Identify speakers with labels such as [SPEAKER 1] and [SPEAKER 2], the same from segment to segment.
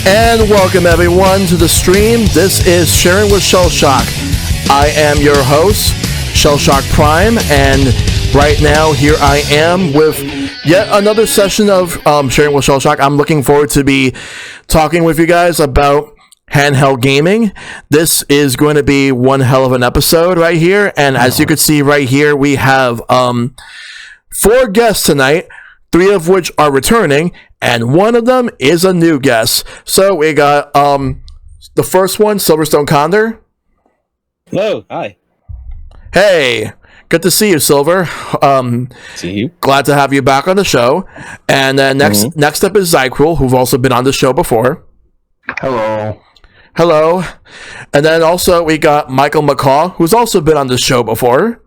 [SPEAKER 1] And welcome everyone to the stream. This is Sharing with Shellshock. I am your host, ShellshockPrime, and right now here I am with yet another session of Sharing with Shellshock. I'm looking forward to be talking with you guys about Handheld Gaming. This is going to be one hell of an episode right here, and as you can see right here, we have 4 guests tonight, 3 of which are returning, and one of them is a new guest. So we got the first one, Sylverstone Khandr.
[SPEAKER 2] Hello, hi.
[SPEAKER 1] Hey, good to see you, Silver.
[SPEAKER 2] See you.
[SPEAKER 1] Glad to have you back on the show. And then next up is Zykrul, who've also been on the show before.
[SPEAKER 3] Hello.
[SPEAKER 1] Hello. And then also we got MichaelMacaw, who's also been on the show before.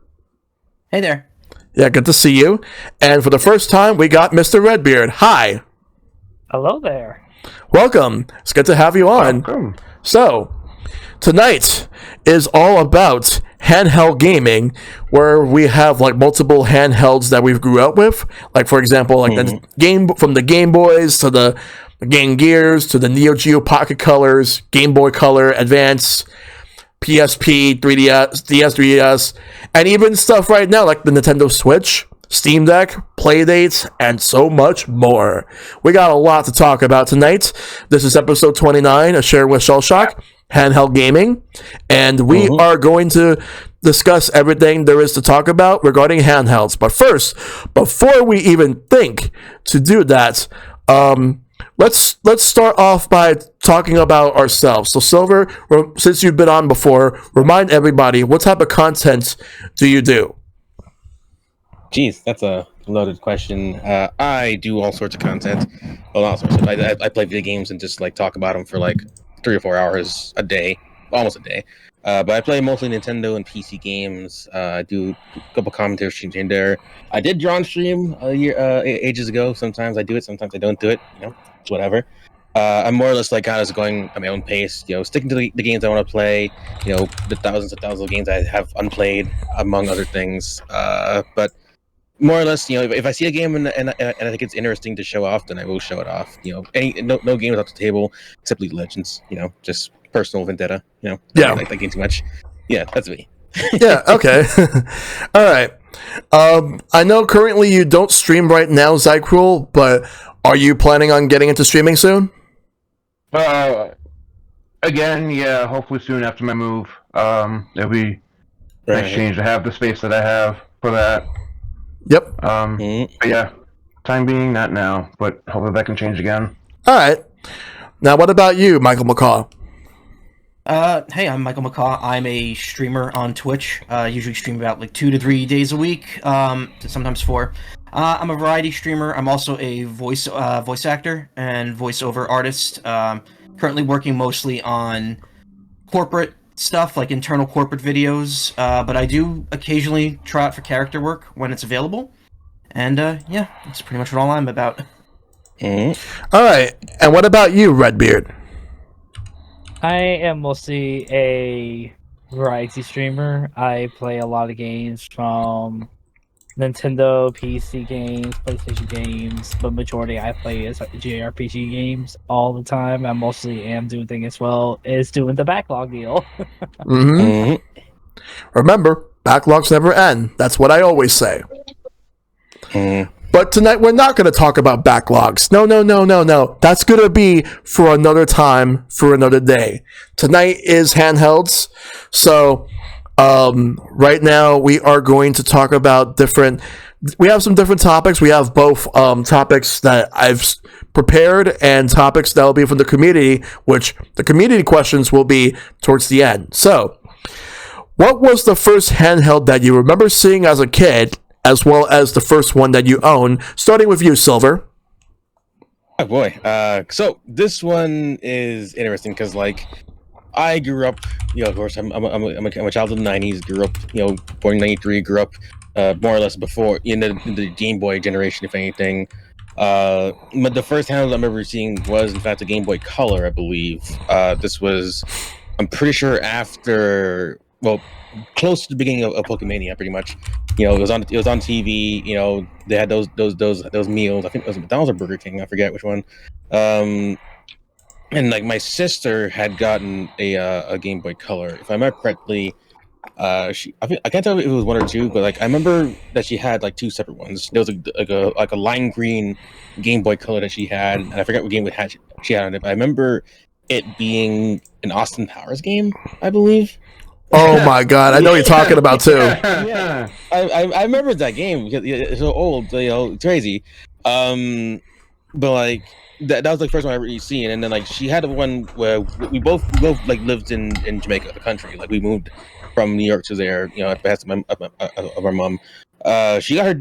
[SPEAKER 4] Hey there.
[SPEAKER 1] Yeah, good to see you. And for the first time, we got Mr. Redbeard. Hi.
[SPEAKER 5] Hello there.
[SPEAKER 1] Welcome. It's good to have you on.
[SPEAKER 3] Welcome.
[SPEAKER 1] So, tonight is all about handheld gaming, where we have like multiple handhelds that we've grew up with. Like, for example, like the game from the Game Boys to the Game Gears to the Neo Geo Pocket Colors, Game Boy Color, Advance, PSP, 3DS, DS, 3DS, and even stuff right now like the Nintendo Switch, Steam Deck, Playdates, and so much more. We got a lot to talk about tonight. This is episode 29 of Share with Shellshock, Handheld Gaming, and we are going to discuss everything there is to talk about regarding handhelds. But first, before we even think to do that, let's start off by talking about ourselves. So Silver, since you've been on before, remind everybody, what type of content do you do?
[SPEAKER 2] Jeez, that's a loaded question. I do all sorts of content. Well, not all sorts of. I play video games and just like talk about them for like 3 or 4 hours a day, almost a day. But I play mostly Nintendo and PC games. I do a couple commentary streams in there. I did draw on stream ages ago. Sometimes I do it, sometimes I don't do it. You know, whatever. I'm more or less like kind of going at my own pace. You know, sticking to the games I want to play. You know, the thousands of games I have unplayed, among other things. But more or less, you know, if I see a game and I think it's interesting to show off, then I will show it off. You know, no games off the table except League of Legends. You know, just personal vendetta. You know, I like that game too much. Yeah, that's me.
[SPEAKER 1] Yeah. Okay. All right. I know currently you don't stream right now, Zykrul, but are you planning on getting into streaming soon?
[SPEAKER 3] Again, yeah, hopefully soon after my move. It'll be nice change to have the space that I have for that.
[SPEAKER 1] Yep.
[SPEAKER 3] But yeah, time being, not now, but hopefully that can change again.
[SPEAKER 1] All right. Now, what about you, MichaelMacaw?
[SPEAKER 4] Hey, I'm MichaelMacaw. I'm a streamer on Twitch. Usually stream about like 2 to 3 days a week, sometimes 4. I'm a variety streamer. I'm also a voice actor and voiceover artist. Currently working mostly on corporate stuff, like internal corporate videos, but I do occasionally try out for character work when it's available. And yeah, that's pretty much what all I'm about.
[SPEAKER 1] All right. And what about you, Redbeard?
[SPEAKER 5] I am mostly a variety streamer. I play a lot of games from Nintendo, PC games, PlayStation games, but majority I play is JRPG games all the time. I mostly am doing thing as well is doing the backlog deal.
[SPEAKER 1] Remember, backlogs never end. That's what I always say. But tonight we're not going to talk about backlogs. No. That's going to be for another time, for another day. Tonight is handhelds. So right now we are going to talk about we have some different topics. We have both topics that I've prepared and topics that will be from the community, which the community questions will be towards the end. So, what was the first handheld that you remember seeing as a kid, as well as the first one that you own? Starting with you, Silver.
[SPEAKER 2] Oh boy. So this one is interesting because like I grew up, you know, of course I'm a child of the 90s, grew up, you know, born in 93, grew up more or less before in the Game Boy generation, if anything. But the first handheld I remember seeing was in fact a Game Boy Color, I believe. This was, I'm pretty sure after, well, close to the beginning of Pokemania, pretty much. You know, it was on TV. You know, they had those meals. I think it was McDonald's or Burger King. I forget which one. and like my sister had gotten a Game Boy Color, if I remember correctly. I can't tell if it was one or two, but like I remember that she had like two separate ones. There was like a lime green Game Boy Color that she had, and I forgot what game she had on it. But I remember it being an Austin Powers game, I believe.
[SPEAKER 1] Oh my god, I know what you're talking about too.
[SPEAKER 2] Yeah, I remember that game because it's so old, it's crazy. But like that was like the first one I really seen, and then like she had one where we both like lived in Jamaica, the country. Like we moved from New York to there, at the behest of our mom. She got her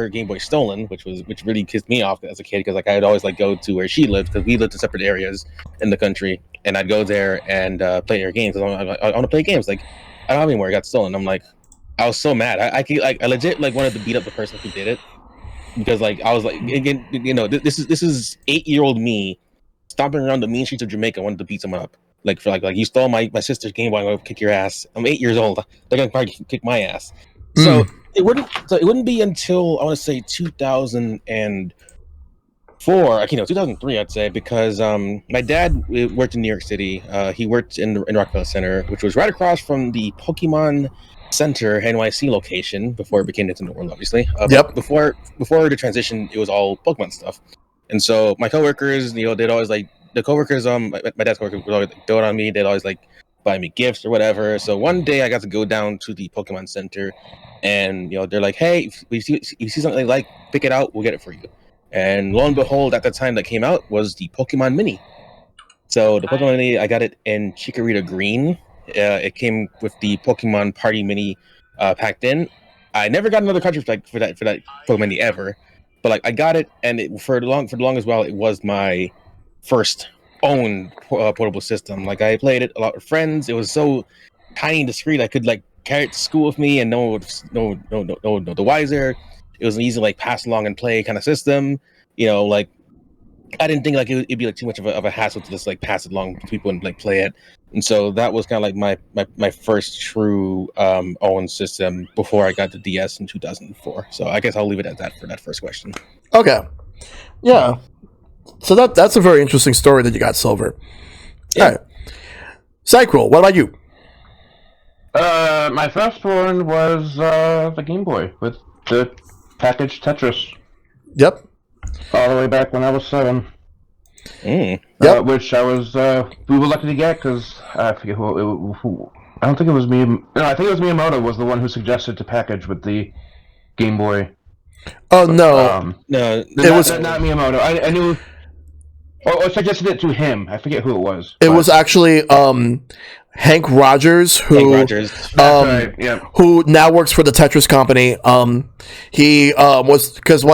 [SPEAKER 2] Game Boy stolen, which really pissed me off as a kid because like I'd always like go to where she lived because we lived in separate areas in the country, and I'd go there and play her games. I want to play games. Like I don't have anywhere. It got stolen. I'm like, I was so mad. I legit like wanted to beat up the person who did it because like I was like, again, this is 8-year-old me stomping around the mean streets of Jamaica. Wanted to beat someone up. Like you stole my sister's Game Boy. I'm gonna kick your ass. I'm 8 years old. They're gonna probably kick my ass. So it wouldn't be until I want to say 2004, 2003, I'd say, because my dad worked in New York City. He worked in Rockefeller Center, which was right across from the Pokemon Center NYC location before it became Nintendo World, obviously.
[SPEAKER 1] Yep.
[SPEAKER 2] Before the transition, it was all Pokemon stuff, and so my coworkers, they'd always like. The coworkers, my dad's coworkers would always dote on me. They'd always like buy me gifts or whatever. So one day I got to go down to the Pokemon Center, and they're like, "Hey, if you see something they like, pick it out. We'll get it for you." And lo and behold, at the time that came out was the Pokemon Mini. So the Pokemon Mini, I got it in Chikorita Green. It came with the Pokemon Party Mini packed in. I never got another cartridge for that Pokemon Mini ever, but like I got it, and for the longest while, it was my first own portable system. Like I played it a lot with friends. It was so tiny and discreet. I could like carry it to school with me, and no one would the wiser. It was an easy like pass along and play kind of system. Like I didn't think like it'd be like too much of a hassle to just like pass it along to people and like play it. And so that was kind of like my first true own system before I got the DS in 2004. So I guess I'll leave it at that for that first question.
[SPEAKER 1] Okay. Yeah. So that's a very interesting story that you got, Silver. Yeah. All right. Zykrul, what about you?
[SPEAKER 3] My first one was the Game Boy with the packaged Tetris.
[SPEAKER 1] Yep.
[SPEAKER 3] All the way back when I was 7.
[SPEAKER 1] Yep.
[SPEAKER 3] Which I was, we were lucky to get because I forget who. I don't think it was me. No, I think it was Miyamoto was the one who suggested to package with the Game Boy.
[SPEAKER 1] Oh no,
[SPEAKER 2] No,
[SPEAKER 1] it was
[SPEAKER 3] not Miyamoto. I knew. Or suggested it to him. I forget who it was.
[SPEAKER 1] It was actually Hank Rogers, who
[SPEAKER 3] right, yeah.
[SPEAKER 1] who now works for the Tetris company. He was because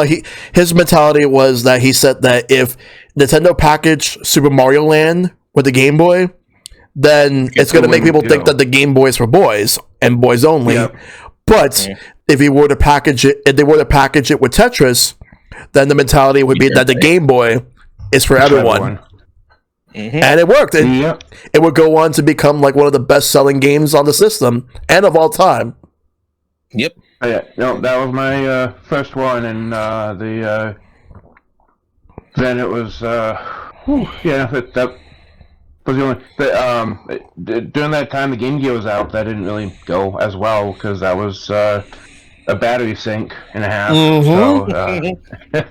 [SPEAKER 1] his mentality was that he said that if Nintendo packaged Super Mario Land with the Game Boy, then it's going to make people think that the Game Boy is for boys and boys only. Yep. But if they were to package it with Tetris, then the mentality would be that the Game Boy is for everyone. Mm-hmm. And it worked. It would go on to become like one of the best-selling games on the system and of all time.
[SPEAKER 2] Yep.
[SPEAKER 3] Yeah, that was my first one, and then it was that was the only. But, during that time, the Game Gear was out. That didn't really go as well because that was a battery sink and a half.
[SPEAKER 1] Mm-hmm.
[SPEAKER 2] So.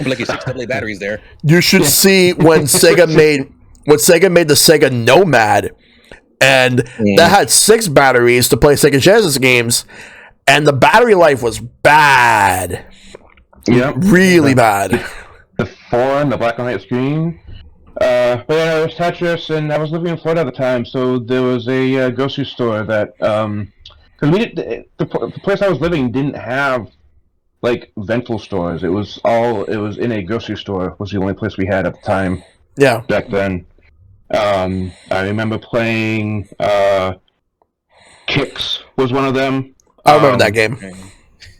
[SPEAKER 2] Like you 6 AA batteries there.
[SPEAKER 1] You should see when Sega made the Sega Nomad, and that had 6 batteries to play Sega Genesis games, and the battery life was bad.
[SPEAKER 3] Yep.
[SPEAKER 1] Really bad.
[SPEAKER 3] The 4 and the black and white screen. But yeah, it was Tetris, and I was living in Florida at the time, so there was a grocery store that because the place I was living didn't have like rental stores. It was in a grocery store. Was the only place we had at the time.
[SPEAKER 1] Yeah.
[SPEAKER 3] Back then, I remember playing Kicks was one of them.
[SPEAKER 1] I remember that game.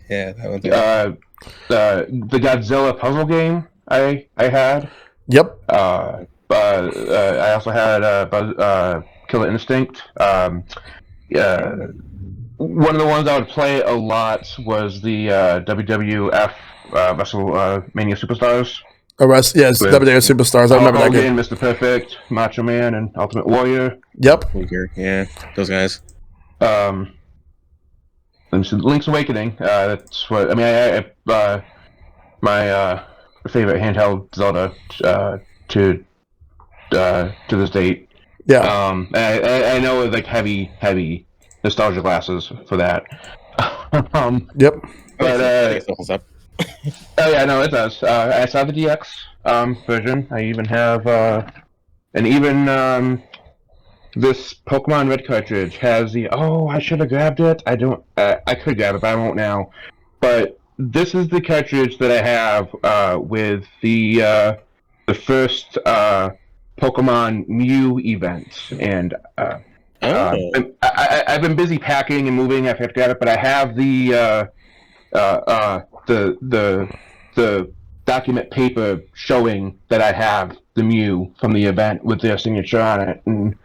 [SPEAKER 2] Yeah, that was
[SPEAKER 3] the Godzilla puzzle game I had.
[SPEAKER 1] Yep.
[SPEAKER 3] I also had Killer Instinct. One of the ones I would play a lot was the WWF WrestleMania Superstars.
[SPEAKER 1] Yes,
[SPEAKER 3] With
[SPEAKER 1] WWE Superstars. I remember that game.
[SPEAKER 3] Hogan, Mr. Perfect, Macho Man, and Ultimate Warrior.
[SPEAKER 1] Yep.
[SPEAKER 2] Yeah, those guys.
[SPEAKER 3] Link's Awakening. That's what I mean. My favorite handheld Zelda to this date.
[SPEAKER 1] Yeah.
[SPEAKER 3] I know it's like heavy nostalgia glasses for that.
[SPEAKER 1] Yep.
[SPEAKER 3] But
[SPEAKER 2] I guess it holds up.
[SPEAKER 3] oh yeah, no, it does. I saw the DX version. I even have this Pokemon Red cartridge has the. Oh, I should have grabbed it. I don't. I could grab it, but I won't now. But this is the cartridge that I have with the first Pokemon Mew event, and I've been busy packing and moving. I forgot to grab it, but I have the document paper showing that I have the Mew from the event with their signature on it, and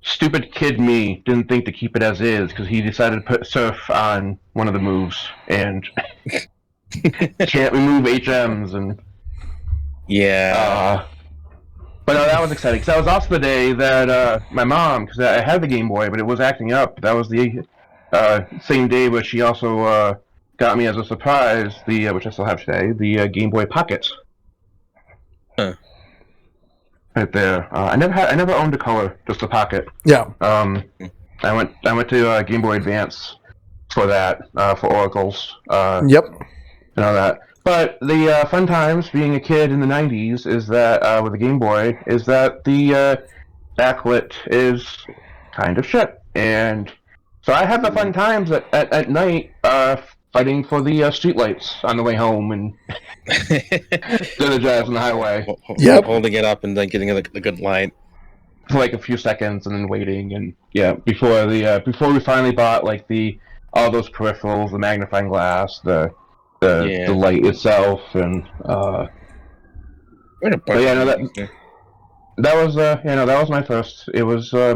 [SPEAKER 3] stupid kid me didn't think to keep it as is because he decided to put Surf on one of the moves and can't remove HMs and but no, that was exciting because that was also the day that my mom, because I had the Game Boy but it was acting up. That was the same day where she also got me as a surprise which I still have today, the Game Boy Pocket.
[SPEAKER 2] Huh.
[SPEAKER 3] Right there. I never owned a color, just a Pocket.
[SPEAKER 1] Yeah.
[SPEAKER 3] I went to Game Boy Advance for that, for Oracles.
[SPEAKER 1] Yep.
[SPEAKER 3] And all that. But the fun times being a kid in the 90s is that, with the Game Boy, is that the backlit is kind of shit. And so I had the fun times at night fighting for the streetlights on the way home and the drives on the highway.
[SPEAKER 1] Yep.
[SPEAKER 2] Holding it up and then getting the good light.
[SPEAKER 3] For like a few seconds and then waiting, and before we finally bought like all those peripherals, the magnifying glass, the light itself, and but yeah, no, that was my first. It was
[SPEAKER 1] All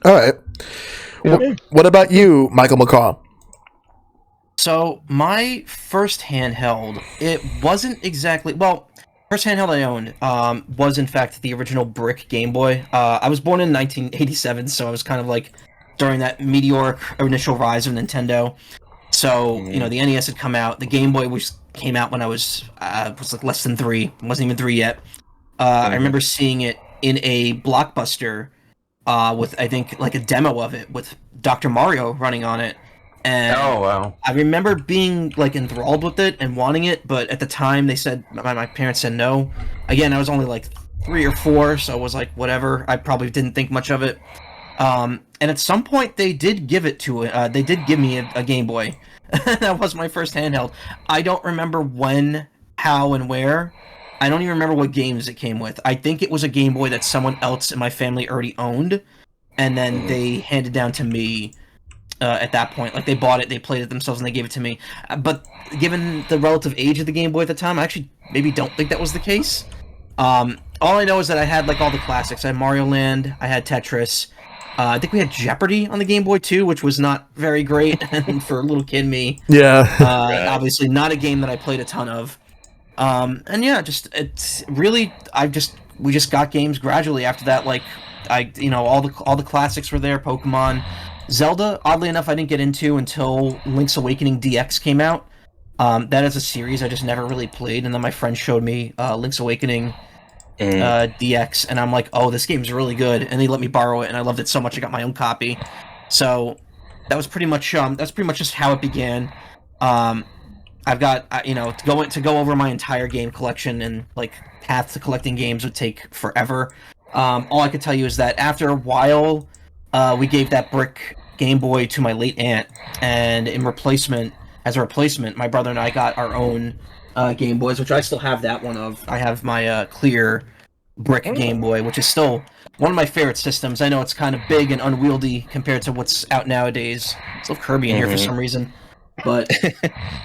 [SPEAKER 1] right.
[SPEAKER 3] Yeah.
[SPEAKER 1] What about you, MichaelMacaw?
[SPEAKER 4] So my first handheld, it wasn't exactly first handheld I owned was in fact the original brick Game Boy. I was born in 1987, so I was kind of like during that meteoric initial rise of Nintendo. So the NES had come out, the Game Boy which came out when I was like less than 3, wasn't even 3 yet. I remember seeing it in a Blockbuster with I think like a demo of it with Dr. Mario running on it. And
[SPEAKER 3] oh wow!
[SPEAKER 4] I remember being like enthralled with it and wanting it, but at the time they said my parents said no. Again, I was only like 3 or 4, so I was like whatever. I probably didn't think much of it. And at some point they did give it to it. They did give me a Game Boy. That was my first handheld. I don't remember when, how, and where. I don't even remember what games it came with. I think it was a Game Boy that someone else in my family already owned, and then they handed down to me. At that point, like they bought it, they played it themselves, and they gave it to me. But given the relative age of the Game Boy at the time, I actually maybe don't think that was the case. All I know is that I had like all the classics. I had Mario Land, I had Tetris. I think we had Jeopardy on the Game Boy too, which was not very great for a little kid me.
[SPEAKER 1] Yeah.
[SPEAKER 4] Obviously, not a game that I played a ton of. And yeah, it's really we just got games gradually after that. Like all the classics were there. Pokemon. Zelda, oddly enough, I didn't get into until Link's Awakening DX came out. That is a series I just never really played, and then my friend showed me Link's Awakening DX, and I'm like, oh, this game's really good, and they let me borrow it, and I loved it so much I got my own copy. So that was pretty much that's pretty much just how it began. I've got to go over my entire game collection and like path to collecting games would take forever. All I could tell you is that after a while. We gave that brick Game Boy to my late aunt, and as a replacement, my brother and I got our own Game Boys, which I still have that one of. I have my clear brick Game Boy, which is still one of my favorite systems. I know it's kind of big and unwieldy compared to what's out nowadays. I still have Kirby in here for some reason, but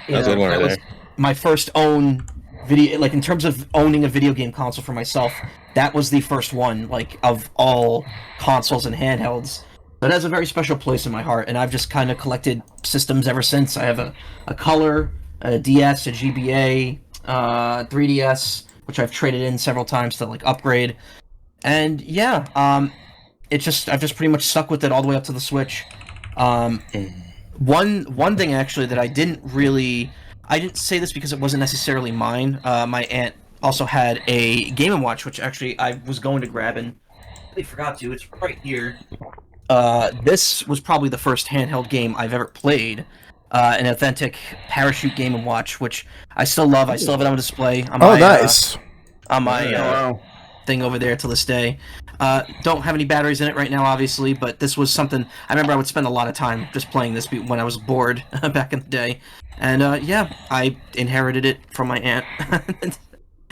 [SPEAKER 4] that was my first own video. Like in terms of owning a video game console for myself. That was the first one, like, of all consoles and handhelds. It has a very special place in my heart, and I've just kind of collected systems ever since. I have a Color, a DS, a GBA, 3DS, which I've traded in several times to like upgrade. And yeah, I've just pretty much stuck with it all the way up to the Switch. One thing actually that I didn't say this because it wasn't necessarily mine. My aunt also had a Game & Watch, which actually I was going to grab and I forgot to. It's right here. This was probably the first handheld game I've ever played. An authentic Parachute Game & Watch, which I still love. I still have it on display on my,
[SPEAKER 1] nice.
[SPEAKER 4] On my thing over there to this day. Don't have any batteries in it right now, obviously, but this was something I remember I would spend a lot of time just playing this when I was bored back in the day. And yeah, I inherited it from my aunt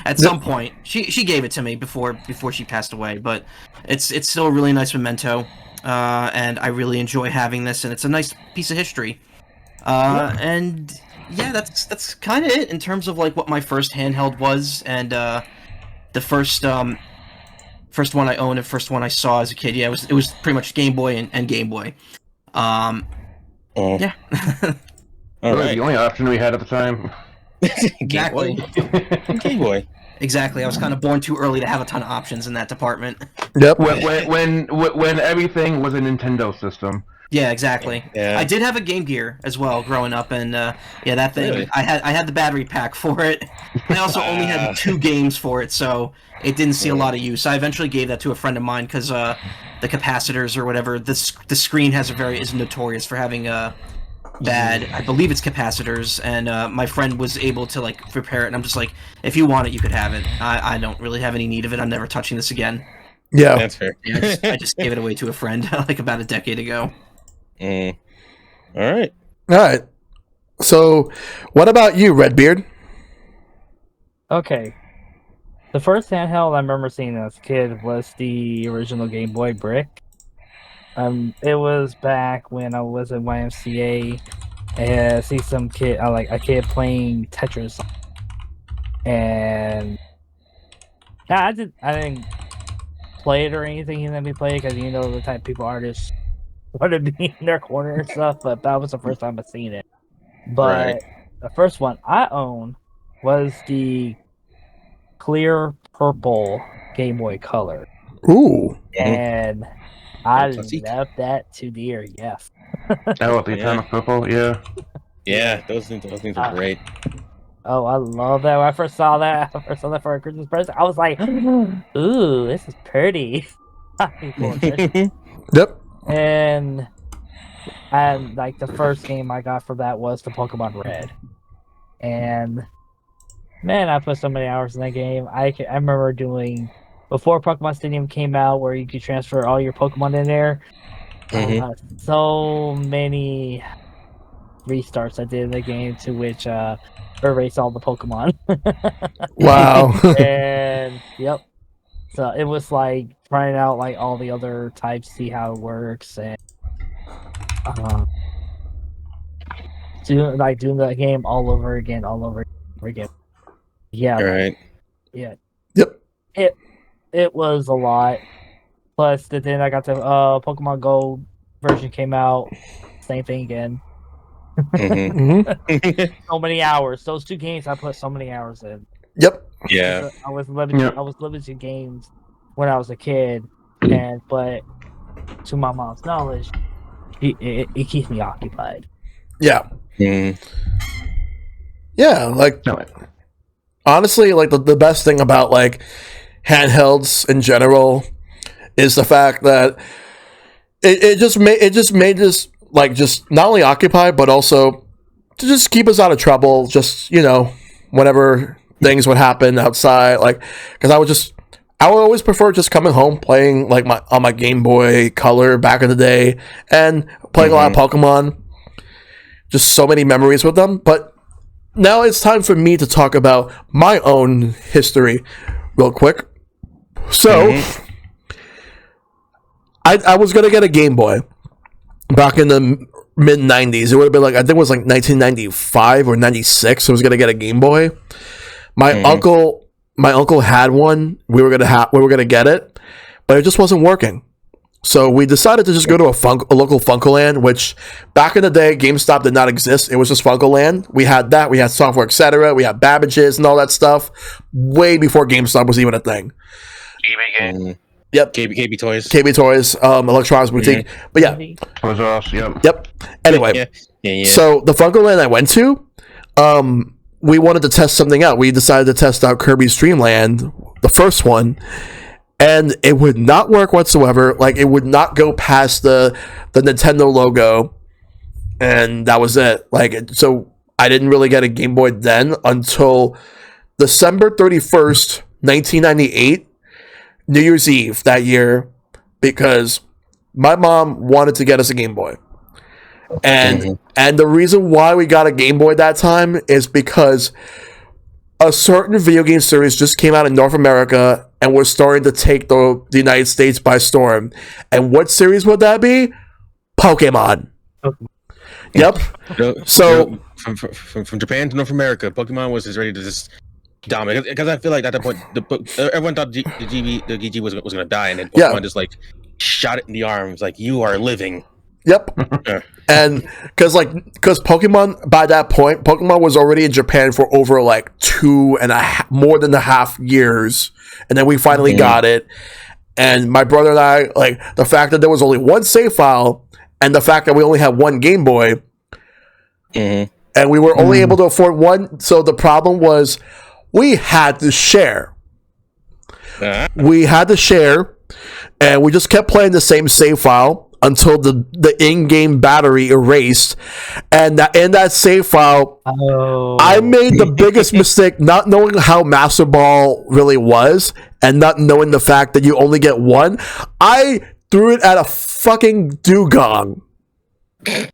[SPEAKER 4] at some point. She gave it to me before she passed away, but it's still a really nice memento. And I really enjoy having this, and it's a nice piece of history. And yeah, that's kind of it in terms of like what my first handheld was, and the first one I owned and first one I saw as a kid. Yeah, it was pretty much Game Boy and Game Boy. Yeah.
[SPEAKER 3] All right. The only option we had at the time.
[SPEAKER 4] Exactly.
[SPEAKER 2] Game Boy.
[SPEAKER 4] Exactly. I was kind of born too early to have a ton of options in that department.
[SPEAKER 1] Yep.
[SPEAKER 3] When everything was a Nintendo system.
[SPEAKER 4] Yeah, exactly.
[SPEAKER 2] Yeah.
[SPEAKER 4] I did have a Game Gear as well growing up, and yeah, that thing.
[SPEAKER 2] Really?
[SPEAKER 4] I had the battery pack for it. I also only had 2 games for it, so it didn't see a lot of use. I eventually gave that to a friend of mine because the capacitors or whatever. The screen is notorious for having bad. I believe it's capacitors, and my friend was able to like repair it. And I'm just like, if you want it, you could have it. I don't really have any need of it. I'm never touching this again.
[SPEAKER 1] Yeah.
[SPEAKER 2] That's fair.
[SPEAKER 4] Yeah, I just gave it away to a friend like about a decade ago.
[SPEAKER 2] All right.
[SPEAKER 1] All right. So, what about you, Redbeard?
[SPEAKER 5] Okay. The first handheld I remember seeing as a kid was the original Game Boy Brick. It was back when I was at YMCA, and I see some kid, a kid playing Tetris, and I didn't play it or anything. He let me play it because the type of people artists want to be in their corner and stuff. But that was the first time I seen it. But the first one I owned was the clear purple Game Boy Color.
[SPEAKER 1] Ooh.
[SPEAKER 5] And I love that to the ear, yes.
[SPEAKER 3] Oh, the Eternal Purple, yeah.
[SPEAKER 2] Yeah, those things are great.
[SPEAKER 5] Oh, I love that. When I first saw that for a Christmas present, I was like, ooh, this is pretty.
[SPEAKER 1] Yep.
[SPEAKER 5] And like the first game I got for that was the Pokemon Red. And man, I put so many hours in that game. I remember doing, before Pokemon Stadium came out, where you could transfer all your Pokemon in there. So many restarts I did in the game, to which erase all the Pokemon.
[SPEAKER 1] Wow.
[SPEAKER 5] And yep. So it was like trying out like all the other types, see how it works, and doing the game all over again. Yeah.
[SPEAKER 2] Right.
[SPEAKER 5] Yeah.
[SPEAKER 1] Yep.
[SPEAKER 5] It was a lot. Plus, then I got the Pokemon Gold version came out. Same thing again. So many hours. Those 2 games I put so many hours in.
[SPEAKER 1] Yep.
[SPEAKER 2] Yeah.
[SPEAKER 5] I was limited games when I was a kid, but to my mom's knowledge, it keeps me occupied.
[SPEAKER 1] Yeah. Yeah, like honestly, like the best thing about like handhelds in general is the fact that it just made us like just not only occupied but also to just keep us out of trouble. Just whenever things would happen outside, like because I would always prefer just coming home playing like on my Game Boy Color back in the day and playing a lot of Pokemon. Just so many memories with them. But now it's time for me to talk about my own history real quick. So, I was going to get a Game Boy back in the mid-90s. It would have been like, I think it was like 1995 or 96. I was going to get a Game Boy. My uncle had one. We were going to get it, but it just wasn't working. So we decided to just go to a local Funkoland, which back in the day, GameStop did not exist. It was just Funkoland. We had that. We had Software Etc. We had Babbage's and all that stuff way before GameStop was even a thing. Yep.
[SPEAKER 2] KB Toys.
[SPEAKER 1] KB Toys, Electronics Boutique. But yeah.
[SPEAKER 3] Toys R Us, yep.
[SPEAKER 1] Yep. Anyway, so the Funkoland I went to, we wanted to test something out. We decided to test out Kirby's Dream Land, the first one, and it would not work whatsoever. Like, it would not go past the Nintendo logo, and that was it. Like, so I didn't really get a Game Boy then until December 31st, 1998, New Year's Eve that year, because my mom wanted to get us a Game Boy. And the reason why we got a Game Boy that time is because a certain video game series just came out in North America and was starting to take the United States by storm. And what series would that be? Pokemon. Yep. So
[SPEAKER 2] from Japan to North America, Pokemon was just ready to just dominate. Because I feel like at that point, everyone thought the GG was going to die, and then Pokemon just like shot it in the arms, like, you are living.
[SPEAKER 1] Yep. And because Pokemon, by that point, Pokemon was already in Japan for over like more than a half years, and then we finally got it. And my brother and I, like, the fact that there was only one save file, and the fact that we only had one Game Boy, and we were only able to afford one. So the problem was we had to share. We had to share, and we just kept playing the same save file until the in-game battery erased. And in that save file, I made the biggest mistake, not knowing how Master Ball really was, and not knowing the fact that you only get one. I threw it at a fucking dugong.
[SPEAKER 5] I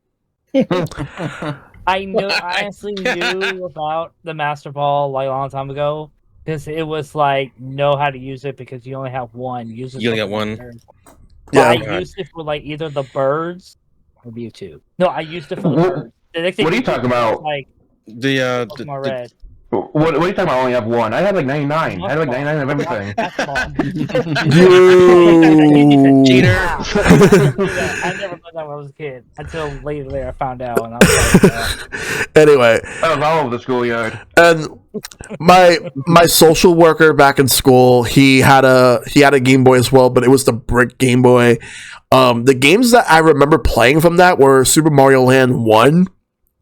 [SPEAKER 5] honestly knew about the Master Ball like a long time ago, because it was like, know how to use it because you only have one. You only
[SPEAKER 2] got one.
[SPEAKER 5] Yeah, I used it for like either the birds or Mewtwo. No, I used it for the birds.
[SPEAKER 3] What are you talking about?
[SPEAKER 5] Like
[SPEAKER 2] the
[SPEAKER 5] Red.
[SPEAKER 3] What are you talking about? I only have one. I had like 99. I had like 99 of everything.
[SPEAKER 1] You
[SPEAKER 2] cheater.
[SPEAKER 5] Yeah, I never thought that when I was a kid until later I found out, and I was like,
[SPEAKER 1] Anyway,
[SPEAKER 3] I was all over the schoolyard.
[SPEAKER 1] and my social worker back in school, he had a Game Boy as well, but it was the brick Game Boy. The games that I remember playing from that were Super Mario Land 1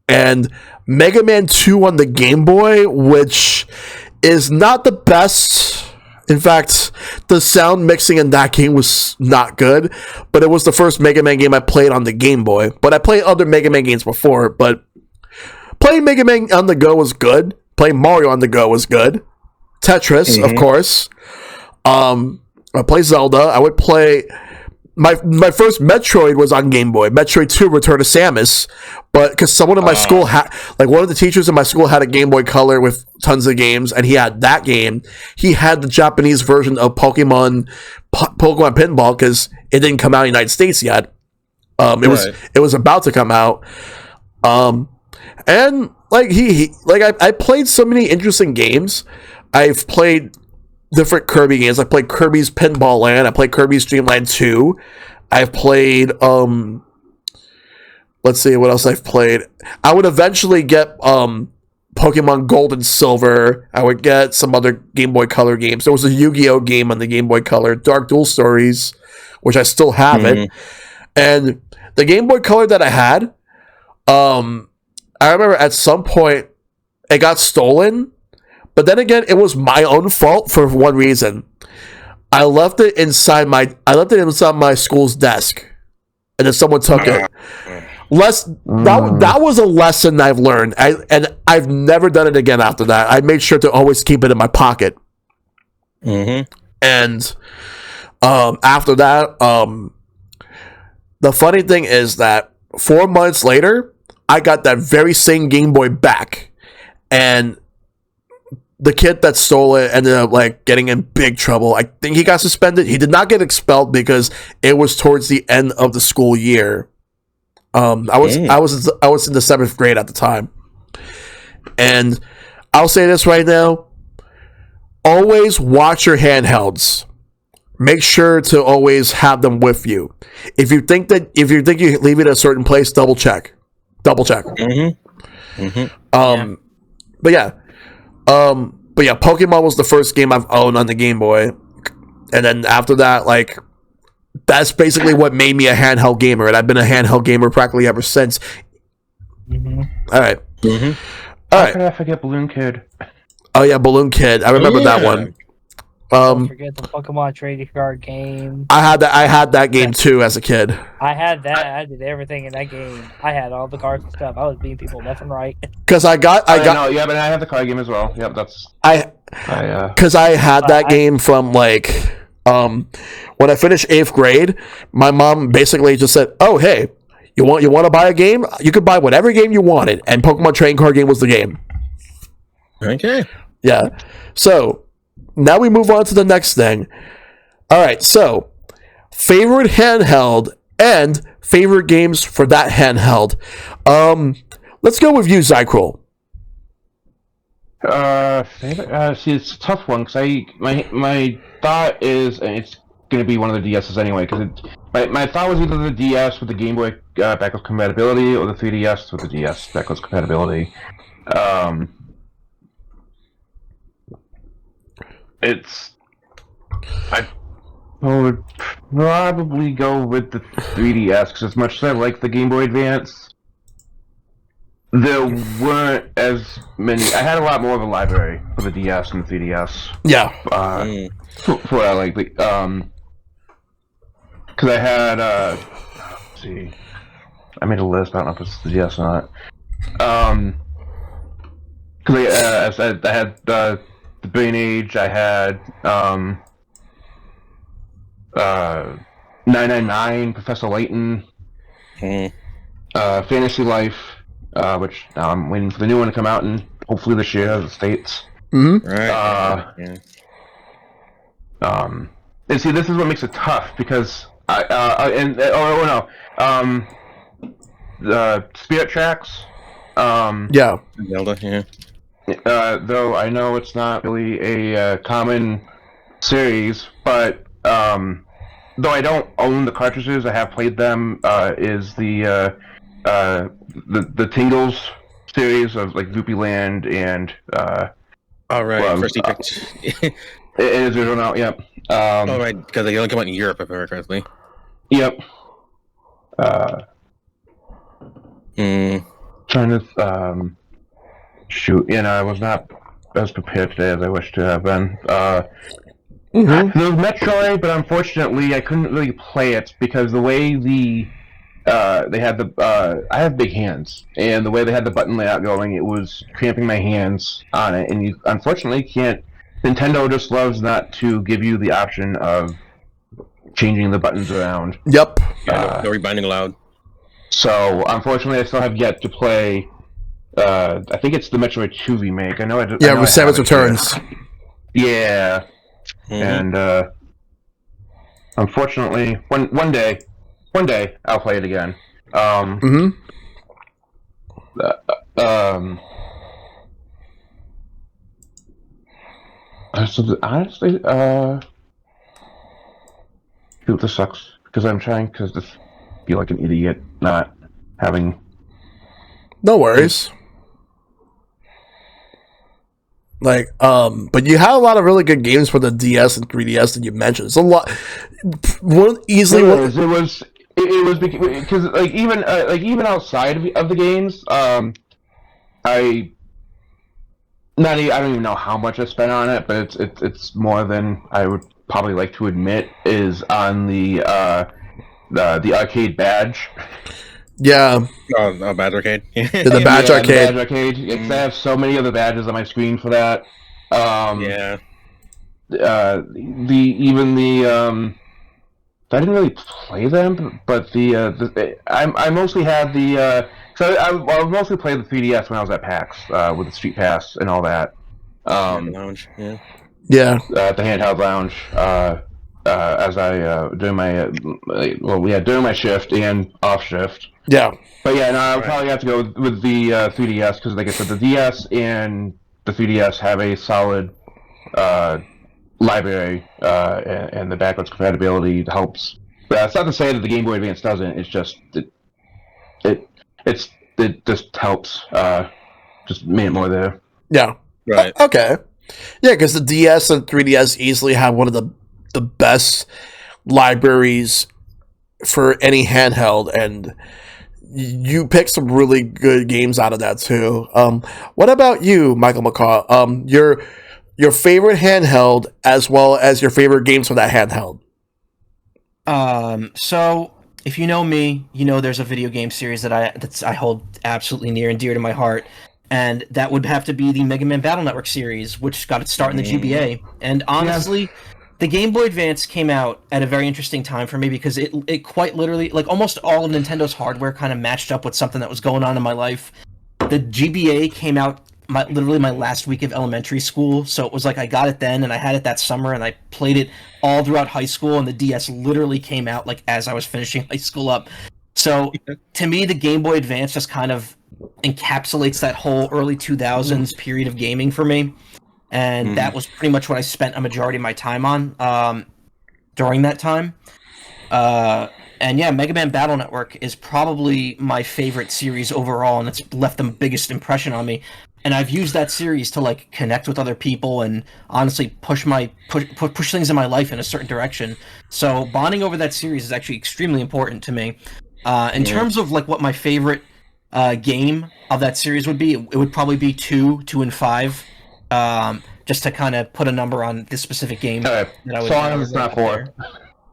[SPEAKER 1] and Mega Man 2 on the Game Boy, which is not the best. In fact, the sound mixing in that game was not good, but it was the first Mega Man game I played on the Game Boy. But I played other Mega Man games before, but playing Mega Man on the go was good. Playing Mario on the go was good. Tetris, of course. I play Zelda. I would play... My first Metroid was on Game Boy. Metroid 2, Return of Samus. But because someone in my school had... Like, one of the teachers in my school had a Game Boy Color with tons of games, and he had that game. He had the Japanese version of Pokemon Pinball, because it didn't come out in the United States yet. It was about to come out. And, like, I played so many interesting games. I've played different Kirby games. I played Kirby's Pinball Land. I played Kirby's Dream Land 2. I've played, let's see what else I've played. I would eventually get, Pokemon Gold and Silver. I would get some other Game Boy Color games. There was a Yu-Gi-Oh game on the Game Boy Color, Dark Duel Stories, which I still have it. And the Game Boy Color that I had, I remember at some point it got stolen. But then again, it was my own fault for one reason. I left it inside my school's desk, and then someone took it. That was a lesson I've learned, and I've never done it again after that. I made sure to always keep it in my pocket. And after that, the funny thing is that 4 months later, I got that very same Game Boy back, and the kid that stole it ended up like getting in big trouble. I think he got suspended. He did not get expelled because it was towards the end of the school year. I was in the 7th grade at the time. And I'll say this right now. Always watch your handhelds. make sure to always have them with you. If you think you leave it at a certain place, double check.
[SPEAKER 2] Mm-hmm.
[SPEAKER 1] But yeah, Pokemon was the first game I've owned on the Game Boy, and then after that, like, that's basically what made me a handheld gamer, and I've been a handheld gamer practically ever since. All right.
[SPEAKER 3] How could I forget Balloon Kid?
[SPEAKER 1] Oh yeah, Balloon Kid. I remember that one.
[SPEAKER 5] Don't forget the Pokemon trading card game.
[SPEAKER 1] I had that game too as a kid.
[SPEAKER 5] I had that. I did everything in that game. I had all the cards and stuff. I was beating people left and right.
[SPEAKER 1] Because I got
[SPEAKER 3] yeah, but I have the card game as well. Yep, that's
[SPEAKER 1] because I had that game from like when I finished 8th grade. My mom basically just said, "Oh hey, you want to buy a game? You could buy whatever game you wanted," and Pokemon trading card game was the game.
[SPEAKER 2] Okay.
[SPEAKER 1] Yeah. So now we move on to the next thing. All right. So favorite handheld and favorite games for that handheld. Let's go with you, Zykrul.
[SPEAKER 3] See, it's a tough one because my thought is, and it's gonna be one of the DSs anyway. Because my thought was either the DS with the Game Boy backwards compatibility or the 3DS with the DS backwards compatibility. I would probably go with the 3DS because as much as I like the Game Boy Advance, there weren't as many. I had a lot more of a library for the DS and the 3DS.
[SPEAKER 1] Yeah.
[SPEAKER 3] For what I like, because I had. Let's see, I made a list. I don't know if it's the DS or not. Because I had the Brain Age. I had 999, Professor Layton, Fantasy Life, which now I'm waiting for the new one to come out and hopefully this year in the States.
[SPEAKER 2] Right.
[SPEAKER 3] And see, this is what makes it tough because the Spirit Tracks.
[SPEAKER 1] Yeah.
[SPEAKER 2] Zelda, yeah.
[SPEAKER 3] Though I know it's not really a common series, but though I don't own the cartridges, I have played them. Is the Tingles series of like Loopy Land and
[SPEAKER 2] all right, first you picked.
[SPEAKER 3] It is original now. Yep.
[SPEAKER 2] All right, because they only come out in Europe, if I remember correctly.
[SPEAKER 3] Yep. Trying to shoot. I was not as prepared today as I wish to have been. There was Metroid, but unfortunately I couldn't really play it because the way they had the I have big hands, and the way they had the button layout going, it was cramping my hands on it, and you unfortunately can't. Nintendo just loves not to give you the option of changing the buttons around.
[SPEAKER 1] Yep.
[SPEAKER 2] Yeah, no rebinding allowed.
[SPEAKER 3] So unfortunately, I still have yet to play. I think it's the Metroid 2 remake. I know.
[SPEAKER 1] With Samus Returns.
[SPEAKER 3] Yeah. And unfortunately, one day I'll play it again. So honestly, shoot, this sucks because I'm trying to feel like an idiot not having.
[SPEAKER 1] No worries. Like, but you had a lot of really good games for the DS and 3DS that you mentioned. It's a lot.
[SPEAKER 3] It was because like even outside of the games, I don't even know how much I spent on it, but it's more than I would probably like to admit is on the arcade badge.
[SPEAKER 1] Yeah.
[SPEAKER 2] Badge Arcade.
[SPEAKER 1] The Badge Arcade.
[SPEAKER 3] The Badge Arcade. I have so many of the badges on my screen for that.
[SPEAKER 2] Yeah.
[SPEAKER 3] I didn't really play them, but I mostly had the. So I mostly played the 3DS when I was at PAX with the Street Pass and all that.
[SPEAKER 2] Lounge. Yeah.
[SPEAKER 1] Yeah.
[SPEAKER 3] At the Handheld Lounge. As I during my shift and off shift.
[SPEAKER 1] Yeah.
[SPEAKER 3] But yeah, no, I would probably have to go with the 3DS because, like I said, the DS and the 3DS have a solid library and the backwards compatibility helps. But it's not to say that the Game Boy Advance doesn't. It's just it just helps. Just made it more there.
[SPEAKER 1] Yeah.
[SPEAKER 2] Right.
[SPEAKER 1] Okay. Yeah, because the DS and 3DS easily have one of the best libraries for any handheld, and you pick some really good games out of that too. What about you, MichaelMacaw? Your favorite handheld as well as your favorite games for that handheld.
[SPEAKER 4] So if you know me, you know there's a video game series that I hold absolutely near and dear to my heart, and that would have to be the Mega Man Battle Network series, which got its start in the GBA. And honestly, the Game Boy Advance came out at a very interesting time for me because it quite literally, like almost all of Nintendo's hardware kind of matched up with something that was going on in my life. The GBA came out literally my last week of elementary school, so it was like I got it then and I had it that summer and I played it all throughout high school, and the DS literally came out like as I was finishing high school up. So to me, the Game Boy Advance just kind of encapsulates that whole early 2000s period of gaming for me, and that was pretty much what I spent a majority of my time on during that time. And yeah, Mega Man Battle Network is probably my favorite series overall, and it's left the biggest impression on me. And I've used that series to like connect with other people and honestly push things in my life in a certain direction. So bonding over that series is actually extremely important to me. In terms of like what my favorite game of that series would be, it would probably be 2 and 5. Just to kind of put a number on this specific game.
[SPEAKER 3] That I would. So long as it's not 4.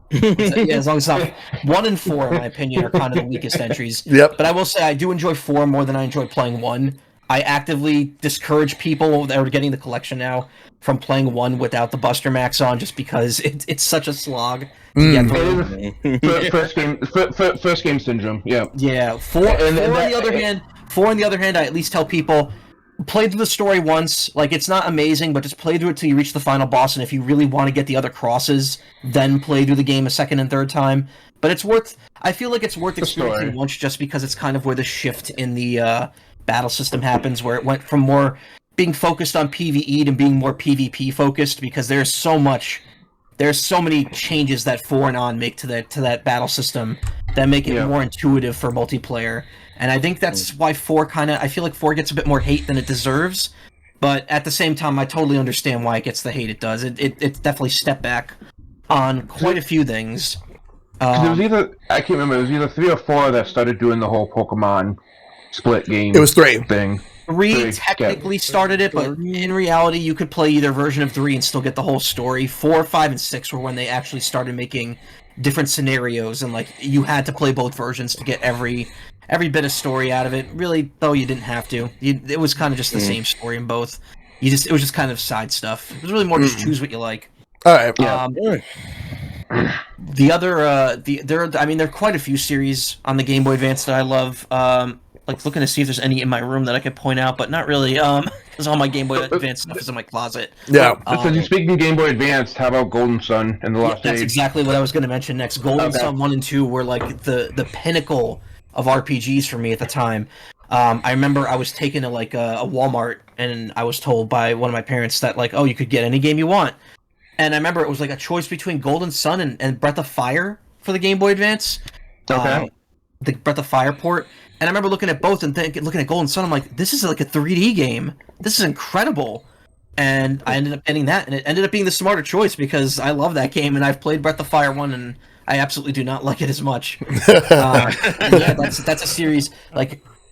[SPEAKER 4] Yeah, as long as it's not 1 and 4, in my opinion, are kind of the weakest entries.
[SPEAKER 1] Yep.
[SPEAKER 4] But I will say I do enjoy 4 more than I enjoy playing 1. I actively discourage people that are getting the collection now from playing 1 without the Buster Max on, just because it's such a slog to get through.
[SPEAKER 3] First game syndrome. Yeah.
[SPEAKER 4] Yeah. 4 on the other hand, I at least tell people, play through the story once. Like, it's not amazing, but just play through it till you reach the final boss, and if you really want to get the other crosses, then play through the game a second and third time. But I feel like it's worth experiencing once, just because it's kind of where the shift in the battle system happens, where it went from more being focused on PvE to being more PvP focused, because there's so many changes that 4 and on make to that battle system that make it more intuitive for multiplayer. And I think that's why I feel like 4 gets a bit more hate than it deserves, but at the same time I totally understand why it gets the hate it does. It definitely stepped back on quite a few things.
[SPEAKER 3] It was either, I can't remember, it was either 3 or 4 that started doing the whole Pokemon split game.
[SPEAKER 1] It was 3
[SPEAKER 3] thing.
[SPEAKER 4] 3 technically started it, but in reality you could play either version of 3 and still get the whole story. 4, 5, and 6 were when they actually started making different scenarios, and like you had to play both versions to get every bit of story out of it. Really, though, you didn't have to. It was kind of just the same story in both. It was just kind of side stuff. It was really more just choose what you like.
[SPEAKER 1] All right.
[SPEAKER 4] The other, there are quite a few series on the Game Boy Advance that I love. Like looking to see if there's any in my room that I could point out, but not really. Because all my Game Boy Advance stuff is in my closet.
[SPEAKER 1] Yeah.
[SPEAKER 3] So you speaking Game Boy Advance, how about Golden Sun and the Lost Age?
[SPEAKER 4] That's exactly what I was going to mention next. Golden Sun 1 and 2 were like the pinnacle of RPGs for me at the time. I remember I was taken to like a Walmart, and I was told by one of my parents that like, oh, you could get any game you want. And I remember it was like a choice between Golden Sun and Breath of Fire for the Game Boy Advance.
[SPEAKER 3] Okay.
[SPEAKER 4] The Breath of Fire port. And I remember looking at both and looking at Golden Sun, I'm like, this is like a 3D game. This is incredible. And I ended up getting that, and it ended up being the smarter choice because I love that game, and I've played Breath of Fire 1, and I absolutely do not like it as much. Yeah, that's a series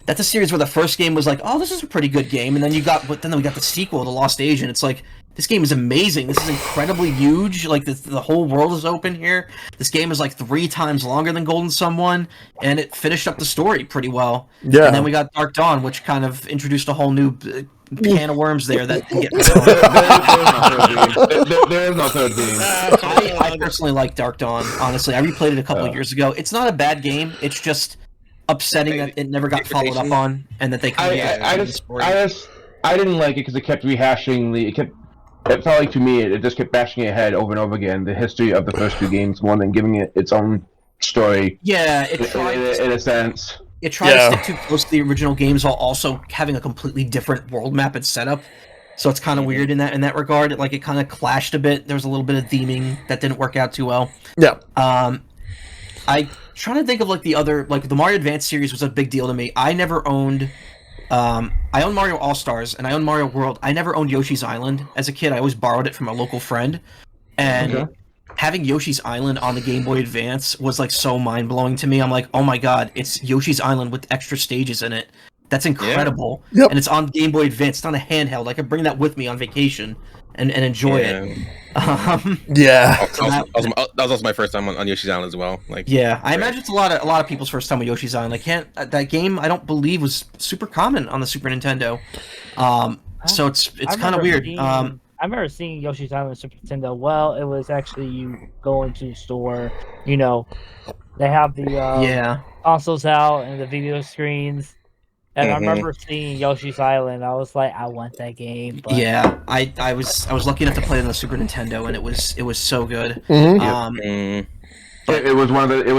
[SPEAKER 4] that's a series where the first game was like, oh, this is a pretty good game, and then we got the sequel, The Lost Age, and it's like, this game is amazing. This is incredibly huge. Like, the whole world is open here. This game is like 3 times longer than Golden Sun 1, and it finished up the story pretty well. Yeah. And then we got Dark Dawn, which kind of introduced a whole new can of worms there that can get
[SPEAKER 3] there is no third game.
[SPEAKER 4] I personally like Dark Dawn, honestly. I replayed it a couple of years ago. It's not a bad game. It's just upsetting that it never got followed up on, and that they kind of
[SPEAKER 3] I didn't like it because it kept rehashing it felt like to me it just kept bashing it ahead over and over again, the history of the first 2 games, more than giving it its own story.
[SPEAKER 4] Yeah,
[SPEAKER 3] in a sense.
[SPEAKER 4] It tried to stick too close to the original games while also having a completely different world map and setup. So it's kind of weird in that regard. Like it kind of clashed a bit. There was a little bit of theming that didn't work out too well.
[SPEAKER 1] Yeah.
[SPEAKER 4] I trying to think of like the other, like the Mario Advance series was a big deal to me. I never owned. I owned Mario All Stars and I owned Mario World. I never owned Yoshi's Island as a kid. I always borrowed it from a local friend, and having Yoshi's Island on the Game Boy Advance was like so mind blowing to me. I'm like, oh my god, it's Yoshi's Island with extra stages in it. That's incredible.
[SPEAKER 1] Yeah. Yep.
[SPEAKER 4] And it's on Game Boy Advance. It's on a handheld. I could bring that with me on vacation and enjoy it.
[SPEAKER 1] Yeah.
[SPEAKER 2] That was also my first time on Yoshi's Island as well. Like,
[SPEAKER 4] yeah, I imagine it's a lot of people's first time with Yoshi's Island. That game I don't believe was super common on the Super Nintendo. So it's kind of weird.
[SPEAKER 5] I remember seeing Yoshi's Island on Super Nintendo. Well, it was actually you go into the store, you know, they have the consoles out and the video screens. And I remember seeing Yoshi's Island. I was like, I want that game. But...
[SPEAKER 4] Yeah, I was lucky enough to play it on the Super Nintendo, and it was so good.
[SPEAKER 3] It was one of the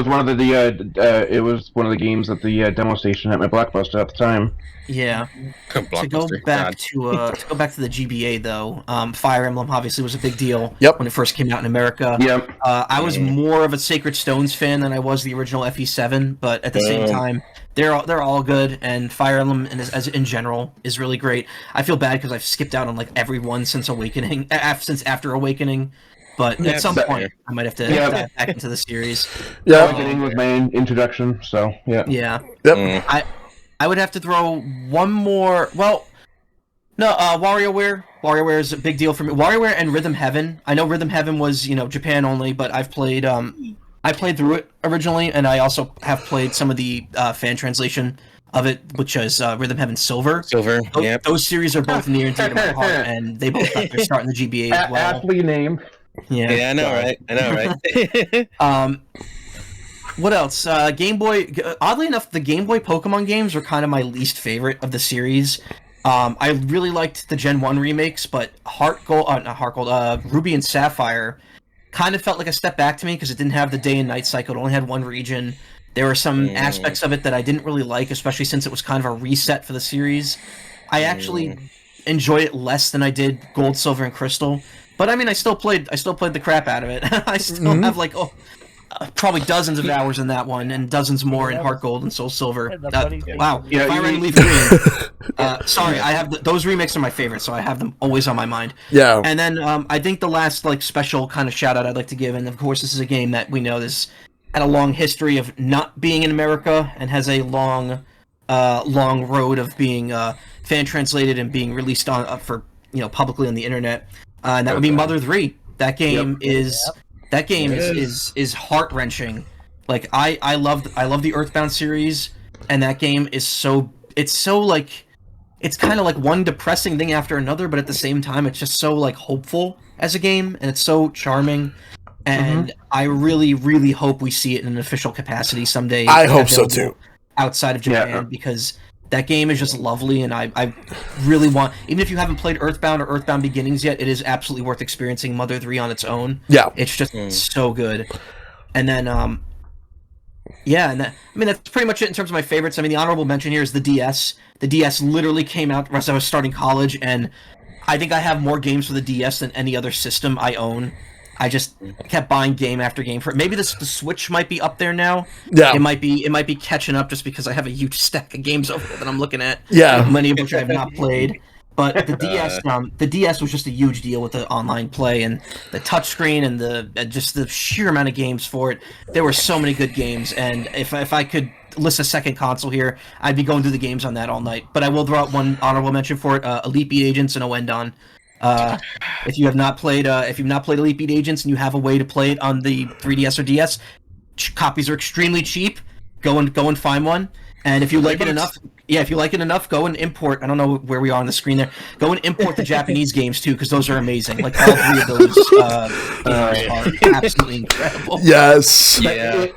[SPEAKER 3] games at the demo station at my Blockbuster at the time.
[SPEAKER 4] Yeah. To go back to the GBA though, Fire Emblem obviously was a big deal when it first came out in America.
[SPEAKER 3] Yep.
[SPEAKER 4] I was more of a Sacred Stones fan than I was the original FE7, but at the same time, they're all good, and Fire Emblem as in general is really great. I feel bad because I've skipped out on like every one since Awakening, since After Awakening. But at some point, I might have to dive back into the series.
[SPEAKER 3] Yeah, Awakening was my introduction, so yeah.
[SPEAKER 4] Yeah.
[SPEAKER 1] Yep.
[SPEAKER 4] I would have to throw one more. Well, no, WarioWare. WarioWare is a big deal for me. WarioWare and Rhythm Heaven. I know Rhythm Heaven was Japan only, but I've played. I played through it originally, and I also have played some of the fan translation of it, which is Rhythm Heaven Silver. Those series are both near and dear to my heart, and they both got their start in the GBA as well.
[SPEAKER 3] Aptly named.
[SPEAKER 4] Yeah,
[SPEAKER 2] I know, right?
[SPEAKER 4] What else? Game Boy. Oddly enough, the Game Boy Pokemon games were kind of my least favorite of the series. I really liked the Gen 1 remakes, but Ruby and Sapphire kind of felt like a step back to me because it didn't have the day and night cycle. It only had one region. There were some aspects of it that I didn't really like, especially since it was kind of a reset for the series. I actually enjoyed it less than I did Gold, Silver, and Crystal. But I mean, I still played the crap out of it. I still have like probably dozens of hours in that one, and dozens more in Heart Gold and Soul Silver. Wow! Fire Red and Leaf Green. Sorry, I have those remakes are my favorite, so I have them always on my mind.
[SPEAKER 1] Yeah.
[SPEAKER 4] And then I think the last like special kind of shout out I'd like to give, and of course this is a game that we know this had a long history of not being in America and has a long road of being fan translated and being released on for publicly on the internet. And that would be Mother 3. That game is heart wrenching. Like I love the Earthbound series, and that game is it's kind of like one depressing thing after another, but at the same time it's just so like hopeful as a game, and it's so charming. And I really, really hope we see it in an official capacity someday.
[SPEAKER 1] I hope so too.
[SPEAKER 4] Outside of Japan, because that game is just lovely, and I really want, even if you haven't played Earthbound or Earthbound Beginnings yet, it is absolutely worth experiencing Mother 3 on its own.
[SPEAKER 1] Yeah.
[SPEAKER 4] It's just so good. And then, that's pretty much it in terms of my favorites. I mean, the honorable mention here is the DS. The DS literally came out as I was starting college, and I think I have more games for the DS than any other system I own. I just kept buying game after game for it. Maybe the Switch might be up there now.
[SPEAKER 1] Yeah,
[SPEAKER 4] it might be catching up just because I have a huge stack of games over there that I'm looking at.
[SPEAKER 1] Yeah,
[SPEAKER 4] many of which I have not played. But the DS was just a huge deal with the online play and the touchscreen and just the sheer amount of games for it. There were so many good games, and if I could list a second console here, I'd be going through the games on that all night. But I will throw out one honorable mention for it: Elite Beat Agents and Oendon. If you have not played Elite Beat Agents and you have a way to play it on the 3DS or DS, copies are extremely cheap. Go and find one. And if you like it enough, go and import. I don't know where we are on the screen there. Go and import the Japanese games too, because those are amazing. Like all three of those are absolutely incredible.
[SPEAKER 1] Yes.
[SPEAKER 3] Yeah.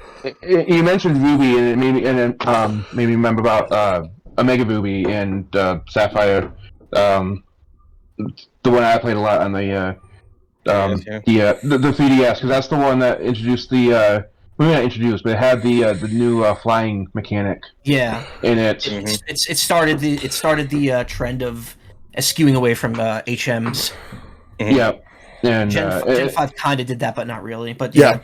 [SPEAKER 3] You mentioned Ruby, and it made me remember about Omega Ruby and Sapphire. The one I played a lot on the 3DS, because that's the one that introduced the not introduced, but it had the new flying mechanic.
[SPEAKER 4] Yeah,
[SPEAKER 3] in it.
[SPEAKER 4] It started the trend of skewing away from HMs.
[SPEAKER 3] Yeah, and
[SPEAKER 4] Gen 5 kind of did that, but not really. But
[SPEAKER 1] Yeah.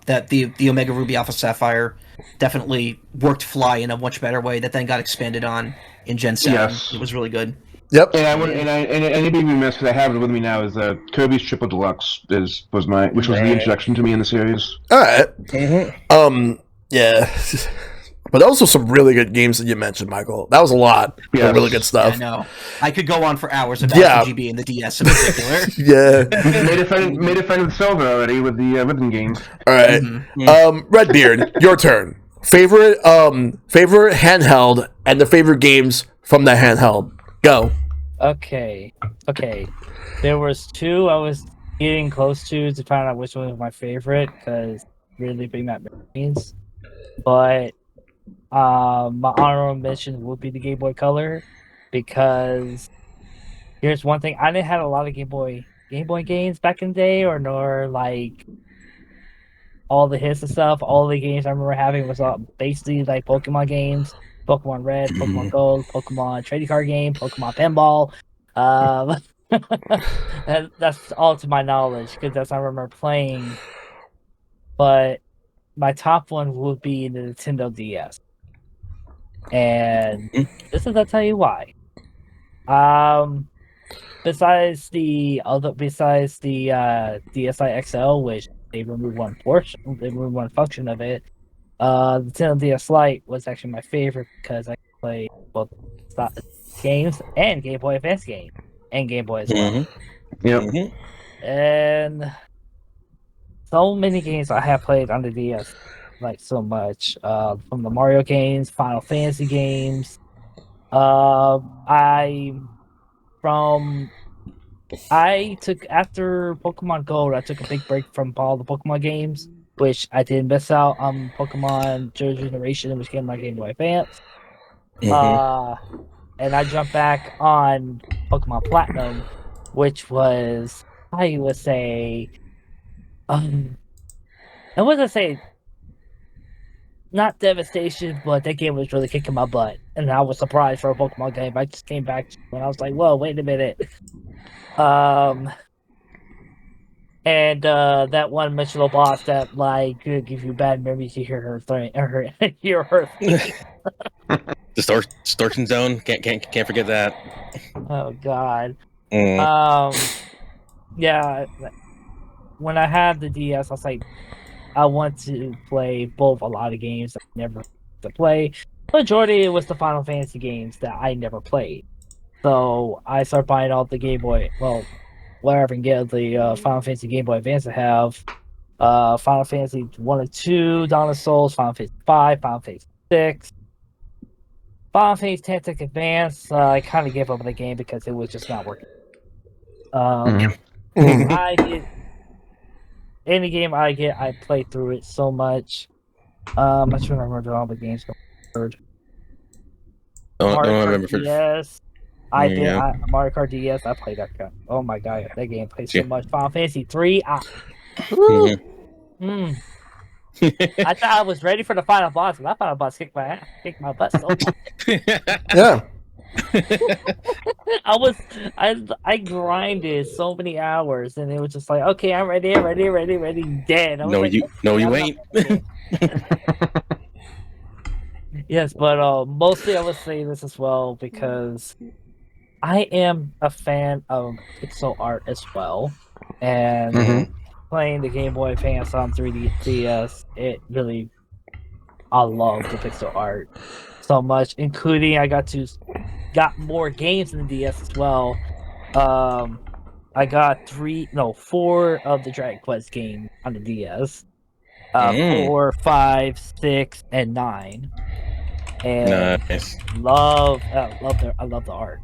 [SPEAKER 4] the Omega Ruby Alpha Sapphire definitely worked Fly in a much better way. That then got expanded on in Gen 7.
[SPEAKER 3] Yes.
[SPEAKER 4] It was really good.
[SPEAKER 1] Yep.
[SPEAKER 3] and I would and anybody we missed because I have it with me now is Kirby's Triple Deluxe which was the introduction to me in the series.
[SPEAKER 1] All right.
[SPEAKER 2] Mm-hmm.
[SPEAKER 1] Yeah. But also some really good games that you mentioned, Michael. That was a lot of really good stuff.
[SPEAKER 4] I know. I could go on for hours about TGB and the DS in particular.
[SPEAKER 1] Yeah.
[SPEAKER 3] made a friend with Silver already with the rhythm games.
[SPEAKER 1] All right. Redbeard, your turn. Favorite handheld and the favorite games from that handheld. Go.
[SPEAKER 5] Okay. There was two I was getting close to find out which one was my favorite because really big that means. But my honorable mention would be the Game Boy Color because here's one thing: I didn't have a lot of Game Boy games back in the day, nor like all the hits and stuff. All the games I remember having was basically like Pokemon games. Pokemon Red, Pokemon Gold, Pokemon trading card game, Pokemon Pinball. That's all to my knowledge because that's what I remember playing. But my top one would be the Nintendo DS, and this is I'll tell you why. Besides the DSi XL, which they removed one function of it. The Nintendo DS Lite was actually my favorite because I could play both games and Game Boy Advance games and Game Boy as well.
[SPEAKER 3] Yep.
[SPEAKER 5] And so many games I have played on the DS, like so much. From the Mario games, Final Fantasy games. After Pokemon Gold, I took a big break from all the Pokemon games, which I did miss out on Pokemon Generation, which came on my Game Boy Advance. And I jumped back on Pokemon Platinum, which was, I would say, not devastation, but that game was really kicking my butt. And I was surprised for a Pokemon game. I just came back and I was like, whoa, wait a minute. And that one Mitchell boss that like could give you bad memories. You hear her hear her.
[SPEAKER 2] Distortion Zone. Can't forget that.
[SPEAKER 5] Oh God. Yeah. When I had the DS, I was like, I want to play both a lot of games I never to play. Majority it was the Final Fantasy games that I never played. So I started buying all the Game Boy. Well, wherever I can get the Final Fantasy Game Boy Advance I have. Final Fantasy 1 and 2, Dawn of Souls, Final Fantasy 5, Final Fantasy 6. Final Fantasy Tactics Advance, I kind of gave up on the game because it was just not working. I did any game I get, I play through it so much. I'm not sure I remember all the games.
[SPEAKER 2] Don't remember for
[SPEAKER 5] DS. Mario Kart DS. I played that game. Oh my god, that game plays so much. Final Fantasy 3. I thought I was ready for the final boss, and that final boss kicked my butt so much.
[SPEAKER 1] Yeah.
[SPEAKER 5] I grinded so many hours, and it was just like, okay, I'm ready, dead.
[SPEAKER 2] No, you ain't.
[SPEAKER 5] Yes, but mostly I would say this as well because I am a fan of pixel art as well, and playing the Game Boy Advance on 3D DS, I love the pixel art so much, including I got more games in the DS as well. I got 4 of the Dragon Quest games on the DS. 4, 5, 6, and 9. And
[SPEAKER 2] nice.
[SPEAKER 5] I love the art.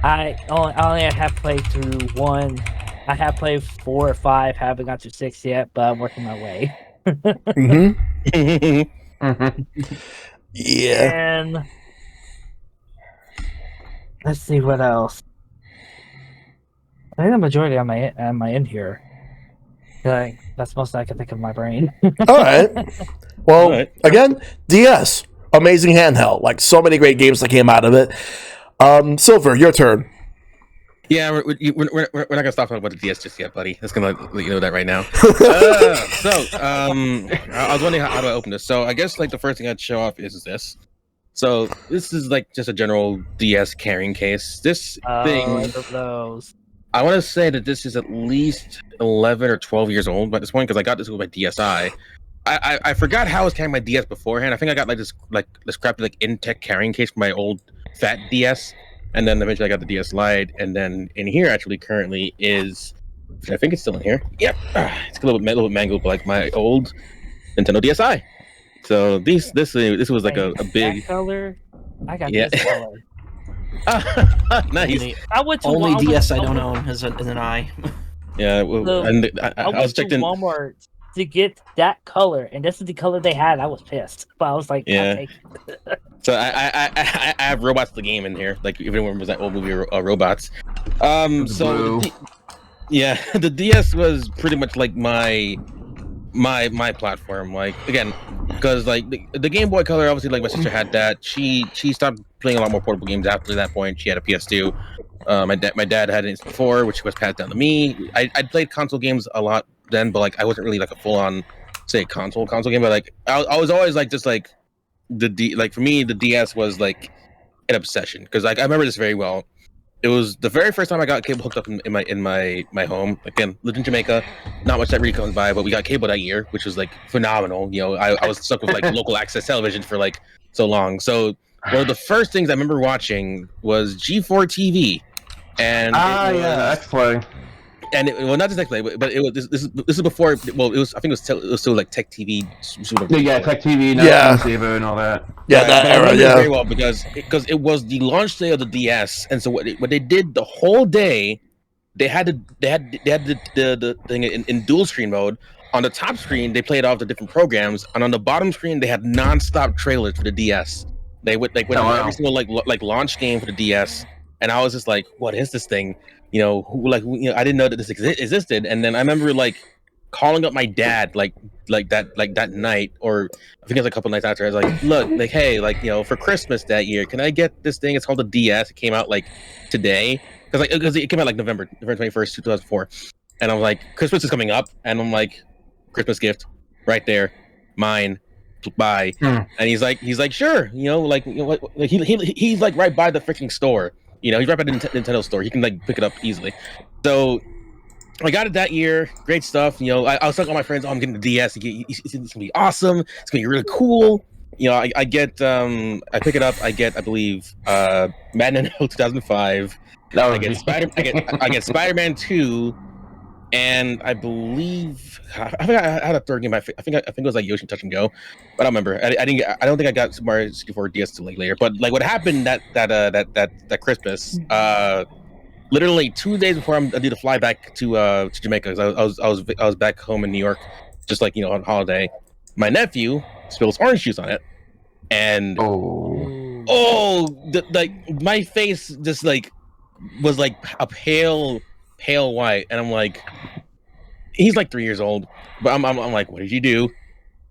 [SPEAKER 5] I only have played through 1. I have played 4 or 5. Haven't got to 6 yet, but I'm working my way.
[SPEAKER 1] Yeah.
[SPEAKER 5] And let's see what else. I think the majority on my end here. Like, that's most I can think of my brain.
[SPEAKER 1] All right. Well, again, DS, amazing handheld. Like so many great games that came out of it. Silver, your turn.
[SPEAKER 2] Yeah, we're not gonna stop talking about the DS just yet, buddy. That's gonna let you know that right now. I was wondering how do I open this. So I guess like the first thing I'd show off is this. So this is like just a general DS carrying case. This thing,
[SPEAKER 5] I love those.
[SPEAKER 2] I want to say that this is at least 11 or 12 years old by this point because I got this with my DSi. I forgot how I was carrying my DS beforehand. I think I got this crappy like Intech carrying case for my old fat DS. And then eventually I got the DS Lite, and then in here actually currently is, I think it's still in here. Yep, it's a little bit mangled, but like my old Nintendo DSi. So this was like a big
[SPEAKER 5] that color. I got
[SPEAKER 2] yeah.
[SPEAKER 5] this color.
[SPEAKER 2] Nice.
[SPEAKER 5] I went to
[SPEAKER 4] Only
[SPEAKER 5] Walmart.
[SPEAKER 4] DS I don't own is an eye.
[SPEAKER 2] Yeah, well, and I was
[SPEAKER 5] went to
[SPEAKER 2] checked in.
[SPEAKER 5] Walmart to get that color, and this is the color they had. I was pissed, but I was like,
[SPEAKER 2] Yeah.
[SPEAKER 5] I'll take it.
[SPEAKER 2] So I have Robots the game in here. Like if anyone remembers that old movie Robots. So yeah, the DS was pretty much like my platform. Like again, because like the Game Boy Color, obviously like my sister had that. She stopped playing a lot more portable games after that point. She had a PS2. My dad had it before, which was passed down to me. I played console games a lot then, but like I wasn't really like a full on say console game. But like I was always like just like for me the DS was like an obsession because like I remember this very well. It was the very first time I got cable hooked up in my home. Again, lived in Jamaica, not much that really comes by, but we got cable that year, which was like phenomenal. You know, I was stuck with like local access television for like so long. So one of the first things I remember watching was G4 TV, and
[SPEAKER 3] yeah, X-Play.
[SPEAKER 2] And well, not just X-Play, but it was this is before. Well, it was I think it was still like Tech TV.
[SPEAKER 3] Yeah, Tech TV, Saver, and all that.
[SPEAKER 1] Yeah, that era. Yeah,
[SPEAKER 2] very well because it was the launch day of the DS, and so what they did the whole day, they had the thing in dual screen mode. On the top screen, they played off the different programs, and on the bottom screen, they had nonstop trailers for the DS. They went every single like launch game for the DS, and I was just like, what is this thing? You know, I didn't know that this existed, and then I remember like calling up my dad like that night, or I think it was a couple nights after. I was like, look, like, hey, like, you know, for Christmas that year, can I get this thing? It's called the DS. It came out like today because it came out like November 21st, 2004, and I'm like, Christmas is coming up, and I'm like, Christmas gift right there, mine. Buy. And he's like, sure, you know, like, you know what, like he's like right by the freaking store. You know, he's right by the Nintendo store. He can like pick it up easily. So I got it that year. Great stuff. You know, I was talking to my friends. Oh, I'm getting the DS. It's gonna be awesome. It's gonna be really cool. You know, I pick it up. I get, I believe, Madden 2005. I get Spider-Man 2, and I believe I had a third game. I think it was like Yoshi Touch and Go, but I don't remember. I don't think I got Super Mario 64 DS till like later. But like what happened that Christmas, literally 2 days before I did a fly back to Jamaica, because I was back home in New York, just like, you know, on holiday. My nephew spills orange juice on it, and like my face just like was like a pale white, and I'm like, he's like 3 years old, but I'm like, what did you do?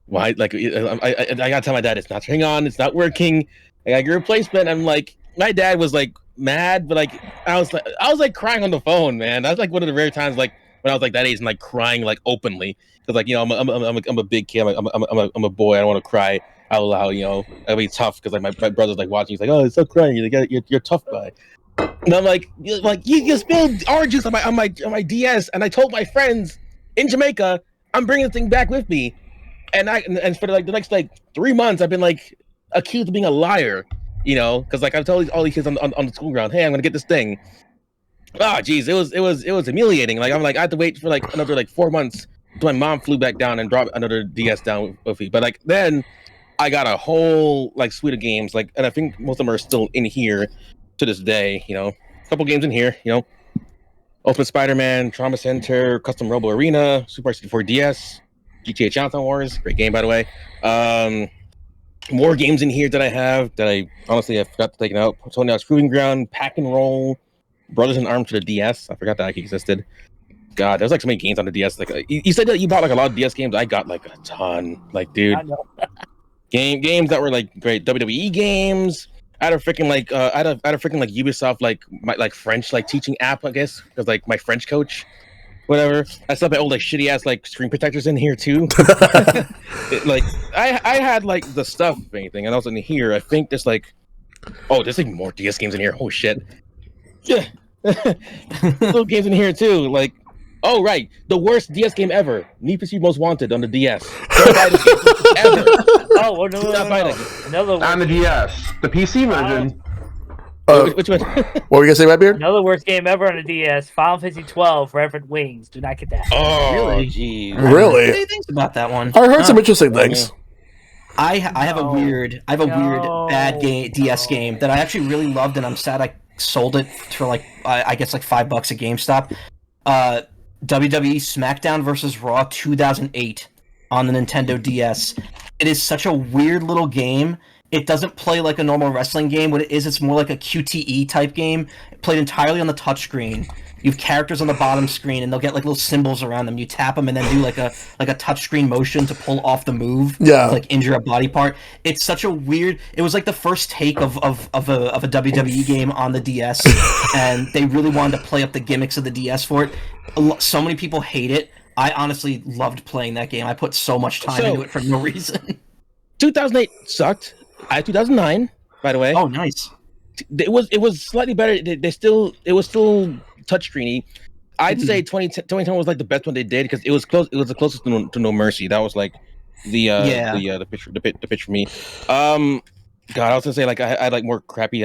[SPEAKER 2] Why? Like, I gotta tell my dad it's not turning on, it's not working. I got your replacement. I'm like, my dad was like mad, but like I was like crying on the phone, man. That's like one of the rare times like when I was like that age and like crying like openly, because like, you know, I'm a big kid, I'm a boy, I don't want to cry out loud, you know. That'd be tough because like my brother's like watching, he's like, oh, stop crying, you're tough guy. And I'm like you spilled orange juice on my DS, and I told my friends in Jamaica I'm bringing the thing back with me, and for like the next like 3 months I've been like accused of being a liar, you know, because like I've told all these kids on the school ground, hey, I'm gonna get this thing. Oh geez, it was humiliating. Like I'm like I had to wait for like another like 4 months until my mom flew back down and dropped another DS down with me. But like then I got a whole like suite of games, like, and I think most of them are still in here to this day, you know. A couple games in here, you know. Ultimate Spider-Man, Trauma Center, Custom Robo Arena, Super 64 DS, GTA Chinatown Wars, great game by the way. More games in here that I have that I honestly forgot to take it out. Tony Hawk's Proving Ground, Pack and Roll, Brothers in Arms to the DS. I forgot that existed. God, there's like so many games on the DS. Like you said that you bought like a lot of DS games. I got like a ton. Like, dude, games that were like great WWE games. I had a freaking I had a freaking like Ubisoft my French teaching app, I guess, because like my French coach, whatever. I still have old like shitty ass like screen protectors in here too. Like I had like the stuff if anything, and also in here I think there's like there's like more DS games in here. Oh shit, yeah, little games in here too. Like right, the worst DS game ever, Need for Speed Most Wanted on the DS. Don't buy this game ever.
[SPEAKER 5] Oh no! Another
[SPEAKER 3] on the DS, the PC version.
[SPEAKER 2] Which one?
[SPEAKER 1] What were you gonna say, Redbeard?
[SPEAKER 5] Another worst game ever on the DS. Final Fantasy 12, Reverend Wings. Do not get that.
[SPEAKER 2] Oh,
[SPEAKER 4] Really?
[SPEAKER 2] jeez.
[SPEAKER 1] Really?
[SPEAKER 4] What do you think about that one?
[SPEAKER 1] I heard some interesting things.
[SPEAKER 4] I have a weird bad game DS game that I actually really loved, and I'm sad I sold it for like I guess like $5 at GameStop. WWE SmackDown vs. Raw 2008 on the Nintendo DS. It is such a weird little game. It doesn't play like a normal wrestling game. What it is, it's more like a QTE type game, played entirely on the touchscreen. You have characters on the bottom screen, and they'll get like little symbols around them. You tap them, and then do like a touchscreen motion to pull off the move,
[SPEAKER 1] Yeah,
[SPEAKER 4] to, like injure a body part. It's such a weird. It was like the first take of a WWE game on the DS, and they really wanted to play up the gimmicks of the DS for it. So many people hate it. I honestly loved playing that game. I put so much time into it for no reason.
[SPEAKER 2] 2008 sucked. I had 2009, by the way.
[SPEAKER 4] Oh, nice.
[SPEAKER 2] It was slightly better. It was still touchscreeny. I'd say 2010 was like the best one they did because it was close. It was the closest to No Mercy. That was like the pitch for me. God, I was gonna say like I had like more crappy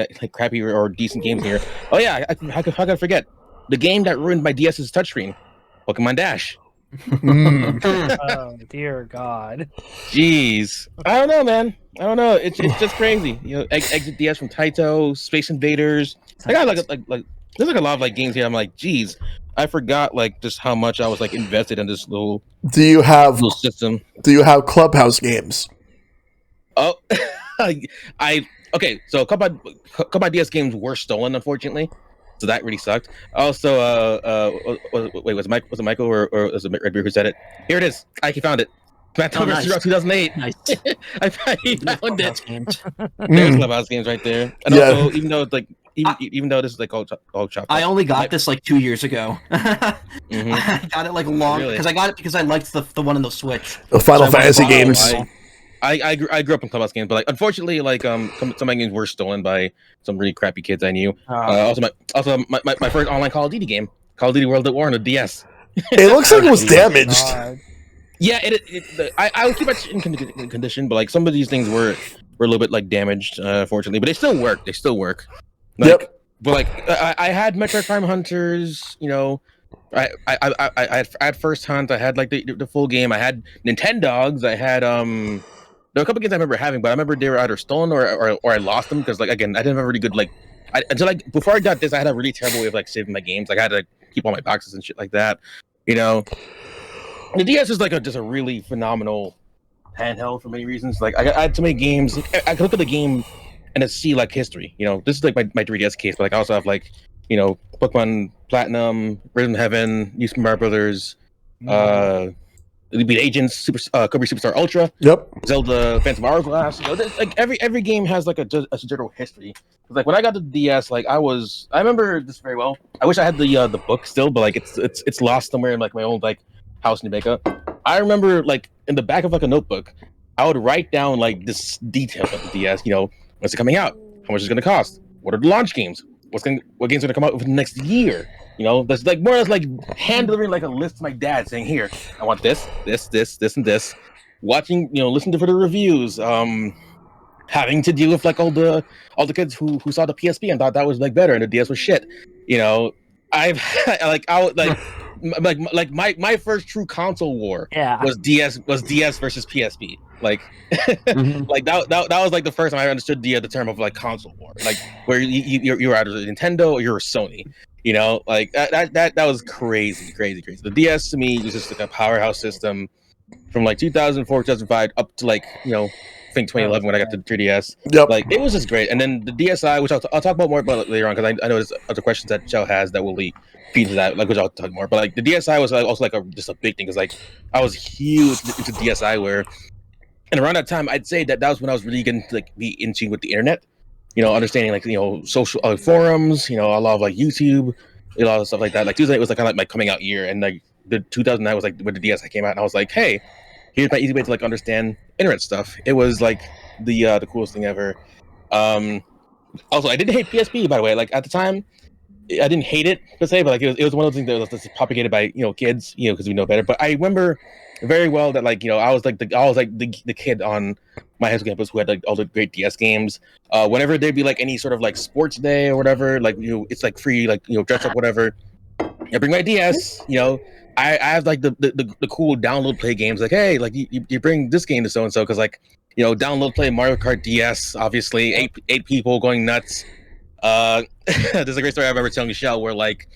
[SPEAKER 2] or decent games here. Oh yeah, how could I forget the game that ruined my DS's touchscreen, Pokemon Dash.
[SPEAKER 5] Oh dear God.
[SPEAKER 2] Jeez, I don't know, man. I don't know. It's just crazy. You know, Exit DS from Taito, Space Invaders. I got like there's like a lot of like games here. I'm like, geez, I forgot like just how much I was like invested in this little.
[SPEAKER 1] Do you have
[SPEAKER 2] little system?
[SPEAKER 1] Do you have Clubhouse games?
[SPEAKER 2] Oh, okay. So a couple of DS games were stolen, unfortunately. So that really sucked. Also, wait, was it Michael or was it Redbeard who said it? Here it is. I found it. SmackDown vs. Raw 2008.
[SPEAKER 4] Nice.
[SPEAKER 2] I found it.
[SPEAKER 4] Games.
[SPEAKER 2] There's Clubhouse games right there. And also, even though it's like, even though this is like all chopped
[SPEAKER 4] I only got this like 2 years ago. I got it like long because I got it because I liked the one in the Switch.
[SPEAKER 1] The Final Fantasy games.
[SPEAKER 2] I grew up in Clubhouse games, but like unfortunately, like some of my games were stolen by some really crappy kids I knew. Also my first online Call of Duty game, Call of Duty World at War on the DS.
[SPEAKER 1] It looks like it was damaged.
[SPEAKER 2] Yeah, I would keep it in condition, but like some of these things were a little bit like damaged, fortunately. But they still work. Like,
[SPEAKER 1] yep.
[SPEAKER 2] But like I had Metroid Prime Hunters, you know. I had First Hunt. I had like the full game. I had Nintendogs. I had there were a couple games I remember having, but I remember they were either stolen or I lost them because like again I didn't have a really good like until like before I got this I had a really terrible way of like saving my games. Like I had to keep all my boxes and shit like that. You know, the DS is like just a really phenomenal handheld for many reasons. Like I had so many games. I could look at the game and see like history. You know, this is like my 3DS case, but like I also have like you know Pokemon Platinum, Rhythm Heaven, New Super Mario Brothers. Beat Agents, Kirby Superstar Ultra, Zelda Phantom Hourglass. You know, like every game has like a general history. Like when I got the DS, like I remember this very well. I wish I had the book still, but like it's lost somewhere in like my old like house in Jamaica. I remember like in the back of like a notebook, I would write down like this detail of the DS. You know, when's it coming out? How much is it going to cost? What are the launch games? What games are going to come out over the next year? You know, that's like more or less like hand delivering like a list to my dad saying, here, I want this, and this. Watching, you know, listening for the reviews, having to deal with like all the kids who saw the PSP and thought that was like better and the DS was shit. You know, my first true console war was DS versus PSP. Like like that was like the first time I understood the term of like console war. Like where you're either Nintendo or you're Sony. You know, like that was crazy. The DS to me was just like a powerhouse system from like 2004, 2005 up to like, you know, I think 2011 when I got the 3DS. Yep. Like it was just great. And then the DSi, which I'll talk about more about later on because I know there's other questions that Shell has that will feed into that, like which I'll talk more. But like the DSi was also like just a big thing because like I was huge into DSi and around that time I'd say that was when I was really getting to like be in tune with the internet. understanding like social forums, a lot of like YouTube, a lot of stuff like that. Like 2008 was like kind of like my coming out year, and like the 2009 was like when the DS came out, and I was like, hey, here's my easy way to like understand internet stuff. It was like the coolest thing ever. Also, I didn't hate PSP, by the way. Like at the time, I didn't hate it per se, but like it was one of those things that was just propagated by kids, because we know better. But I remember very well that like I was like the kid on my high school campus who had like all the great DS games. Whenever there'd be like any sort of like sports day or whatever, like it's like free, like dress up whatever. I bring my DS. I have like the cool download play games. Like hey, like you bring this game to so and so because like download play Mario Kart DS. Obviously, eight people going nuts. There's a great story I remember telling Michelle where like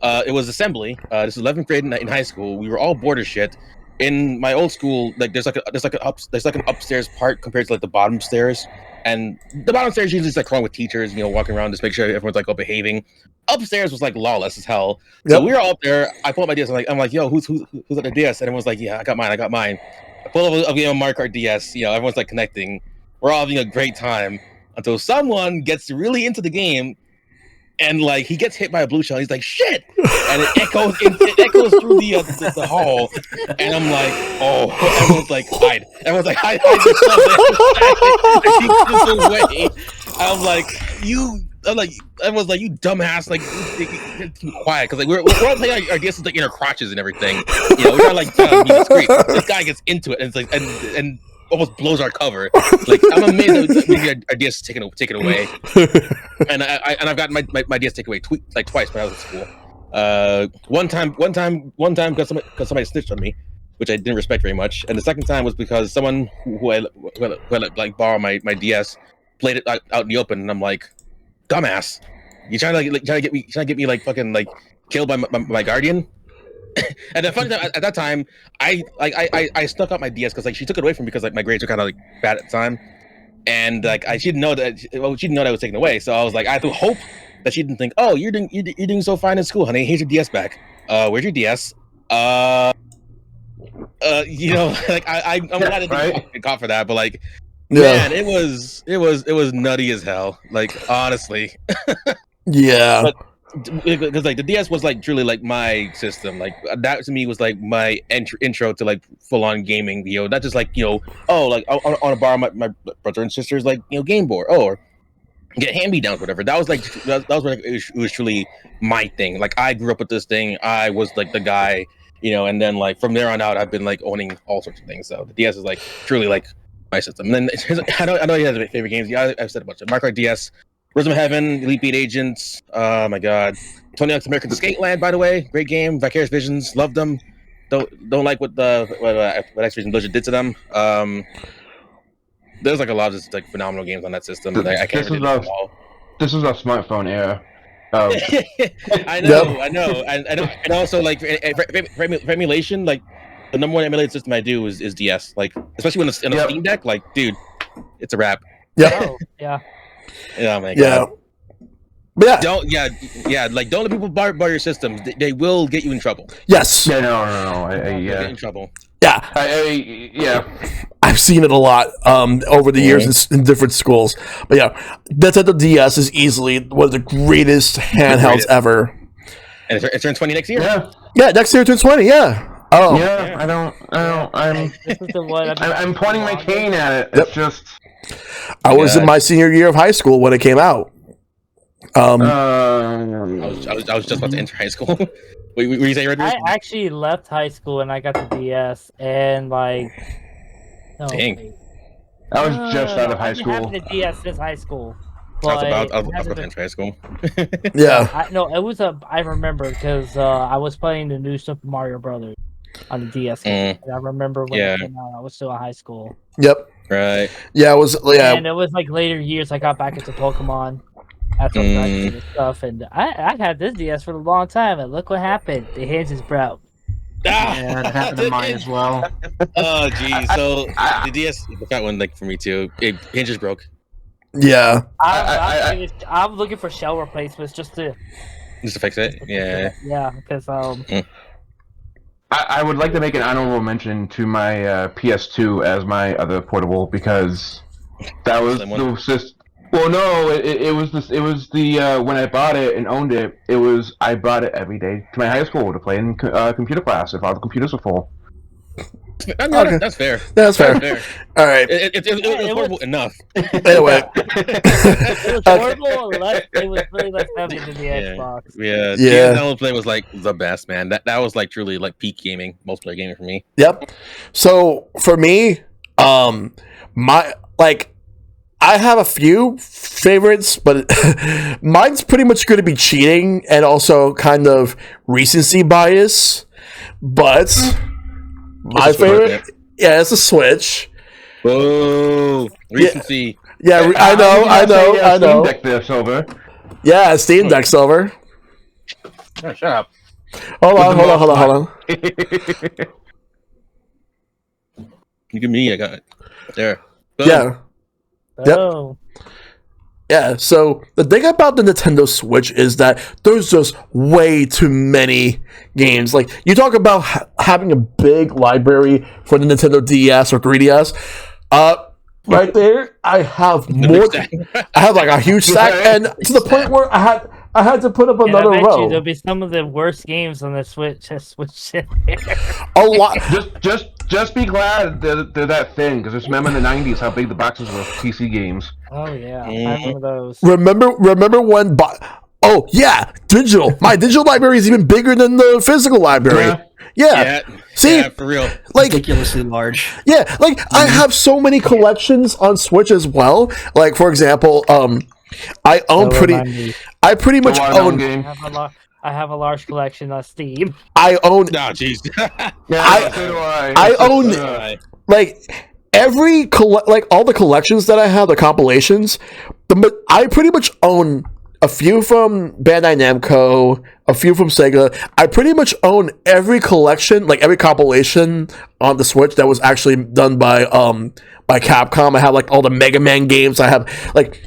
[SPEAKER 2] it was assembly. This is 11th grade in high school. We were all bored as shit. In my old school, like there's like an upstairs part compared to like the bottom stairs, and the bottom stairs usually is like crawling with teachers, walking around just make sure everyone's like all behaving. Upstairs was like lawless as hell. So we were all up there. I pulled up my DS. I'm like, yo, who's at the DS? And everyone's like, yeah, I got mine. I pulled up a game of Mario Kart DS. Everyone's like connecting. We're all having a great time until someone gets really into the game. And like he gets hit by a blue shell, he's like shit, and it echoes through the hall, and I'm like, oh, everyone's like hide, away. I'm like everyone's like you dumbass, like keep quiet because like we're all playing our guesses like in our crotches and everything, we're trying to be discreet. This guy gets into it and it's like and almost blows our cover. Like I'm amazed that our DS taken away, and I've gotten my DS taken away twice when I was in school. One time because somebody snitched on me, which I didn't respect very much, and the second time was because someone who I like borrow my DS played it out in the open, and I'm like, dumbass, you trying to get me like fucking like killed by my guardian. And the funny thing at that time, I snuck out my DS because like she took it away from me because like my grades were kind of like bad at the time, and like she didn't know that I was taken away. So I was like, I had to hope that she didn't think, oh, you're doing so fine in school, honey. Here's your DS back. Where's your DS? Like I'm glad I didn't caught for that, but like, man, it was nutty as hell. Like honestly,
[SPEAKER 1] yeah.
[SPEAKER 2] But, because like the DS was like truly like my system, like that to me was like my intro to like full-on gaming, not just like oh like I want to borrow my brother and sister's like Game Boy or get hand-me-downs, whatever. That was like that was like it was truly my thing. Like I grew up with this thing, I was like the guy, and then like from there on out I've been like owning all sorts of things. So the DS is like truly like my system. And then I know you have favorite games. Yeah, I've said a bunch of Mario Kart DS, Rhythm of Heaven, Elite Beat Agents. Oh my god, Tony Hawk's American Skateland, by the way, great game. Vicarious Visions, loved them. Don't like what Activision Blizzard did to them. There's like a lot of just like phenomenal games on that system. I can't read them all.
[SPEAKER 3] This is a smartphone era.
[SPEAKER 2] I know, and also like for emulation, like the number one emulated system I do is DS. Like especially when it's in a Steam Deck, like dude, it's a wrap.
[SPEAKER 1] Yeah.
[SPEAKER 5] Oh, yeah.
[SPEAKER 2] Oh my god.
[SPEAKER 1] Yeah.
[SPEAKER 2] Don't let people borrow your systems. They will get you in trouble.
[SPEAKER 1] Yes.
[SPEAKER 3] Yeah, no.
[SPEAKER 2] Get in trouble.
[SPEAKER 1] Yeah.
[SPEAKER 3] Yeah.
[SPEAKER 1] I've seen it a lot over the years in different schools. But yeah, that's the DS is easily one of the greatest handhelds ever.
[SPEAKER 2] And it turns 20 next year.
[SPEAKER 1] Yeah, next year it turns 20. Yeah. Oh.
[SPEAKER 3] Yeah.
[SPEAKER 5] This is the one
[SPEAKER 3] I'm pointing my cane at it. It's just.
[SPEAKER 1] I was in my senior year of high school when it came out.
[SPEAKER 2] I was just about to enter high school. Wait, were you saying right?
[SPEAKER 5] I actually left high school and I got the DS and like. No,
[SPEAKER 2] dang.
[SPEAKER 3] I was just out of high school.
[SPEAKER 5] I've been having the DS since high school.
[SPEAKER 2] I was about to enter high school.
[SPEAKER 1] Yeah.
[SPEAKER 5] I remember because I was playing the new Super Mario Brothers on the DS game. And I remember when it came out, I was still in high school.
[SPEAKER 1] Yep.
[SPEAKER 2] Right.
[SPEAKER 1] Yeah, it was. Yeah.
[SPEAKER 5] And it was like later years I got back into Pokemon after graduating and stuff. And I had this DS for a long time, and look what happened. The hinge is broke.
[SPEAKER 4] Yeah, that happened to mine as well.
[SPEAKER 2] Oh, geez. So the DS, the fat one, like for me too. Hinge is broke.
[SPEAKER 1] Yeah.
[SPEAKER 5] I'm looking for shell replacements just to
[SPEAKER 2] fix it. Yeah.
[SPEAKER 5] Yeah, because
[SPEAKER 3] I would like to make an honorable mention to my PS2 as my other portable because that was the system. Well, no, it was this. It was the when I bought it and owned it. It was I brought it every day to my high school to play in computer class if all the computers were full.
[SPEAKER 2] I mean,
[SPEAKER 1] Okay.
[SPEAKER 2] that's fair.
[SPEAKER 1] That's fair. All right.
[SPEAKER 2] It was horrible enough.
[SPEAKER 1] Anyway,
[SPEAKER 5] It was horrible. It was really less heavy than the Xbox.
[SPEAKER 2] Yeah.
[SPEAKER 1] Yeah.
[SPEAKER 2] Download play was like the best, man. That was like truly like peak gaming, multiplayer gaming for me.
[SPEAKER 1] yep. So for me, my I have a few favorites, but mine's pretty much going to be cheating and also kind of recency bias. But my favorite, yeah, it's a Switch.
[SPEAKER 2] Whoa, recency.
[SPEAKER 1] Yeah, I know.
[SPEAKER 3] Steam Deck there, Silver.
[SPEAKER 1] Yeah, Steam Deck Silver.
[SPEAKER 2] Oh, shut up.
[SPEAKER 1] Hold on.
[SPEAKER 2] You give me, I got it. There. Boom.
[SPEAKER 1] Yeah. Yep.
[SPEAKER 5] Oh,
[SPEAKER 1] Yeah, so the thing about the Nintendo Switch is that there's just way too many games. Like, you talk about having a big library for the Nintendo DS or 3DS. Right there, I have more. I have like a huge stack, and to the point where I had to put up another
[SPEAKER 5] I bet
[SPEAKER 1] row.
[SPEAKER 5] you there'll be some of the worst games on the Switch. Switch in there.
[SPEAKER 1] A lot.
[SPEAKER 3] Just be glad they're that thin, because just remember in the '90s how big the boxes were for PC games.
[SPEAKER 5] Oh yeah, I remember those.
[SPEAKER 1] Remember when? Oh yeah, digital. My digital library is even bigger than the physical library. Yeah. See,
[SPEAKER 2] for real.
[SPEAKER 1] like
[SPEAKER 4] Ridiculously large.
[SPEAKER 1] yeah, like I have so many collections on Switch as well. Like for example, I own I pretty much own.
[SPEAKER 5] I have a large collection on Steam.
[SPEAKER 1] I own.
[SPEAKER 2] No, jeez.
[SPEAKER 1] I own like every like all the collections that I have, the compilations. I pretty much own a few from Bandai Namco, a few from Sega. I pretty much own every collection, like every compilation on the Switch that was actually done by Capcom. I have like all the Mega Man games. I have like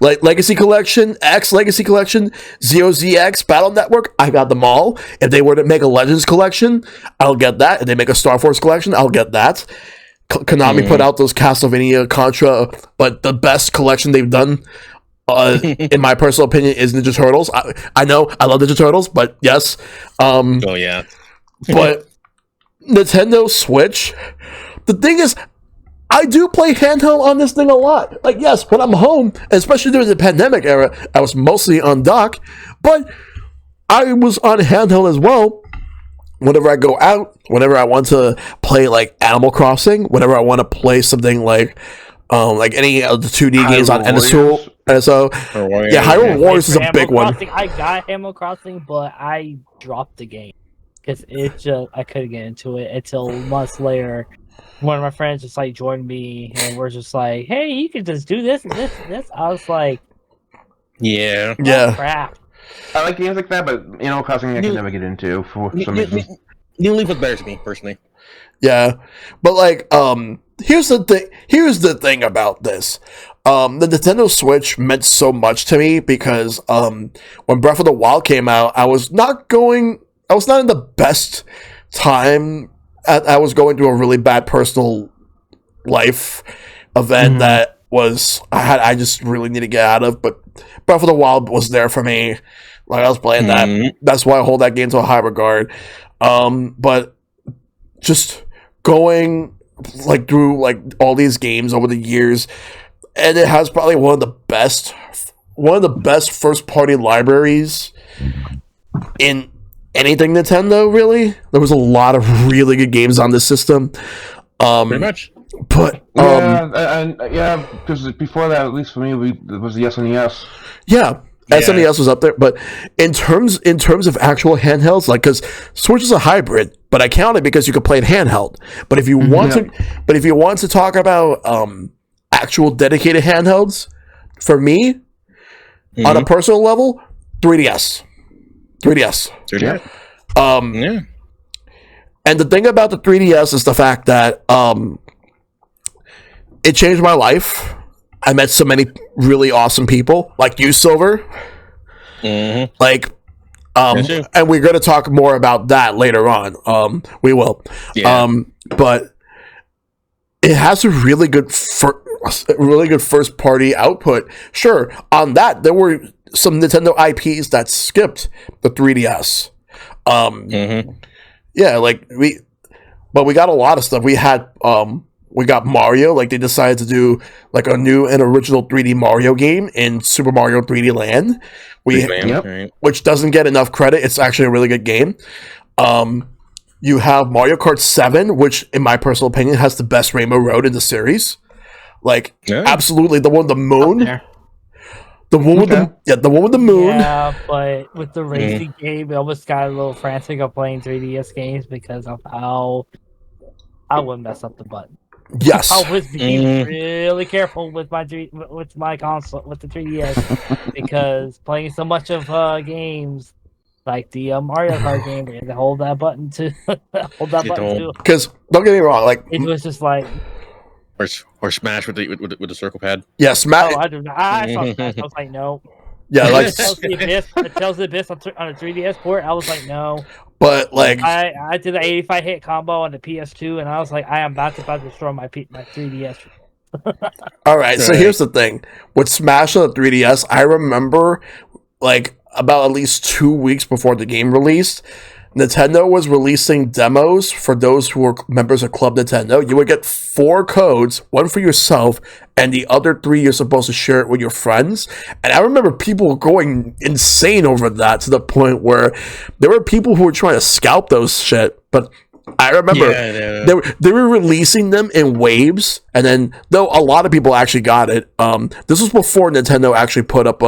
[SPEAKER 1] Legacy Collection, X Legacy Collection, ZOZX, Battle Network. I got them all. If they were to make a Legends Collection, I'll get that. If they make a Star Force Collection, I'll get that. Konami put out those Castlevania, Contra, but the best collection they've done, in my personal opinion, is Ninja Turtles. I know I love Ninja Turtles, but yes.
[SPEAKER 2] Oh yeah.
[SPEAKER 1] But Nintendo Switch, the thing is, I do play handheld on this thing a lot. Like, yes, when I'm home, especially during the pandemic era, I was mostly on dock, but I was on handheld as well. Whenever I go out, whenever I want to play like Animal Crossing, whenever I want to play something like any of the 2D games on NSO. Yeah, Hyrule Warriors is a big one.
[SPEAKER 5] I got Animal Crossing, but I dropped the game because I couldn't get into it until months later. One of my friends just like joined me, and we're just like, "Hey, you can just do this and this and this." I was like,
[SPEAKER 2] "Yeah,
[SPEAKER 5] crap."
[SPEAKER 3] I like games like that, but Animal Crossing I can never get into for some reason.
[SPEAKER 2] New Leaf was better to me personally.
[SPEAKER 1] Yeah, but like, here's the thing. Here's the thing about this. The Nintendo Switch meant so much to me because when Breath of the Wild came out, I was not in the best time. I was going through a really bad personal life event that was I just really need to get out of. But Breath of the Wild was there for me. Like I was playing that. That's why I hold that game to a high regard. But just going like through like all these games over the years, and it has probably one of the best first party libraries in anything Nintendo, really. There was a lot of really good games on this system.
[SPEAKER 2] Pretty much.
[SPEAKER 1] But
[SPEAKER 3] because before that, at least for me, it was the SNES.
[SPEAKER 1] Yeah. SNES was up there, but in terms of actual handhelds, like because Switch is a hybrid, but I count it because you can play it handheld. But if you want to talk about actual dedicated handhelds, for me, on a personal level, 3DS. And the thing about the 3DS is the fact that it changed my life. I met so many really awesome people, like you, Silver. Like, and we're going to talk more about that later on. We will. But it has a really good really good first party output. Sure, on that there were some Nintendo IPs that skipped the 3DS. Yeah, like we got a lot of stuff. We got Mario. Like they decided to do like a new and original 3D Mario game in Super Mario 3D Land. Which doesn't get enough credit. It's actually a really good game. You have Mario Kart 7, which, in my personal opinion, has the best Rainbow Road in the series. Like, absolutely, the one with the moon. The one with the one with the moon.
[SPEAKER 5] Yeah, but with the racing game, I almost got a little frantic of playing 3DS games because of how I would mess up the button.
[SPEAKER 1] Yes,
[SPEAKER 5] I was being really careful with my console with the 3DS because playing so much of games. Like the Mario Kart game, where you had to hold that button to
[SPEAKER 1] Because don't get me wrong, like
[SPEAKER 5] it was just like
[SPEAKER 2] or Smash with the circle pad.
[SPEAKER 1] Yeah, Smash.
[SPEAKER 5] Oh, I do not. I saw Smash. I was like, no.
[SPEAKER 1] Yeah, like
[SPEAKER 5] it tells the abyss on a 3DS port. I was like, no.
[SPEAKER 1] But like
[SPEAKER 5] I did an 85 hit combo on the PS2, and I was like, I am about to destroy my 3DS.
[SPEAKER 1] All right, so here's the thing with Smash on the 3DS. I remember like about at least 2 weeks before the game released, Nintendo was releasing demos for those who were members of Club Nintendo. You would get 4 codes, one for yourself, and the other 3 you're supposed to share it with your friends. And I remember people going insane over that to the point where there were people who were trying to scalp those shit. But I remember they were releasing them in waves, and then though a lot of people actually got it. This was before Nintendo actually put up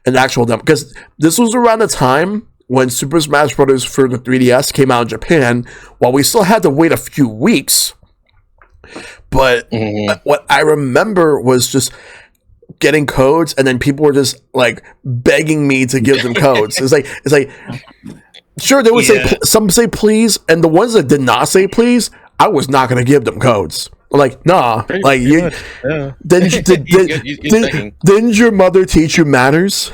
[SPEAKER 1] an actual demo, because this was around the time when Super Smash Bros. For the 3DS came out in Japan, while we still had to wait a few weeks. But what I remember was just getting codes, and then people were just like begging me to give them codes. It's like sure, they would say some say please, and the ones that did not say please, I was not going to give them codes. Like, nah, like didn't your mother teach you manners?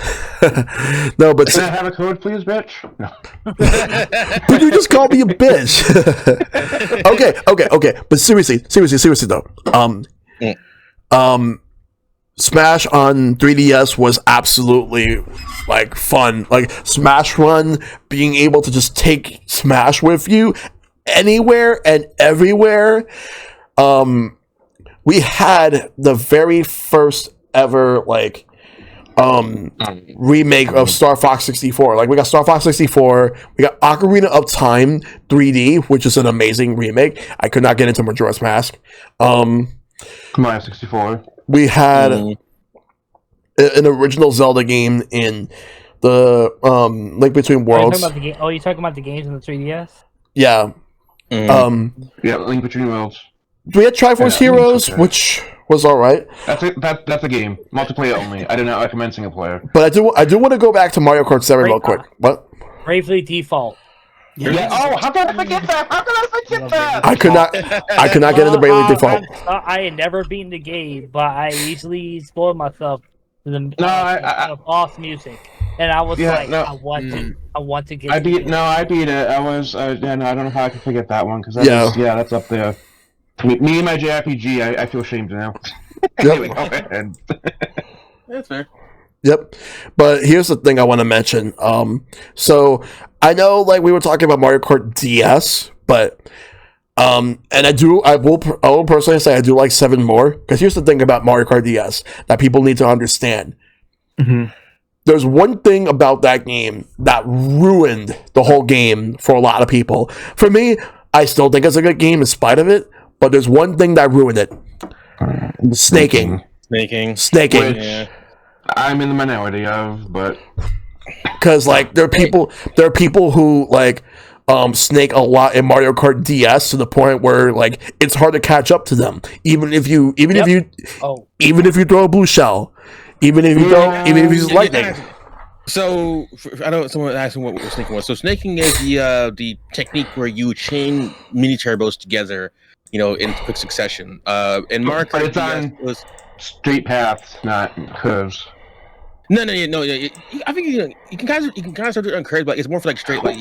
[SPEAKER 1] No, but
[SPEAKER 3] can I have a code, please, bitch? No.
[SPEAKER 1] But you just called me a bitch. Okay. But seriously though, Smash on 3DS was absolutely like fun. Like Smash Run, being able to just take Smash with you anywhere and everywhere. We had the very first ever like remake of Star Fox 64. Like we got Star Fox 64, we got Ocarina of Time 3D, which is an amazing remake. I could not get into Majora's Mask.
[SPEAKER 3] Come on, 64.
[SPEAKER 1] We had an original Zelda game in the Link Between Worlds.
[SPEAKER 5] You're talking about the games in the 3DS?
[SPEAKER 1] Yeah.
[SPEAKER 3] Yeah, Link Between Worlds.
[SPEAKER 1] We had Triforce Heroes, which was all right.
[SPEAKER 3] That's a game, multiplayer only. I do not recommend single player.
[SPEAKER 1] But I do want to go back to Mario Kart 7 real quick. What?
[SPEAKER 5] Bravely Default.
[SPEAKER 3] Yeah. Oh, how can I forget that?
[SPEAKER 1] I could not get into Bravely Default.
[SPEAKER 5] I had never beaten the game, but I easily spoiled myself to the boss music, and I was I want to get.
[SPEAKER 3] I beat it. I was. I don't know how I can forget that one because that's up there. Me and my JRPG, I feel ashamed now. Anyway, go ahead.
[SPEAKER 2] That's fair.
[SPEAKER 1] Yep. But here's the thing I want to mention. So I know like we were talking about Mario Kart DS, but and I will personally say I do like 7 more, because here's the thing about Mario Kart DS that people need to understand. Mm-hmm. There's one thing about that game that ruined the whole game for a lot of people. For me, I still think it's a good game in spite of it. But there's one thing that ruined it. Snaking.
[SPEAKER 3] Which I'm in the minority of, but
[SPEAKER 1] because like there are people who like snake a lot in Mario Kart DS to the point where like it's hard to catch up to them. Even if you throw a blue shell, even if you use lightning.
[SPEAKER 2] So I know someone asked me what snaking was. So snaking is the technique where you chain mini turbos together, in quick succession. And Mario Kart DS was
[SPEAKER 3] straight paths, not curves.
[SPEAKER 2] No. I think you can kind of start to encourage, but it's more for like straight like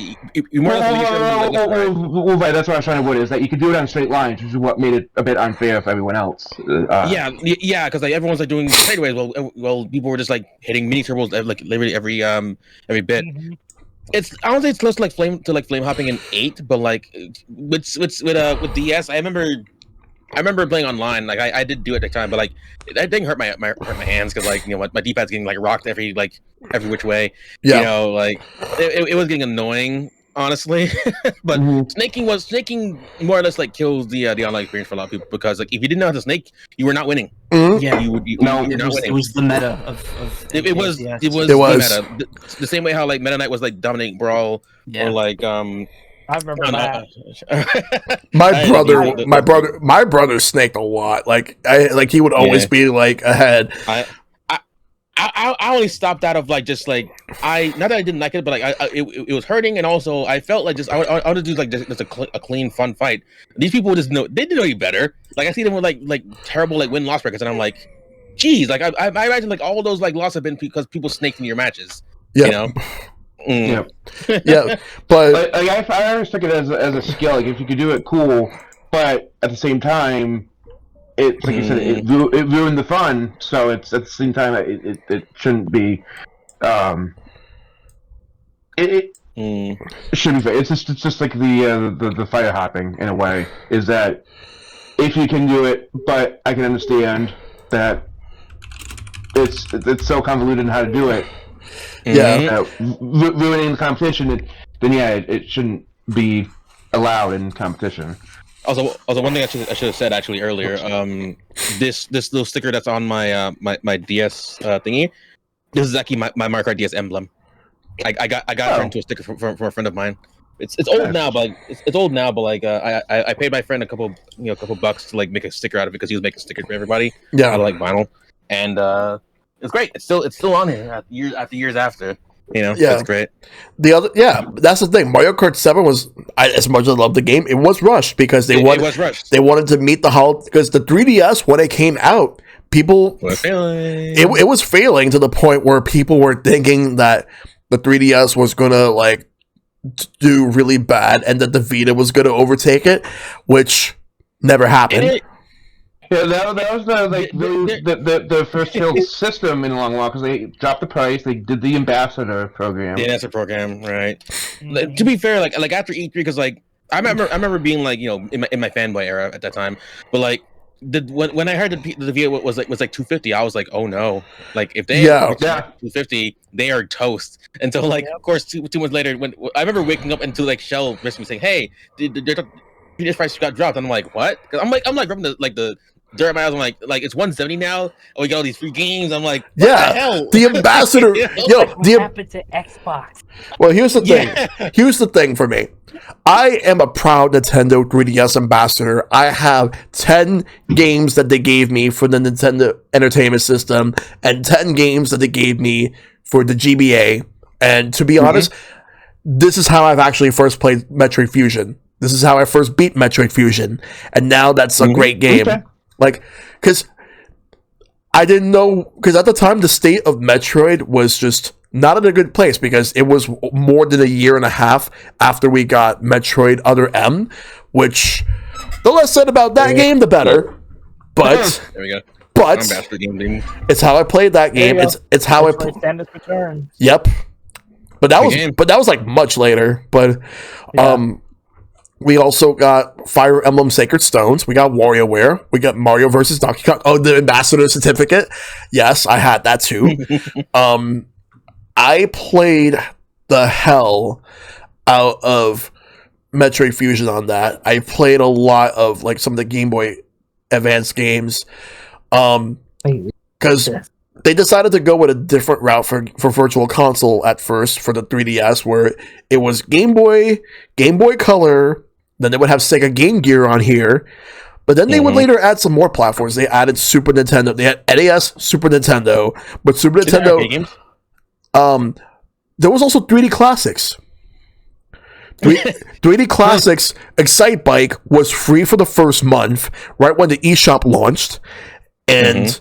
[SPEAKER 2] you're more like
[SPEAKER 3] well, right, that's what I was trying to avoid. Is that you could do it on straight lines, which is what made it a bit unfair for everyone else.
[SPEAKER 2] Yeah, because like everyone's like doing straightaways. Well, people were just like hitting mini turbos like literally every bit.
[SPEAKER 5] Mm-hmm.
[SPEAKER 2] I don't say it's close to flame hopping in 8, but like with DS, I remember playing online. Like I did do it at the time, but like that didn't hurt my hands because like my D-pad's getting like rocked every which way.
[SPEAKER 1] Yeah.
[SPEAKER 2] You know, like it was getting annoying, honestly. But snaking more or less like kills the online experience for a lot of people because like if you didn't know how to snake, you were not winning.
[SPEAKER 1] Mm-hmm.
[SPEAKER 4] Yeah,
[SPEAKER 2] you were not winning.
[SPEAKER 4] It was the meta of
[SPEAKER 2] it was
[SPEAKER 4] MKS.
[SPEAKER 2] the meta. The same way how like Meta Knight was like dominating Brawl or like
[SPEAKER 5] I remember that.
[SPEAKER 1] My brother snaked a lot. Like he would always be like ahead.
[SPEAKER 2] I only stopped out of like just like not that I didn't like it, but like it was hurting, and also I felt like just I wanted to do like just a clean fun fight. These people just they didn't know any better. Like I see them with like terrible like win-loss records, and I'm like, geez, like I imagine like all those like losses have been because people snaked in your matches.
[SPEAKER 1] Yeah.
[SPEAKER 2] You know.
[SPEAKER 1] Yeah, but
[SPEAKER 3] like, I always took it as a skill. Like if you could do it, cool. But at the same time, it's like you said, it ruined the fun. So it's at the same time, it shouldn't be. It shouldn't be. It's just like the fire hopping in a way. Is that if you can do it, but I can understand that it's so convoluted in how to do it.
[SPEAKER 1] Yeah,
[SPEAKER 3] ruining the competition. Then it shouldn't be allowed in competition.
[SPEAKER 2] Also, one thing I should have said actually earlier. This little sticker that's on my my DS thingy. This is actually my Mario Kart DS emblem. I got it into a sticker from a friend of mine. It's old now, but it's old now. But like I paid my friend a couple bucks to like make a sticker out of it because he was making stickers for everybody.
[SPEAKER 1] Yeah,
[SPEAKER 2] out of like vinyl, and it's great. It's still on here years after. You know, it's great.
[SPEAKER 1] That's the thing. Mario Kart 7 was, as much as I love the game, it was rushed because they wanted to meet the holiday. Because the 3DS, when it came out, people it was failing to the point where people were thinking that the 3DS was gonna like do really bad and that the Vita was gonna overtake it, which never happened.
[SPEAKER 3] Yeah, that was the first failed system in a long while because they dropped the price. They did the ambassador program.
[SPEAKER 2] The ambassador program, right? To be fair, like after E3, because like I remember being like in my fanboy era at that time, but like when I heard the Vita was like 250, I was like, oh no, like if they 250, they are toast. And so like of course 2 months later, when I remember waking up into like Shell messaged me saying, hey, the price got dropped. And I'm like, what? Because I'm like rubbing the dirt my eyes. I'm like it's 170 now. And we got all these free games. I'm like, what the hell?
[SPEAKER 1] The ambassador.
[SPEAKER 5] What happened to Xbox?
[SPEAKER 1] Well, here's the thing. Here's the thing for me. I am a proud Nintendo 3DS ambassador. I have 10 games that they gave me for the Nintendo Entertainment System and 10 games that they gave me for the GBA. And to be honest, this is how I've actually first played Metroid Fusion. This is how I first beat Metroid Fusion. And now that's a great game. Okay. Like, because I didn't know, because at the time the state of Metroid was just not in a good place because it was more than a year and a half after we got Metroid Other M, which the less said about that game, the better. But
[SPEAKER 2] there we go.
[SPEAKER 1] But it's how I played that game. It's how I
[SPEAKER 5] played.
[SPEAKER 1] Yep. But that was like much later. But we also got Fire Emblem Sacred Stones. We got WarioWare. We got Mario vs. Donkey Kong. Oh, the Ambassador Certificate. Yes, I had that too. I played the hell out of Metroid Fusion on that. I played a lot of like some of the Game Boy Advance games. Because they decided to go with a different route for Virtual Console at first for the 3DS, where it was Game Boy Color. Then they would have Sega Game Gear on here, but then they would later add some more platforms. They added Super Nintendo. They had NES, Super Nintendo, but Super Nintendo. There was also 3D Classics. 3D Classics Excite Bike was free for the first month, right when the eShop launched, and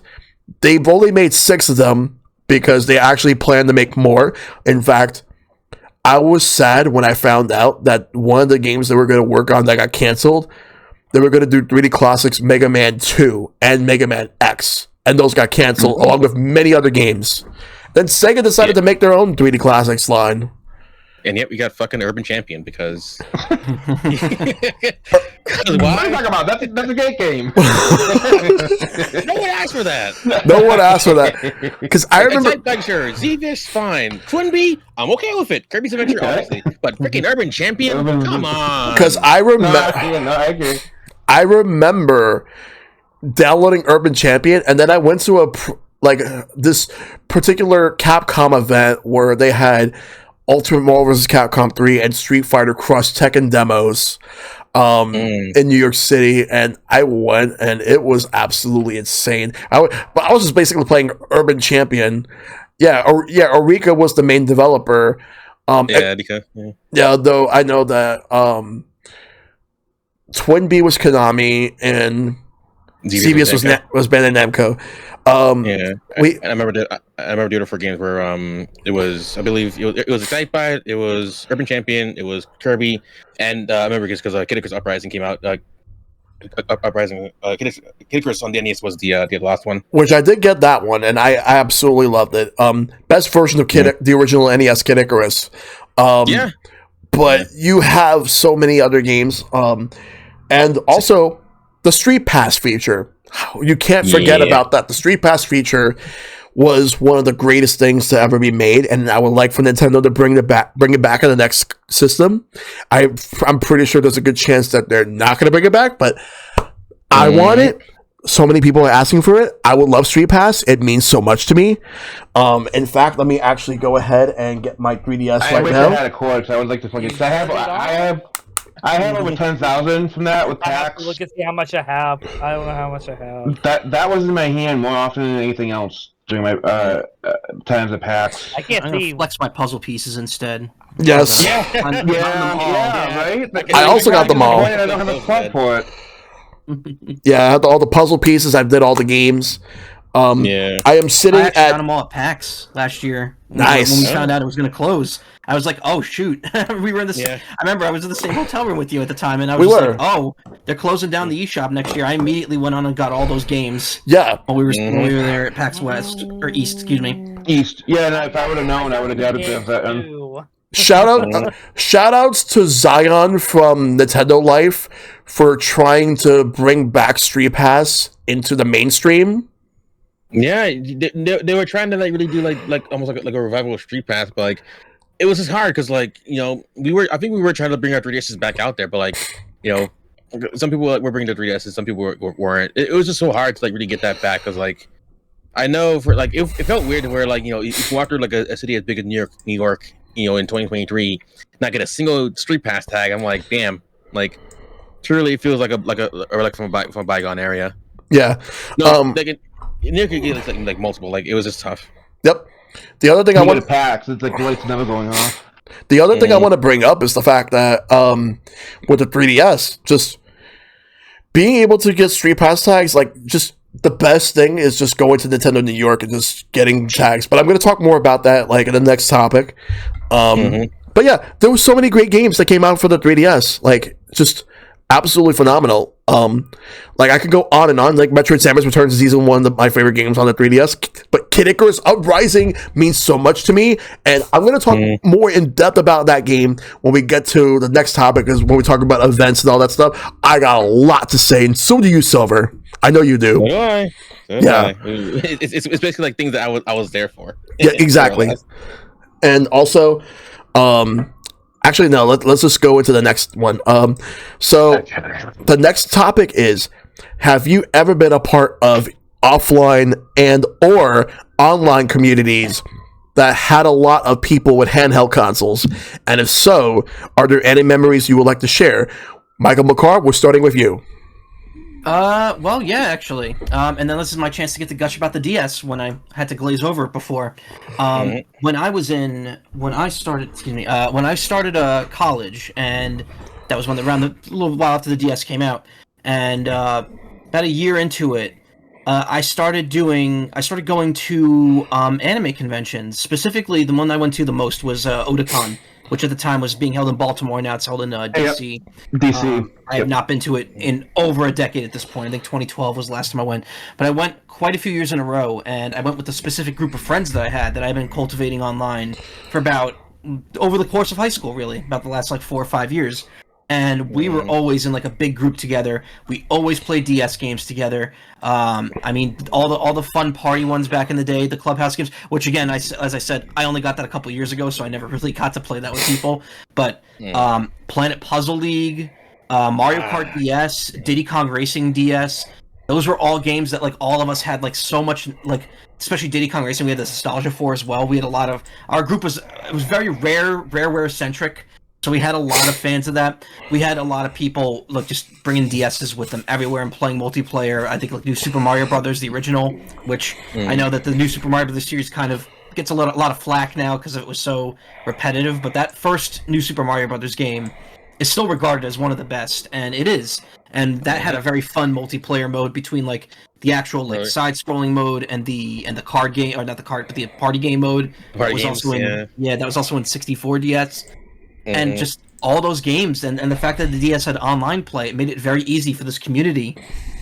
[SPEAKER 1] they've only made 6 of them. because they actually plan to make more. In fact, I was sad when I found out that one of the games they were going to work on that got canceled, they were going to do 3D Classics Mega Man 2 and Mega Man X, and those got canceled along with many other games. Then Sega decided to make their own 3D Classics line.
[SPEAKER 2] And yet we got fucking Urban Champion because.
[SPEAKER 3] What are you talking about? That's a great game.
[SPEAKER 2] No one asked for that.
[SPEAKER 1] No one asked for that. Because I remember.
[SPEAKER 2] Adventure, Z-Fish, fine. Twinbee, I'm okay with it. Kirby's Adventure, obviously. But freaking Urban Champion? Come on.
[SPEAKER 1] Because I remember.
[SPEAKER 3] I agree.
[SPEAKER 1] I remember downloading Urban Champion, and then I went to this particular Capcom event where they had Ultimate Marvel vs. Capcom 3 and Street Fighter Cross Tekken demos in New York City, and I went, and it was absolutely insane. But I was just basically playing Urban Champion. Eureka was the main developer.
[SPEAKER 2] Eureka.
[SPEAKER 1] Yeah, though I know that Twinbee was Konami, and CBS was Bandai Namco.
[SPEAKER 2] I remember doing it for games where it was, I believe it was Excitebike, it was Urban Champion, it was Kirby, and I remember because Kid Icarus Uprising came out. Uprising, Kid Icarus on the NES was the last one,
[SPEAKER 1] which I did get that one, and I absolutely loved it. Best version of the original NES Kid Icarus. But you have so many other games, and also the Street Pass feature. You can't forget about that. The Street Pass feature was one of the greatest things to ever be made, and I would like for Nintendo to bring it back in the next system. I'm pretty sure there's a good chance that they're not going to bring it back, but I want it. So many people are asking for it. I would love Street Pass. It means so much to me. In fact, let me actually go ahead and get my 3DS right now.
[SPEAKER 3] I had a cord, so I would like to fucking. I have over 10,000 from that with packs.
[SPEAKER 5] I have to look and see how much I have. I don't know how much I have.
[SPEAKER 3] That was in my hand more often than anything else during my times of packs.
[SPEAKER 5] I can't see.
[SPEAKER 4] Flex my puzzle pieces instead.
[SPEAKER 1] Yes.
[SPEAKER 3] Right.
[SPEAKER 1] I also got them all.
[SPEAKER 3] I don't have a plug for it.
[SPEAKER 1] Yeah, I had all the puzzle pieces. I did all the games. I am sitting
[SPEAKER 4] I got them all at PAX last year.
[SPEAKER 1] Nice.
[SPEAKER 4] When we found out it was going to close, I was like, "Oh shoot!" We were in the. I remember I was in the same hotel room with you at the time, and I was like, "Oh, they're closing down the eShop next year." I immediately went on and got all those games.
[SPEAKER 1] Yeah.
[SPEAKER 4] While we were there at PAX West or East, excuse me.
[SPEAKER 3] East. Yeah, and if I would have known, I would have got it.
[SPEAKER 1] Shoutouts to Zion from Nintendo Life for trying to bring back Street Pass into the mainstream.
[SPEAKER 2] Yeah, they were trying to really do like almost like a revival of Street Pass, but it was just hard because I think we were trying to bring our 3DSs back out there, but some people were bringing their 3DSs, some people weren't. It was just so hard to really get that back because I know for it felt weird to where if you walk through a city as big as New York, in 2023, not get a single Street Pass tag. I'm like, damn, truly it feels like from a bygone area.
[SPEAKER 1] Yeah.
[SPEAKER 2] New York could get multiple. It was just tough.
[SPEAKER 1] Yep. The other thing I want to
[SPEAKER 3] packs, it's the lights never going off.
[SPEAKER 1] The other thing I want to bring up is the fact that with the 3DS, just being able to get Street Pass tags, just the best thing is just going to Nintendo New York and just getting tags. But I'm going to talk more about that in the next topic. But yeah, there were so many great games that came out for the 3DS. Just absolutely phenomenal. I could go on and on. Metroid Samus Returns is season 1 of my favorite games on the 3DS. But Kid Icarus Uprising means so much to me, and I'm going to talk more in depth about that game when we get to the next topic. Is when we talk about events and all that stuff. I got a lot to say, and so do you, Silver. I know you do.
[SPEAKER 2] Yeah. It's basically things that I was there for.
[SPEAKER 1] Yeah, exactly. And also, actually, no, let's just go into the next one. So the next topic is, have you ever been a part of offline and or online communities that had a lot of people with handheld consoles? And if so, are there any memories you would like to share? MichaelMacaw, we're starting with you.
[SPEAKER 4] Well, yeah, actually. And then this is my chance to get to gush about the DS when I had to glaze over it before. When I started college, and that was around a little while after the DS came out, and about a year into it, I started going to anime conventions. Specifically, the one I went to the most was Otakon, which at the time was being held in Baltimore. Now it's held in DC.
[SPEAKER 3] DC.
[SPEAKER 4] I have not been to it in over a decade at this point. I think 2012 was the last time I went. But I went quite a few years in a row, and I went with a specific group of friends that I had that I've been cultivating online for about over the course of high school, really, about the last like 4 or 5 years. And we were always in like a big group together. We always played DS games together. I mean, all the fun party ones back in the day, the clubhouse games. Which again, as I said, I only got that a couple years ago, so I never really got to play that with people. But Planet Puzzle League, Mario Kart DS, Diddy Kong Racing DS. Those were all games that like all of us had like so much like, especially Diddy Kong Racing. We had the nostalgia for as well. We had a lot of our group was very rare centric. So we had a lot of fans of that. We had a lot of people like just bringing DSs with them everywhere and playing multiplayer. I think like New Super Mario Brothers, the original, which I know that the New Super Mario Brothers series kind of gets a lot of flack now because it was so repetitive. But that first New Super Mario Brothers game is still regarded as one of the best, and it is. And that had a very fun multiplayer mode between like the actual like side-scrolling mode and the card game, or not the card, but the party game mode.
[SPEAKER 2] Party
[SPEAKER 4] was
[SPEAKER 2] games,
[SPEAKER 4] also that was also in 64 DS. And just all those games, and the fact that the DS had online play, it made it very easy for this community.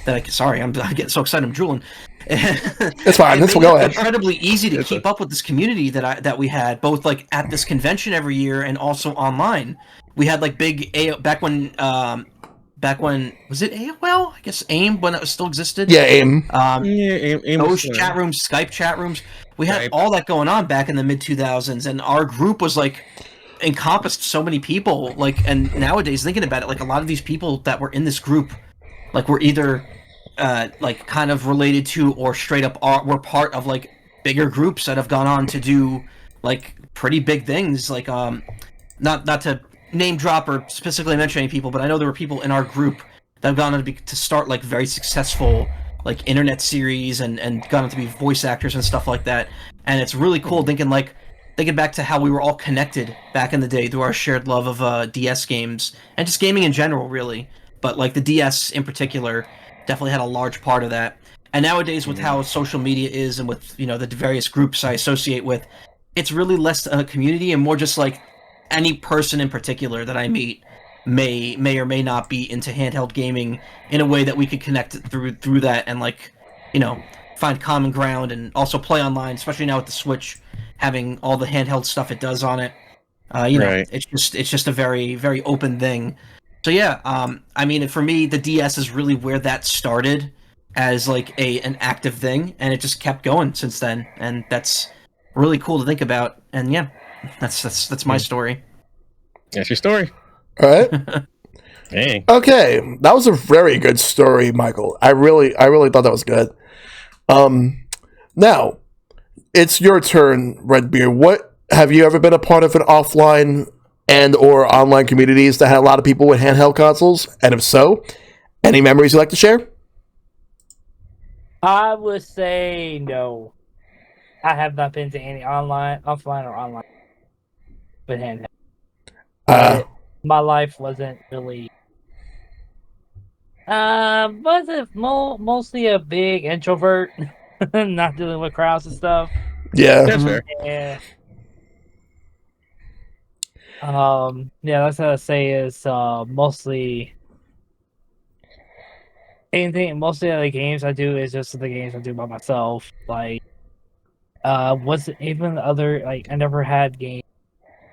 [SPEAKER 4] I getting so excited, I'm drooling.
[SPEAKER 1] It's fine. Let's go ahead.
[SPEAKER 4] Incredibly easy to keep up with this community that we had, both like at this convention every year and also online. We had like big back when was it AOL? I guess AIM when it still existed.
[SPEAKER 1] Yeah, AIM.
[SPEAKER 2] AIM
[SPEAKER 4] those chat rooms, Skype chat rooms. We had all that going on back in the mid 2000s, and our group was like encompassed so many people. Like, and nowadays thinking about it, like a lot of these people that were in this group, like were either like kind of related to or straight up were part of like bigger groups that have gone on to do like pretty big things. Like not to name drop or specifically mention any people, but I know there were people in our group that have gone on to start like very successful like internet series and gone on to be voice actors and stuff like that. And it's really cool thinking back to how we were all connected back in the day through our shared love of DS games and just gaming in general, really. But like the DS in particular definitely had a large part of that. And nowadays, with how social media is and with the various groups I associate with, it's really less a community and more just like any person in particular that I meet may or may not be into handheld gaming in a way that we could connect through that and find common ground and also play online, especially now with the Switch having all the handheld stuff it does on it. It's just a very, very open thing. So yeah, I mean, for me, the DS is really where that started as like an active thing, and it just kept going since then, and that's really cool to think about. And yeah, that's my story.
[SPEAKER 2] That's your story.
[SPEAKER 1] All right.
[SPEAKER 2] Hey.
[SPEAKER 1] Okay, that was a very good story, Michael. I really thought that was good. Now it's your turn, Redbeard. What have you ever been a part of an offline and or online communities that had a lot of people with handheld consoles? And if so, any memories you'd like to share?
[SPEAKER 5] I would say no. I have not been to any offline or online with handheld. My life wasn't really wasn't mostly a big introvert, not dealing with crowds and stuff.
[SPEAKER 1] Yeah.
[SPEAKER 2] That's fair.
[SPEAKER 5] Yeah. That's what I say is mostly mostly of the games I do is just the games I do by myself. Like wasn't even the other like I never had games.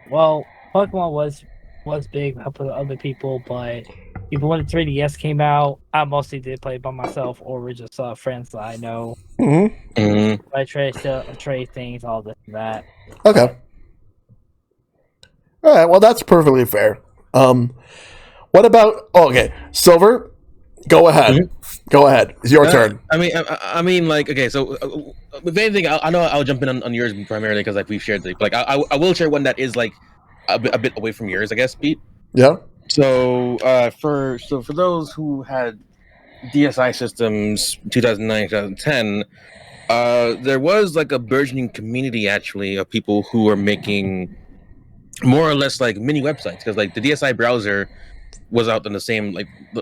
[SPEAKER 5] Well, Pokemon was big help with other people, but even when the 3DS came out, I mostly did play by myself or with just friends that I know. I trade things, all this and that.
[SPEAKER 1] Okay. All right. Well, that's perfectly fair. What about? Oh, okay, Silver, go ahead.
[SPEAKER 2] Mm-hmm.
[SPEAKER 1] Go ahead. It's your turn.
[SPEAKER 2] I mean, like, okay. So, if anything, I know I'll jump in on yours primarily because like we've shared. Like, I will share one that is like a bit away from yours, I guess, Pete.
[SPEAKER 1] Yeah.
[SPEAKER 2] So, for those who had DSi systems, 2009, 2010. There was like a burgeoning community actually of people who were making more or less like mini websites because like the DSi browser was out in the same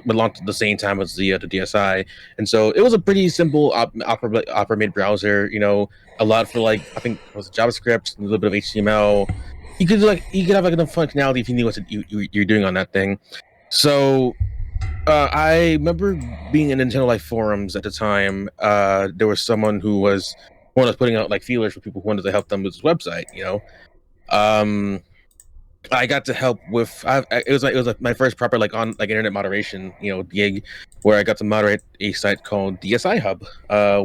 [SPEAKER 2] launched at the same time as the DSi, and so it was a pretty simple Opera made browser. A lot for I think it was JavaScript, a little bit of HTML. You could have enough functionality if you knew what you're doing on that thing. So I remember being in Nintendo Life forums at the time. There was someone who was putting out feelers for people who wanted to help them with his website. I got to help with. It was my first proper internet moderation gig, where I got to moderate a site called DSi Hub.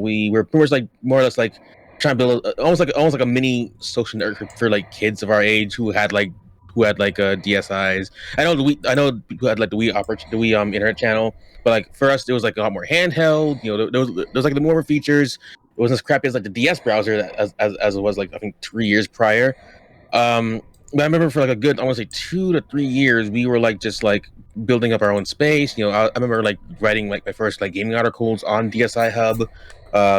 [SPEAKER 2] We were pretty much more or less trying to build almost like a mini social network for kids of our age who had DSIs. I know people had the Wii internet channel, but for us it was a lot more handheld. There was the more features. It wasn't as crappy as the DS browser as it was I think 3 years prior. But I remember for a good, I want to say 2 to 3 years, we were just building up our own space. I remember writing my first gaming articles on DSi Hub.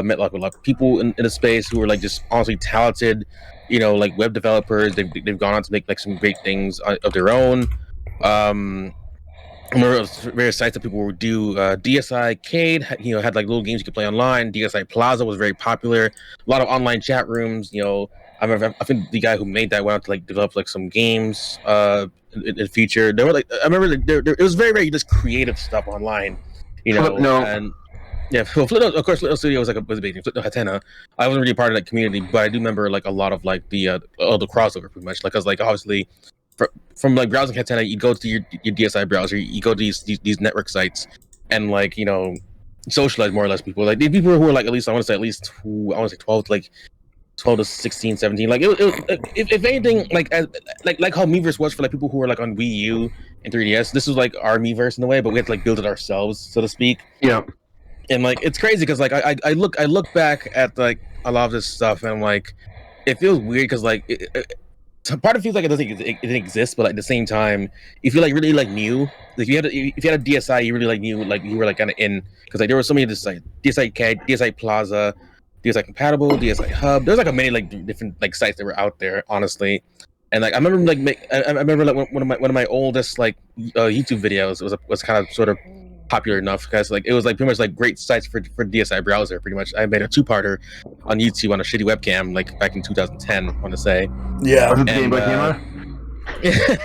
[SPEAKER 2] Met a lot of people in the space who were just honestly talented, web developers. They've gone on to make some great things of their own. I remember various sites that people would do. DSi Arcade, had little games you could play online. DSi Plaza was very popular. A lot of online chat rooms. I think the guy who made that went out to develop some games in the future. There were I remember it was very, very just creative stuff online. And yeah, of course, Little Studio was was a big thing. Hatena. I wasn't really part of that community, but I do remember a lot of the crossover pretty much. Because obviously from browsing Hatena, you go to your DSi browser, you go to these network sites, and socialize more or less people. The people who were at least I want to say 12 to 12 to 16, 17. If anything, like how Miiverse was for people who were on Wii U and 3DS. This was our Miiverse in a way, but we had to build it ourselves, so to speak.
[SPEAKER 3] Yeah.
[SPEAKER 2] And it's crazy because I look back at a lot of this stuff and it feels weird because part of it feels it didn't exist, but at the same time, if you really new, if you had a DSi, you really knew you were kind of in, because there were so many DSi Arcade, DSi Plaza, DSi Compatible, DSi Hub. There's many different sites that were out there, honestly. And I remember I remember one of my oldest YouTube videos was kind of sort of popular enough because it was pretty much great sites for DSi browser. Pretty much, I made a 2-parter on YouTube on a shitty webcam back in 2010. I want to say.
[SPEAKER 1] Yeah.
[SPEAKER 3] Was it the Game Boy camera?
[SPEAKER 2] It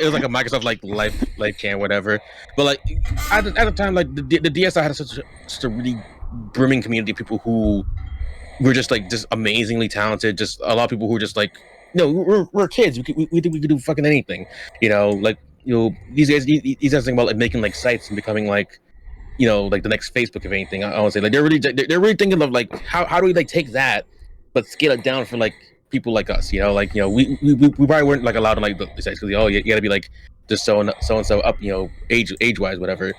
[SPEAKER 2] was a Microsoft live cam, whatever. But at the time, the DSi had such a really brimming community of people who were just amazingly talented. Just a lot of people who were just we're kids. We think we could do fucking anything. These guys think about making sites and becoming the next Facebook, if anything. I want to say they're really thinking of how do we take that but scale it down for people like us. We probably weren't allowed to the sites because you gotta be just so and so up, age wise, whatever.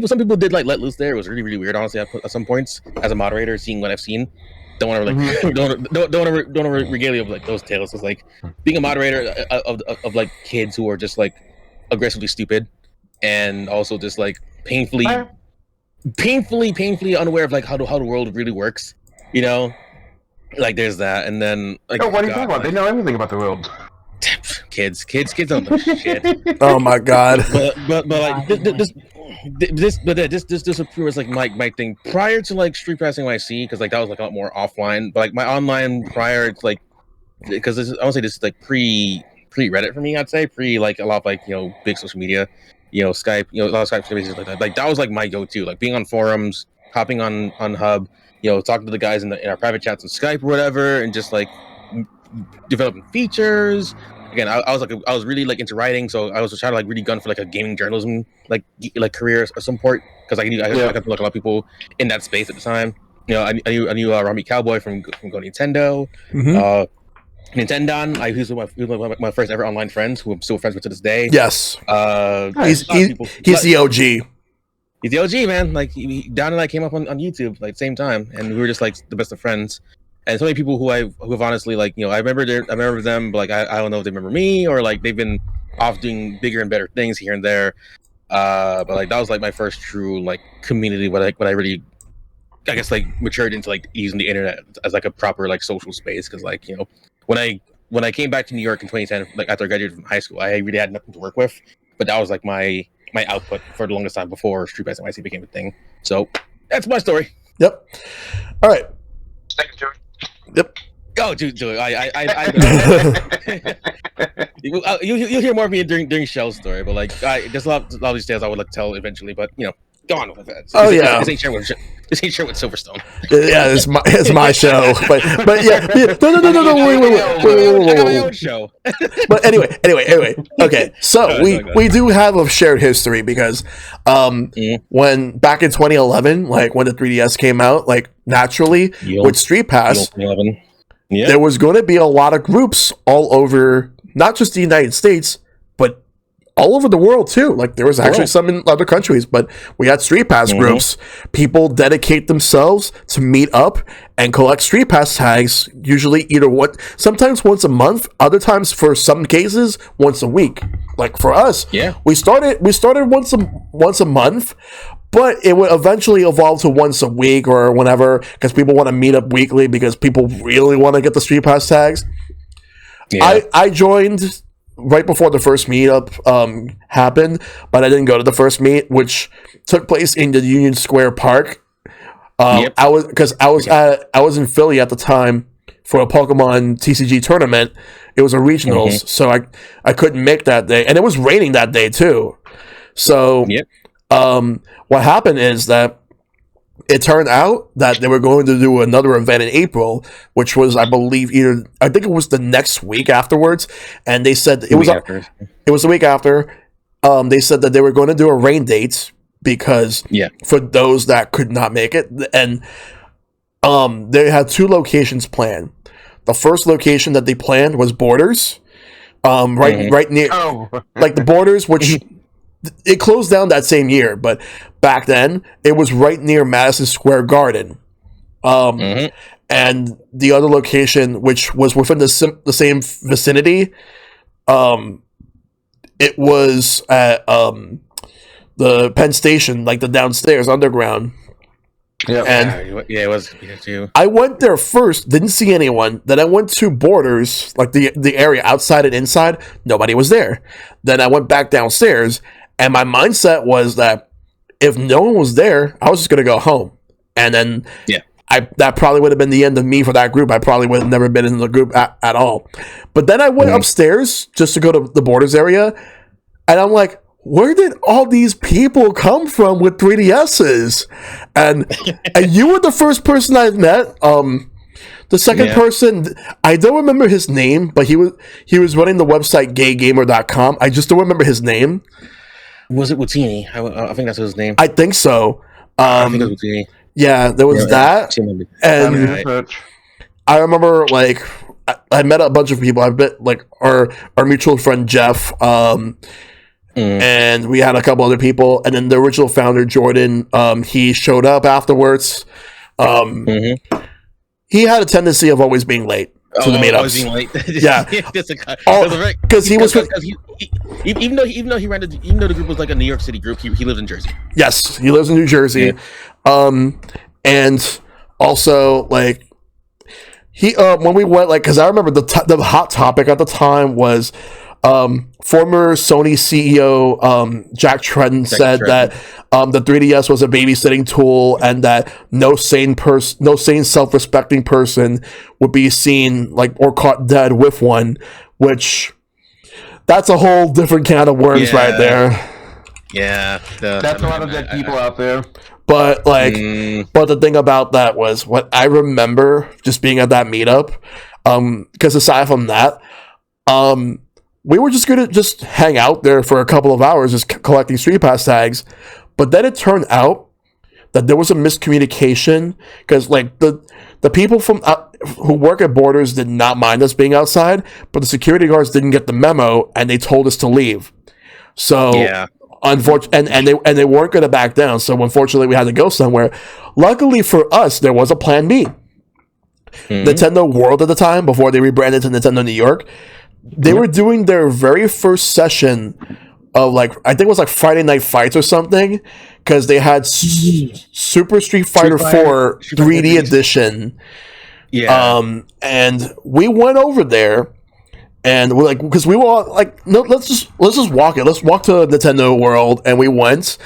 [SPEAKER 2] Some people did let loose there. It was really, really weird, honestly, at some points as a moderator, seeing what I've seen. Don't want to don't want to regale you of those tales. It's being a moderator of kids who are just aggressively stupid, and also just painfully unaware of how the world really works. There's that, and then
[SPEAKER 3] oh, what are you talking about? They know everything about the world.
[SPEAKER 2] Kids don't know shit.
[SPEAKER 1] Oh my god.
[SPEAKER 2] But this was pretty much my thing prior to Street Passing YC, because that was a lot more offline. But my online prior, it's because I would say this is pre Reddit for me. I'd say pre a lot of big social media, Skype, a lot of Skype spaces like that. That was my go-to, being on forums, hopping on Hub, talking to the guys in our private chats on Skype or whatever, and just developing features. Again, I was really into writing, so I was trying to really gun for a gaming journalism career of some sort, because I got to a lot of people in that space at the time. I knew Rami Cowboy from Go Nintendo.
[SPEAKER 1] Mm-hmm.
[SPEAKER 2] Nintendon, he was my first ever online friends, who I'm still friends with to this day.
[SPEAKER 1] Yes. He's the OG.
[SPEAKER 2] He's the OG, man. Don and I came up on YouTube same time, and we were just the best of friends. And so many people who have honestly I remember them, but I don't know if they remember me, or they've been off doing bigger and better things here and there. But that was my first true community when I really, I guess, matured into using the internet as a proper social space, because when I when I came back to New York in 2010, like after I graduated from high school, I really had nothing to work with. But that was like my output for the longest time before Street Pass NYC became a thing. So that's my story.
[SPEAKER 1] Yep. All right. Yep.
[SPEAKER 2] Oh, dude, you'll hear more of me during Shell's story, but like, there's a lot of these tales I would like to tell eventually. But go on with it. This ain't sharing with Silverstone.
[SPEAKER 1] Yeah, it's my show. But yeah, no, wait.
[SPEAKER 2] I got my own show.
[SPEAKER 1] But anyway. Okay, so we do have a shared history because when back in 2011, like when the 3DS came out, like naturally with Street Pass, there was going to be a lot of groups all over, not just the United States, but all over the world too. Like there was actually some in other countries, but we had Street Pass groups. People dedicate themselves to meet up and collect Street Pass tags, usually sometimes once a month, other times for some cases once a week. Like for us, we started once a month, but it would eventually evolve to once a week or whenever, because people want to meet up weekly because people really want to get the Street Pass tags. I joined right before the first meetup happened, but I didn't go to the first meet, which took place in the Union Square Park. I was in Philly at the time for a Pokemon TCG tournament. It was a regionals, so I couldn't make that day, and it was raining that day too. So what happened is that it turned out that they were going to do another event in April, which was, I believe, I think it was the next week afterwards, and they said it was the week after. They said that they were going to do a rain date because for those that could not make it, and they had 2 locations planned. The first location that they planned was Borders, right near, like the Borders, which. It closed down that same year, but back then it was right near Madison Square Garden. And the other location, which was within the same vicinity, it was at the Penn Station, like the downstairs underground. It was too. I went there first, didn't see anyone. Then I went to Borders, like the area outside and inside. Nobody was there. Then I went back downstairs. And my mindset was that if no one was there, I was just going to go home. And then that probably would have been the end of me for that group. I probably would have never been in the group at all. But then I went upstairs just to go to the Borders area. And I'm like, where did all these people come from with 3DSs? And you were the first person I met. The second person, I don't remember his name, but he was running the website gaygamer.com. I just don't remember his name.
[SPEAKER 2] Was it Watini? I think that's his name.
[SPEAKER 1] I think so.
[SPEAKER 2] I think it was Watini.
[SPEAKER 1] Yeah, there was that. And I remember, like, I met a bunch of people. I met, like, our mutual friend, Jeff, and we had a couple other people. And then the original founder, Jordan, he showed up afterwards. He had a tendency of always being late to the meetups. Because he was even though the group was like a New York City group, he lives in Jersey. Yes, he lives in New Jersey, and also like he when we went, like, because I remember the hot topic at the time was former Sony CEO Jack Tretton said that the 3DS was a babysitting tool, and that no sane self-respecting person would be seen like or caught dead with one, which that's a whole different can of worms right there.
[SPEAKER 3] That's a lot of dead people out there.
[SPEAKER 1] But like, but the thing about that was what I remember just being at that meetup. Because aside from that, we were just gonna just hang out there for a couple of hours, just collecting Street Pass tags. But then it turned out that there was a miscommunication because, like, the people from who work at Borders did not mind us being outside, but the security guards didn't get the memo and they told us to leave. So unfortunately, and they weren't going to back down. So unfortunately, we had to go somewhere. Luckily for us, there was a plan B. Nintendo World at the time, before they rebranded to Nintendo New York, they were doing their very first session of, like, I think it was like Friday Night Fights or something, because they had Super Street Fighter 4 3D edition. And we went over there, and we're like, because we were all like, no, let's just walk it. Let's walk to Nintendo World, and we went.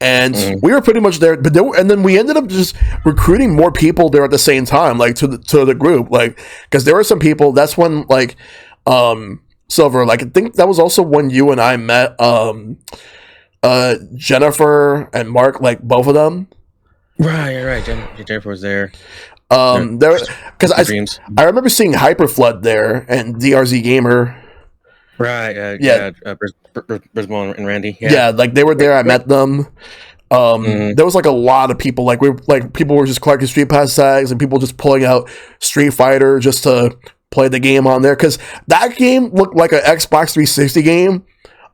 [SPEAKER 1] And we were pretty much there, but and then we ended up just recruiting more people there at the same time, like to the group, like because there were some people. That's when like Silver, like I think that was also when you and I met Jennifer and Mark, like both of them.
[SPEAKER 2] Right. Jennifer was there.
[SPEAKER 1] There because I remember seeing Hyperflood there and DRZ Gamer.
[SPEAKER 2] Right. Brisbane and Randy.
[SPEAKER 1] Yeah, like they were there. I met them. There was like a lot of people. Like people were just collecting Street Pass tags and people just pulling out Street Fighter just to play the game on there because that game looked like an Xbox 360 game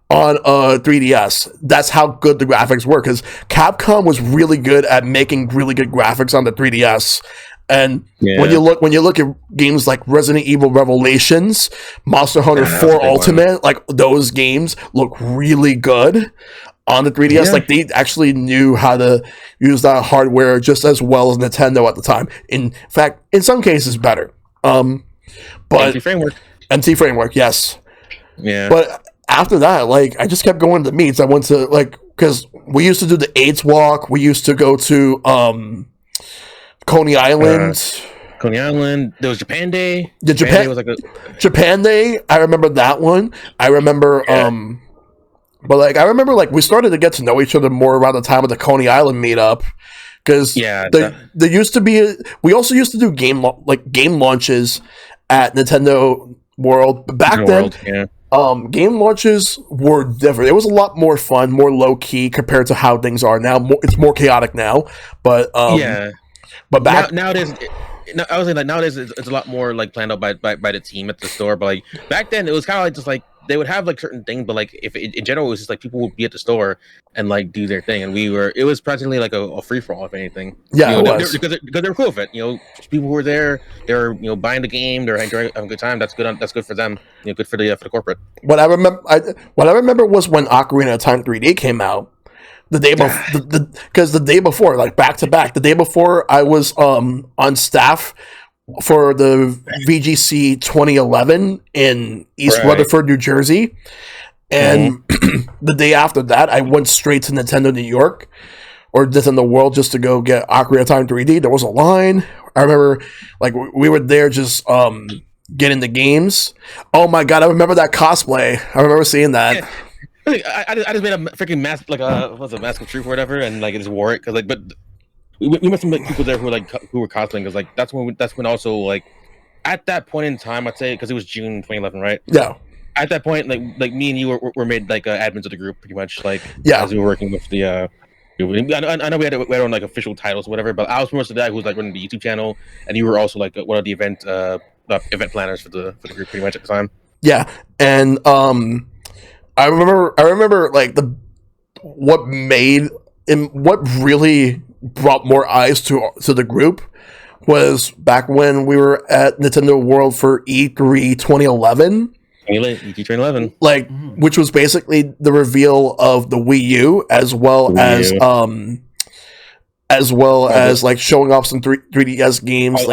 [SPEAKER 1] on a 3DS. That's how good the graphics were because Capcom was really good at making really good graphics on the 3DS. And when you look at games like Resident Evil Revelations, Monster Hunter 4 Ultimate, like those games look really good on the 3DS. Like they actually knew how to use that hardware just as well as Nintendo at the time. In fact, in some cases better. But MT framework, yes.
[SPEAKER 2] Yeah.
[SPEAKER 1] But after that, like I just kept going to the meets. I went to like because we used to do the AIDS walk. We used to go to Coney Island.
[SPEAKER 2] There was Japan Day.
[SPEAKER 1] Yeah, Japan Day was like Japan Day. I remember that one. I remember but like I remember like we started to get to know each other more around the time of the Coney Island meetup because there used to be we also used to do game launches at Nintendo World. But back then, game launches were different. It was a lot more fun, more low key compared to how things are now. It's more chaotic now, but But
[SPEAKER 2] nowadays, I was saying like nowadays it's a lot more like planned out by the team at the store. But like back then, it was kind of like just like they would have like certain things, but like if in general it was just like people would be at the store and like do their thing, and it was presently like a free for all if anything.
[SPEAKER 1] Yeah,
[SPEAKER 2] it was because they were cool with it. People who were there, they were buying the game, they're enjoying having a good time. That's good. That's good for them. Good for the corporate.
[SPEAKER 1] What I remember was when Ocarina of Time 3D came out. The day before, because the day before, like back to back, the day before, I was on staff for the VGC 2011 in East Rutherford, New Jersey, and the day after that, I went straight to Nintendo New York or Nintendo World just to go get Ocarina of Time 3D. There was a line. I remember, like we were there just getting the games. Oh my god, I remember that cosplay. I remember seeing that.
[SPEAKER 2] Yeah. I just made a freaking mask, like a mask of truth or whatever, and like I just wore it because like, but we met some like, people there who were cosplaying because like that's when also like at that point in time I'd say because it was June 2011, right?
[SPEAKER 1] Yeah.
[SPEAKER 2] At that point, like me and you were made like admins of the group pretty much, like as we were working with the. I know we had our own like official titles or whatever, but I was most of the guy who was like running the YouTube channel, and you were also like one of the event planners for the group pretty much at the time. Yeah,
[SPEAKER 1] and I remember like what really brought more eyes to the group was back when we were at Nintendo World for E3 2011.
[SPEAKER 2] E3 2011,
[SPEAKER 1] like which was basically the reveal of the Wii U as well as like showing off some 3DS games.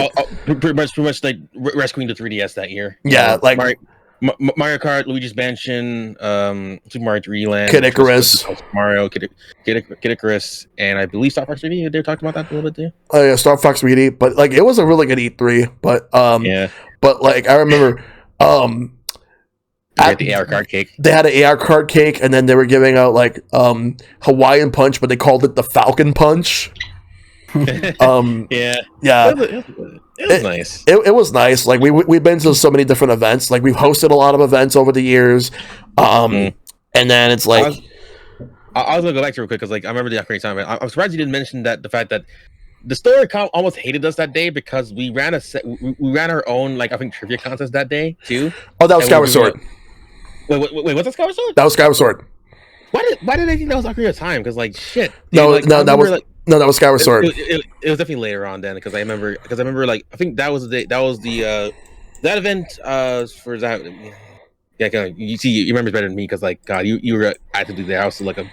[SPEAKER 2] Pretty much like rescuing the 3DS that year.
[SPEAKER 1] Yeah, like
[SPEAKER 2] Mario Kart, Luigi's Mansion, Super Mario 3D Land,
[SPEAKER 1] Kid Icarus,
[SPEAKER 2] Mario, Kid Icarus, and I believe Star Fox 3D. They talked about that a little bit too.
[SPEAKER 1] Oh yeah, Star Fox 3D, but like it was a really good E3. But but like I remember,
[SPEAKER 2] at the AR card cake.
[SPEAKER 1] They had an AR card cake, and then they were giving out like Hawaiian Punch, but they called it the Falcon Punch.
[SPEAKER 2] Yeah. It was nice.
[SPEAKER 1] It was nice. Like we've been to so many different events. Like we've hosted a lot of events over the years. And then it's like
[SPEAKER 2] I was gonna go back to real quick because like I remember the Ocarina time. I'm surprised you didn't mention that the fact that the store almost hated us that day because we ran our own like I think trivia contest that day too.
[SPEAKER 1] Oh, that was Skyward Sword.
[SPEAKER 2] Wait, what's that Skyward Sword?
[SPEAKER 1] That was Skyward Sword.
[SPEAKER 2] Why did they think that was Ocarina of Time? Because like shit.
[SPEAKER 1] Dude, that was Skyward Sword.
[SPEAKER 2] It was definitely later on then because I remember like I think that was the that event for that. Yeah, you see, you remember better than me because like God, you were actively there. I was still like I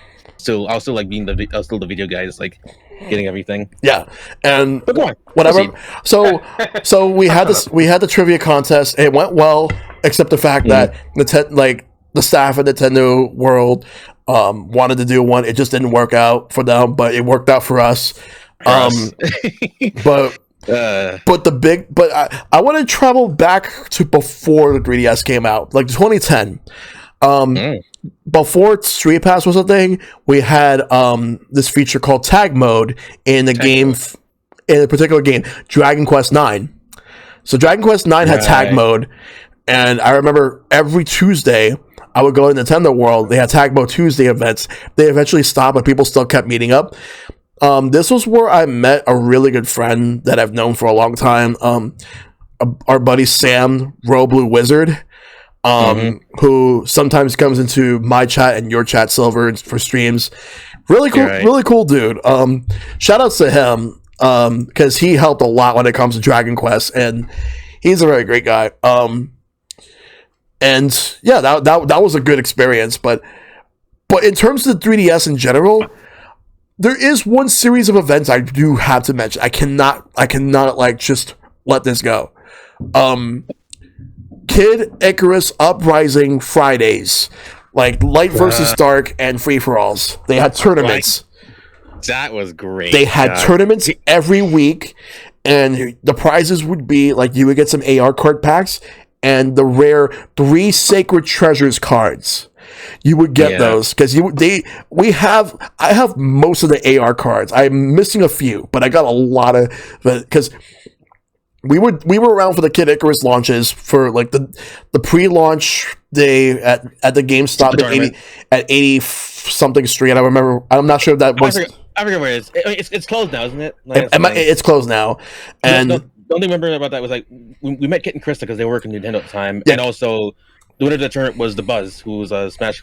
[SPEAKER 2] was still like being I was still the video guy. Just like getting everything.
[SPEAKER 1] Yeah, and
[SPEAKER 2] But go on.
[SPEAKER 1] whatever.
[SPEAKER 2] Proceed.
[SPEAKER 1] So we had this. We had the trivia contest. It went well, except the fact that the staff at Nintendo World wanted to do one. It just didn't work out for them, but it worked out for us. But I want to travel back to before the 3DS came out, like 2010. Before Street Pass was a thing, we had this feature called Tag Mode in the game, in a particular game, Dragon Quest IX. So Dragon Quest IX had Tag Mode, and I remember every Tuesday I would go to Nintendo World. They had Tag Mode Tuesday events. They eventually stopped, but people still kept meeting up. This was where I met a really good friend that I've known for a long time. Our buddy Sam, Blue Wizard, who sometimes comes into my chat and your chat, Silver, for streams. Really cool, really cool dude. Shout outs to him because he helped a lot when it comes to Dragon Quest, and he's a very great guy. And yeah, that was a good experience. But in terms of the 3DS in general, there is one series of events I do have to mention. I cannot like just let this go. Kid Icarus Uprising Fridays, like Light versus Dark and free for alls. They had tournaments.
[SPEAKER 2] That was great.
[SPEAKER 1] They had tournaments every week, and the prizes would be like you would get some AR card packs and the rare 3 Sacred Treasures cards. You would get those because I have most of the AR cards. I'm missing a few, but I got a lot of because we were around for the Kid Icarus launches for like the pre-launch day at the GameStop at 80 something street. I remember. I'm not sure if that was.
[SPEAKER 2] I forget where it is. It's closed now, isn't it? Like,
[SPEAKER 1] it's closed now, and
[SPEAKER 2] the only thing I remember about that was like we met Kit and Krista because they were working Nintendo at the time, and also the winner of the tournament was the Buzz, who was a Smash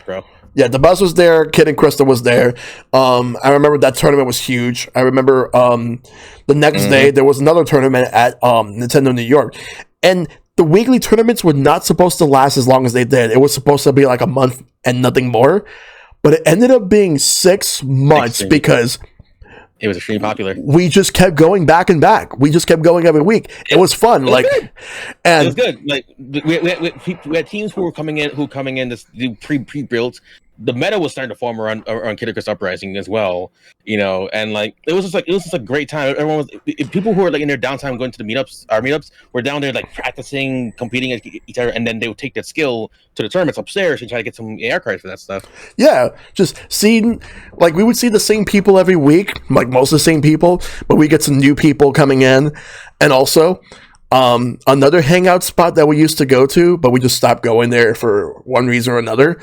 [SPEAKER 2] Bro. Yeah,
[SPEAKER 1] the Buzz was there. Kid and Krista was there. I remember that tournament was huge. I remember the next day there was another tournament at Nintendo New York, and the weekly tournaments were not supposed to last as long as they did. It was supposed to be like a month and nothing more, but it ended up being 6 months because
[SPEAKER 2] it was extremely popular.
[SPEAKER 1] We just kept going back and back. We just kept going every week. It was fun.
[SPEAKER 2] And it was good. Like we had teams who were coming in to do pre-built. The meta was starting to form around Kid Icarus Uprising as well, you know, and like it was just a great time. Everyone was people who were like in their downtime going to the meetups were down there like practicing, competing against each other, and then they would take that skill to the tournaments upstairs and try to get some AR cards for that stuff. Yeah, just seeing like we would see the same people every week, like most of the same people, but we get some new people coming in, and also another hangout spot that we used to go to, but we just stopped going there for one reason or another.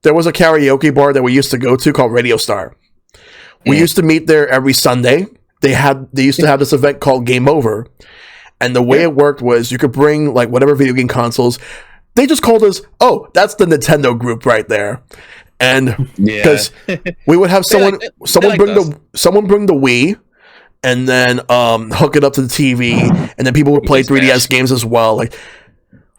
[SPEAKER 2] There was a karaoke bar that we used to go to called Radio Star. We used to meet there every Sunday. They used to have this event called Game Over. And the way it worked was you could bring like whatever video game consoles. They just called us, oh, that's the Nintendo group right there. And because we would have someone bring the Wii and then hook it up to the TV, and then people would play 3DS games as well. Like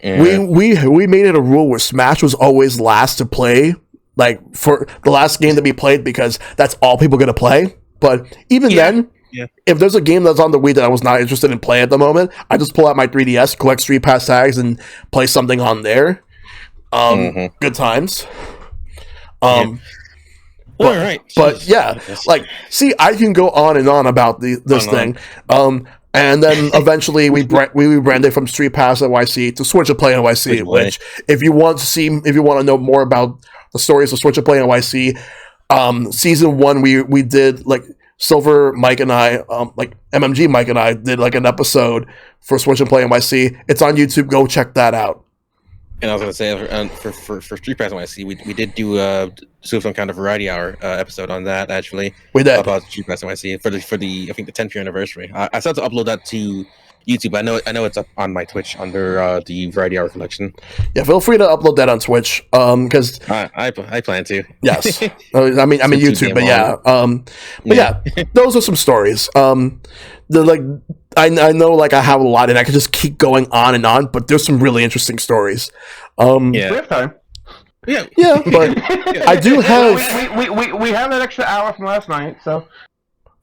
[SPEAKER 2] we made it a rule where Smash was always last to play, like for the last game to be played, because that's all people are gonna play. But even then, if there's a game that's on the Wii that I was not interested in playing at the moment, I just pull out my 3DS, collect Street Pass tags, and play something on there. Good times. All right. But yeah, like, see, I can go on and on about this thing. And then eventually we rebranded from Street Pass NYC to Switch and Play NYC, which if you want to know more about the stories of Switch and Play NYC, season 1 we did like Silver Mike and I, like MMG Mike and I did like an episode for Switch and Play NYC. It's on YouTube. Go check that out. And I was going to say, for Street Pass NYC, we did do a Sylverstone Khandr Variety Hour episode on that, actually.
[SPEAKER 1] We did.
[SPEAKER 2] About Street Pass NYC for the I think the 10th year anniversary. I started to upload that to YouTube. I know it's up on my Twitch under the Variety Hour collection.
[SPEAKER 1] Yeah, feel free to upload that on Twitch, because
[SPEAKER 2] I plan to.
[SPEAKER 1] Yes. I mean YouTube, but yeah, those are some stories. I know, like, I have a lot, and I could just keep going on and on, but there's some really interesting stories.
[SPEAKER 3] We have time.
[SPEAKER 2] Yeah.
[SPEAKER 1] Yeah, but I do have.
[SPEAKER 3] We have that extra hour from last night, so.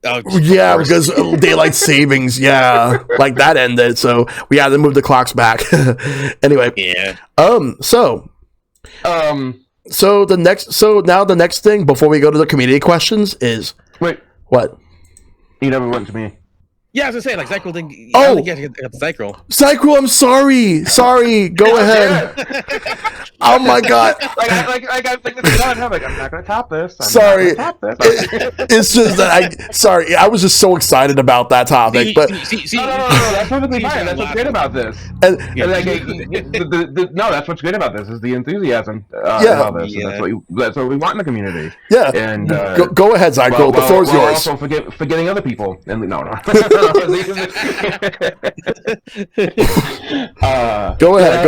[SPEAKER 2] Oh,
[SPEAKER 1] Yeah,
[SPEAKER 2] of course.
[SPEAKER 1] because daylight savings, yeah, like that ended, so we had to move the clocks back. Anyway,
[SPEAKER 2] Yeah.
[SPEAKER 1] so now the next thing before we go to the community questions is
[SPEAKER 3] wait,
[SPEAKER 1] what?
[SPEAKER 3] you never went to me.
[SPEAKER 2] Yeah, I was gonna say like Zykrul thing.
[SPEAKER 1] Oh!
[SPEAKER 2] I don't think you got the Zykrul.
[SPEAKER 1] Zykrul, I'm sorry. Go ahead. Oh my god.
[SPEAKER 3] I'm not gonna top this.
[SPEAKER 1] Sorry. It's just that I was just so excited about that topic, but
[SPEAKER 3] No, that's perfectly fine. That's what's great about this.
[SPEAKER 1] and,
[SPEAKER 3] No, that's what's great about this is the enthusiasm
[SPEAKER 1] Yeah.
[SPEAKER 3] about this.
[SPEAKER 2] Yeah.
[SPEAKER 3] And that's what we want in the community.
[SPEAKER 1] yeah,
[SPEAKER 3] And
[SPEAKER 1] go ahead, Zykrul. The floor is
[SPEAKER 3] while
[SPEAKER 1] yours.
[SPEAKER 3] also forgetting other people. And no.
[SPEAKER 1] Go ahead.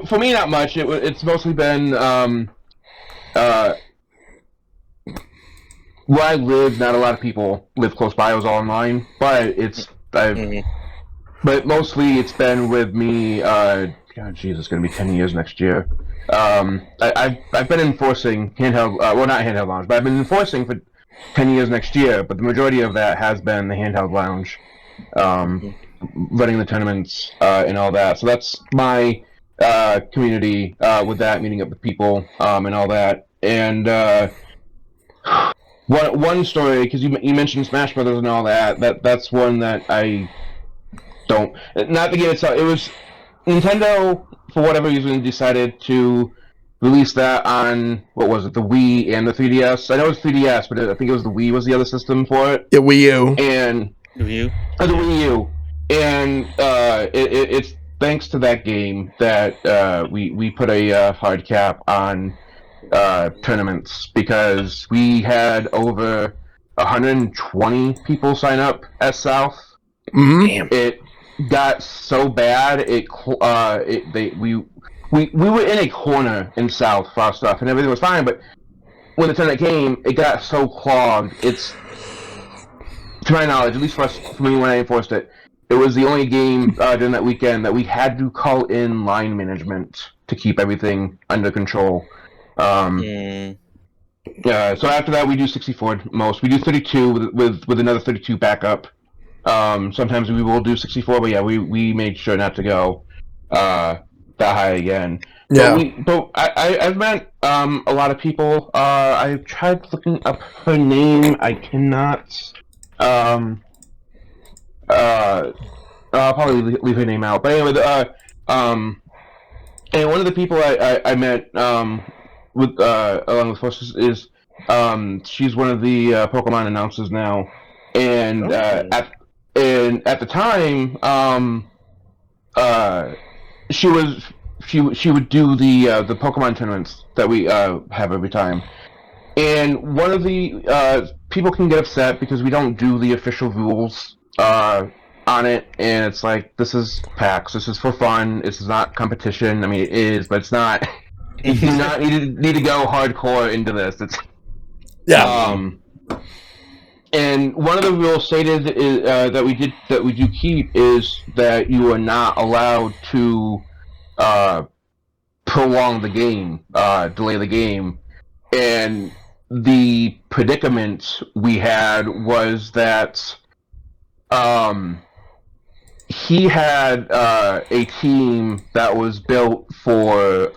[SPEAKER 3] For me, not much. It's mostly been where I live. Not a lot of people live close by. I was all online, but but mostly it's been with me. God, jeez, it's going to be 10 years next year. I've been enforcing handheld. Well, not handheld lounge, but I've been enforcing for 10 years next year. But the majority of that has been the handheld lounge, running the tournaments and all that. So that's my community with that, meeting up with people and all that. And one story, because you mentioned Smash Brothers and all that's one that I don't. Not the game itself. It was Nintendo, for whatever reason, decided to release that on, what was it, the Wii and the 3DS. I know it was 3DS, but I think it was the Wii was the other system for it.
[SPEAKER 1] Yeah, Wii U.
[SPEAKER 3] And
[SPEAKER 2] The Wii
[SPEAKER 3] U. And it's thanks to that game that we put a hard cap on tournaments, because we had over 120 people sign up at South.
[SPEAKER 1] Mm-hmm.
[SPEAKER 2] Damn.
[SPEAKER 3] It got so bad. We were in a corner in South for our stuff, and everything was fine. But when the tournament came, it got so clogged. It's, to my knowledge, at least for me when I enforced it, it was the only game during that weekend that we had to call in line management to keep everything under control. So after that, we do 64 most. We do 32 with another 32 backup. Sometimes we will do 64, but yeah, we made sure not to go that high again.
[SPEAKER 1] Yeah.
[SPEAKER 3] But I've met a lot of people. I've tried looking up her name. I cannot. I'll probably leave her name out. But anyway, and one of the people I met with along with forces is she's one of the Pokemon announcers now, and at the time she would do the Pokemon tournaments that we have every time. And one of the people can get upset because we don't do the official rules on it, and it's like, this is PAX, this is for fun, this is not competition. I mean, it is, but it's not. You do not need to go hardcore into this. It's and one of the rules stated is, that we do keep is that you are not allowed to prolong the game, delay the game. And the predicament we had was that he had a team that was built for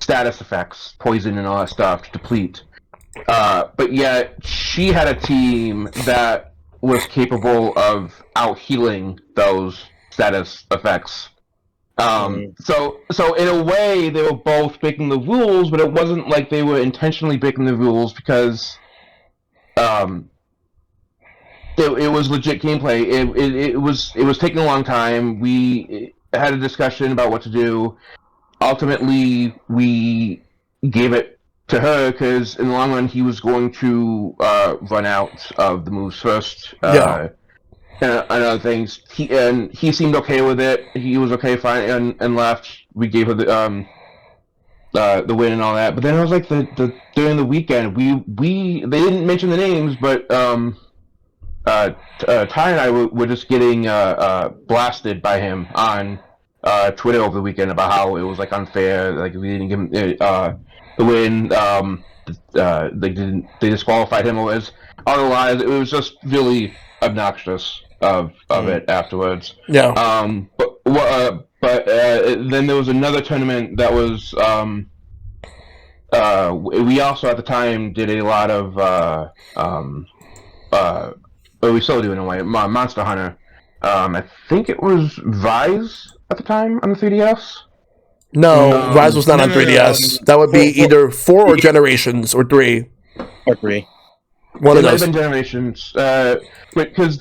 [SPEAKER 3] status effects, poison and all that stuff to deplete. But yet she had a team that was capable of out-healing those status effects. So in a way, they were both breaking the rules, but it wasn't like they were intentionally breaking the rules, because it was legit gameplay. It was taking a long time. We had a discussion about what to do. Ultimately, we gave it to her because in the long run, he was going to run out of the moves first. And other things. He seemed okay with it. He was okay, fine, and left. We gave her the win and all that. But then it was like during the weekend, they didn't mention the names, but Ty and I were just getting blasted by him on Twitter over the weekend about how it was like unfair, like we didn't give him the win. They disqualified him. It was otherwise it was just really obnoxious of it afterwards.
[SPEAKER 1] Yeah.
[SPEAKER 3] But then there was another tournament that was we also at the time did a lot of or we still do in a way, Monster Hunter. I think it was Rise at the time on the 3DS.
[SPEAKER 1] No, Rise was not on 3DS. That would be either 4 or Generations or 3.
[SPEAKER 2] Or 3.
[SPEAKER 1] One of
[SPEAKER 3] It might have
[SPEAKER 1] those.
[SPEAKER 3] been Generations, because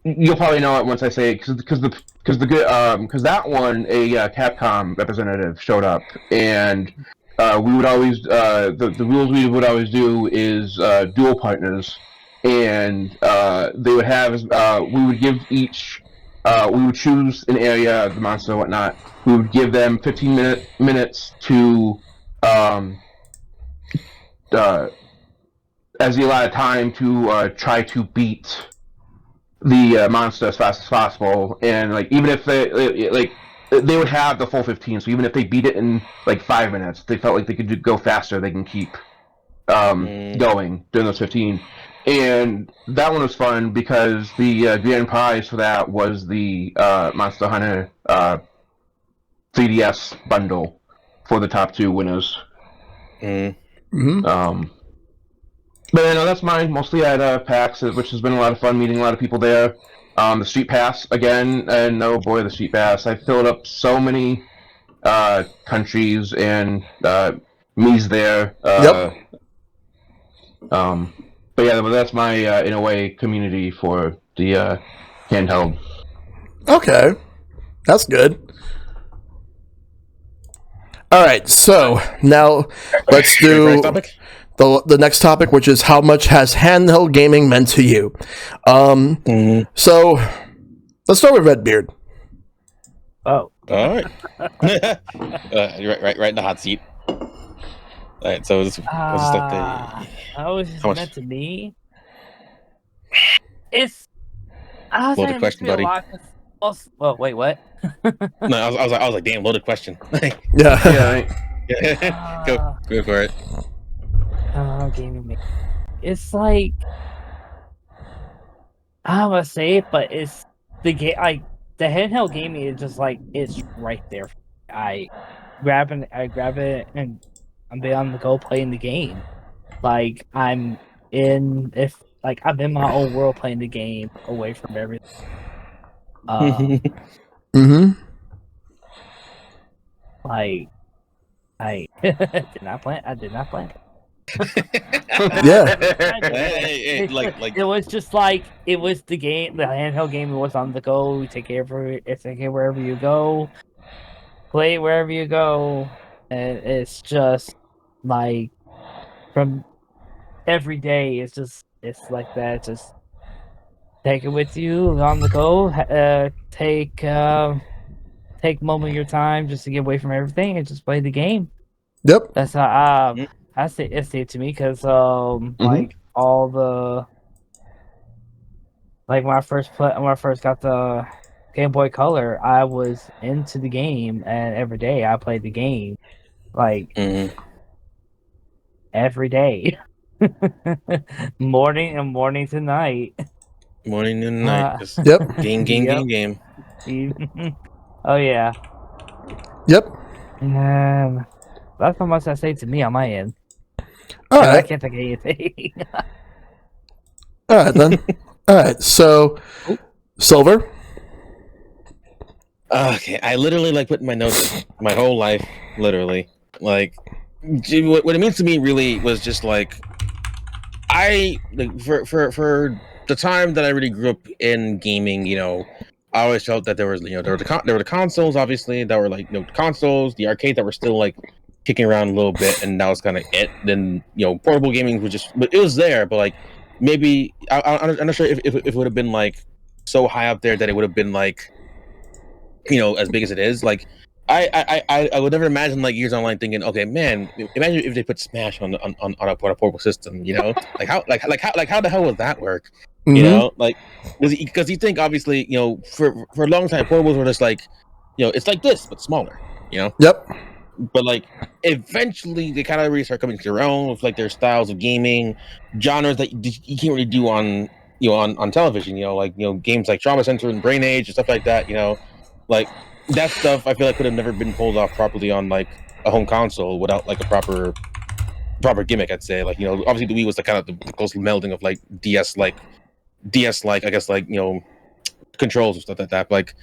[SPEAKER 3] you'll probably know it once I say it, because that one a Capcom representative showed up, and we would always the rules we would always do is dual partners, and they would have we would give each we would choose an area, the monster and whatnot. We would give them 15 minutes to as the allotted time to try to beat the monster as fast as possible, and like even if they would have the full 15, so even if they beat it in like 5 minutes, they felt like they could go faster. They can keep going during those 15, and that one was fun because the grand prize for that was the Monster Hunter 3DS bundle for the top 2 winners. But I know that's mine, mostly at PAX, which has been a lot of fun, meeting a lot of people there. The Street Pass, again, and oh boy, the Street Pass. I filled up so many countries and me's there.
[SPEAKER 1] Yep.
[SPEAKER 3] But yeah, that's my, in a way, community for the handheld.
[SPEAKER 1] Okay. That's good. Alright, so now let's do the next topic, which is how much has handheld gaming meant to you? So let's start with Redbeard.
[SPEAKER 5] Oh.
[SPEAKER 2] All right. right in the hot seat. All right, so this like
[SPEAKER 5] how is it
[SPEAKER 2] much?
[SPEAKER 5] meant to me? It's
[SPEAKER 2] Loaded question, buddy.
[SPEAKER 5] Well, wait, what?
[SPEAKER 2] No, I was like, damn, loaded question.
[SPEAKER 1] Yeah.
[SPEAKER 2] Go for it.
[SPEAKER 5] Gaming. It's like I don't want to say it, but it's the game. The handheld gaming is just like it's right there. I grab it, and I'm on the go playing the game. Like I'm in my own world playing the game away from everything. Like I did not plan. I did not plan.
[SPEAKER 1] Yeah.
[SPEAKER 5] It was just like it was the game. The handheld game was on the go. You take it wherever you go, play it wherever you go, and it's just like from every day. It's like that. Just take it with you on the go. Take a moment of your time just to get away from everything and just play the game.
[SPEAKER 1] Yep.
[SPEAKER 5] That's how I say it to me because like all the when I first got the Game Boy Color, I was into the game, and every day I played the game, like every day, morning to night.
[SPEAKER 2] Morning and night.
[SPEAKER 1] Yep.
[SPEAKER 2] Game.
[SPEAKER 5] Oh yeah.
[SPEAKER 1] Yep.
[SPEAKER 5] And that's how much I say to me on my end.
[SPEAKER 1] All right.
[SPEAKER 5] I can't think of anything.
[SPEAKER 1] All right, then. All right, so Silver.
[SPEAKER 2] Okay, I literally put in my notes my whole life, literally. What it means to me really was just for the time that I really grew up in gaming, I always felt that there were the consoles, obviously, that were consoles, the arcade that were still kicking around a little bit, and that was kind of it. Then portable gaming was but it was there, but maybe I'm not sure if it would have been so high up there that it would have been as big as it is. I would never imagine years online thinking, okay, man, imagine if they put Smash on a portable system, how the hell would that work? You know, like because you think obviously, you know, for a long time portables were just like, you know, it's like this but smaller. You know.
[SPEAKER 1] Yep.
[SPEAKER 2] But like eventually they kind of really start coming to their own with like their styles of gaming, genres that you can't really do on, you know, on television. You know, like, you know, games like Trauma Center and Brain Age and stuff like that. You know, like that stuff I feel like could have never been pulled off properly on like a home console without like a proper gimmick. I'd say, like, you know, obviously the Wii was the kind of the close melding of like DS like I guess, like, you know, controls and stuff like that. But, like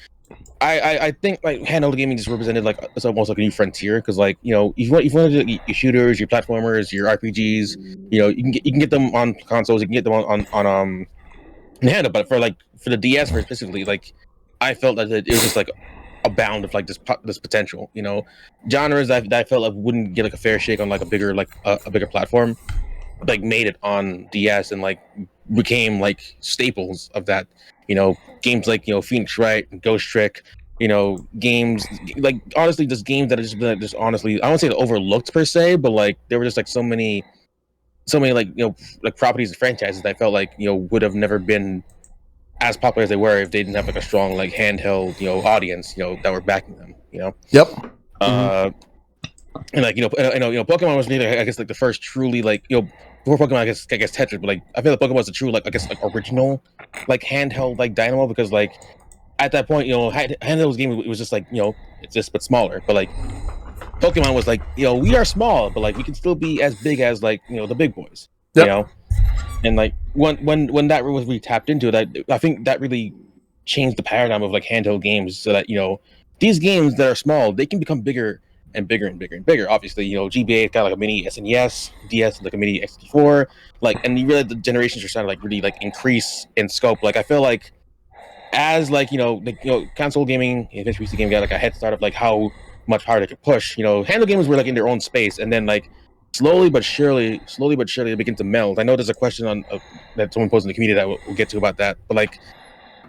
[SPEAKER 2] I think like handheld gaming just represented like it's almost like a new frontier, because like, you know, if you want to do your shooters, your platformers, your RPGs, you know, you can get them on consoles, you can get them on handheld. But for the DS for specifically, like I felt that it was just like a bound of like this potential, you know, genres that I felt like wouldn't get like a fair shake on like a bigger platform, like made it on DS and like became like staples of that. You know, games like, you know, Phoenix Wright, Ghost Trick, you know, games like honestly just games that are just honestly, I don't say overlooked per se, but like there were just like so many like, you know, like properties and franchises that I felt like, you know, would have never been as popular as they were if they didn't have like a strong like handheld, you know, audience, you know, that were backing them, you know.
[SPEAKER 1] Yep.
[SPEAKER 2] And like, you know, Pokemon was neither, I guess, like the first truly like, you know, before Pokemon, I guess Tetris, but like I feel like Pokemon was a true like, I guess, like original like handheld like dynamo, because like at that point, you know, handheld game, it was just like, you know, it's just but smaller. But like Pokemon was like, you know, we are small, but like we can still be as big as like, you know, the big boys.
[SPEAKER 1] Yep.
[SPEAKER 2] You know, and like when that was really tapped into it, I think that really changed the paradigm of like handheld games, so that, you know, these games that are small, they can become bigger and bigger and bigger and bigger. Obviously, you know, GBA got like a mini SNES, DS like a mini X64, like, and you realize the generations are starting to like really like increase in scope. Like I feel like as like, you know, console gaming, eventually PC gaming got like a head start of like how much harder they could push. You know, handle gamers were like in their own space, and then like slowly but surely they begin to meld. I know there's a question on that someone posed in the community that we'll get to about that, but like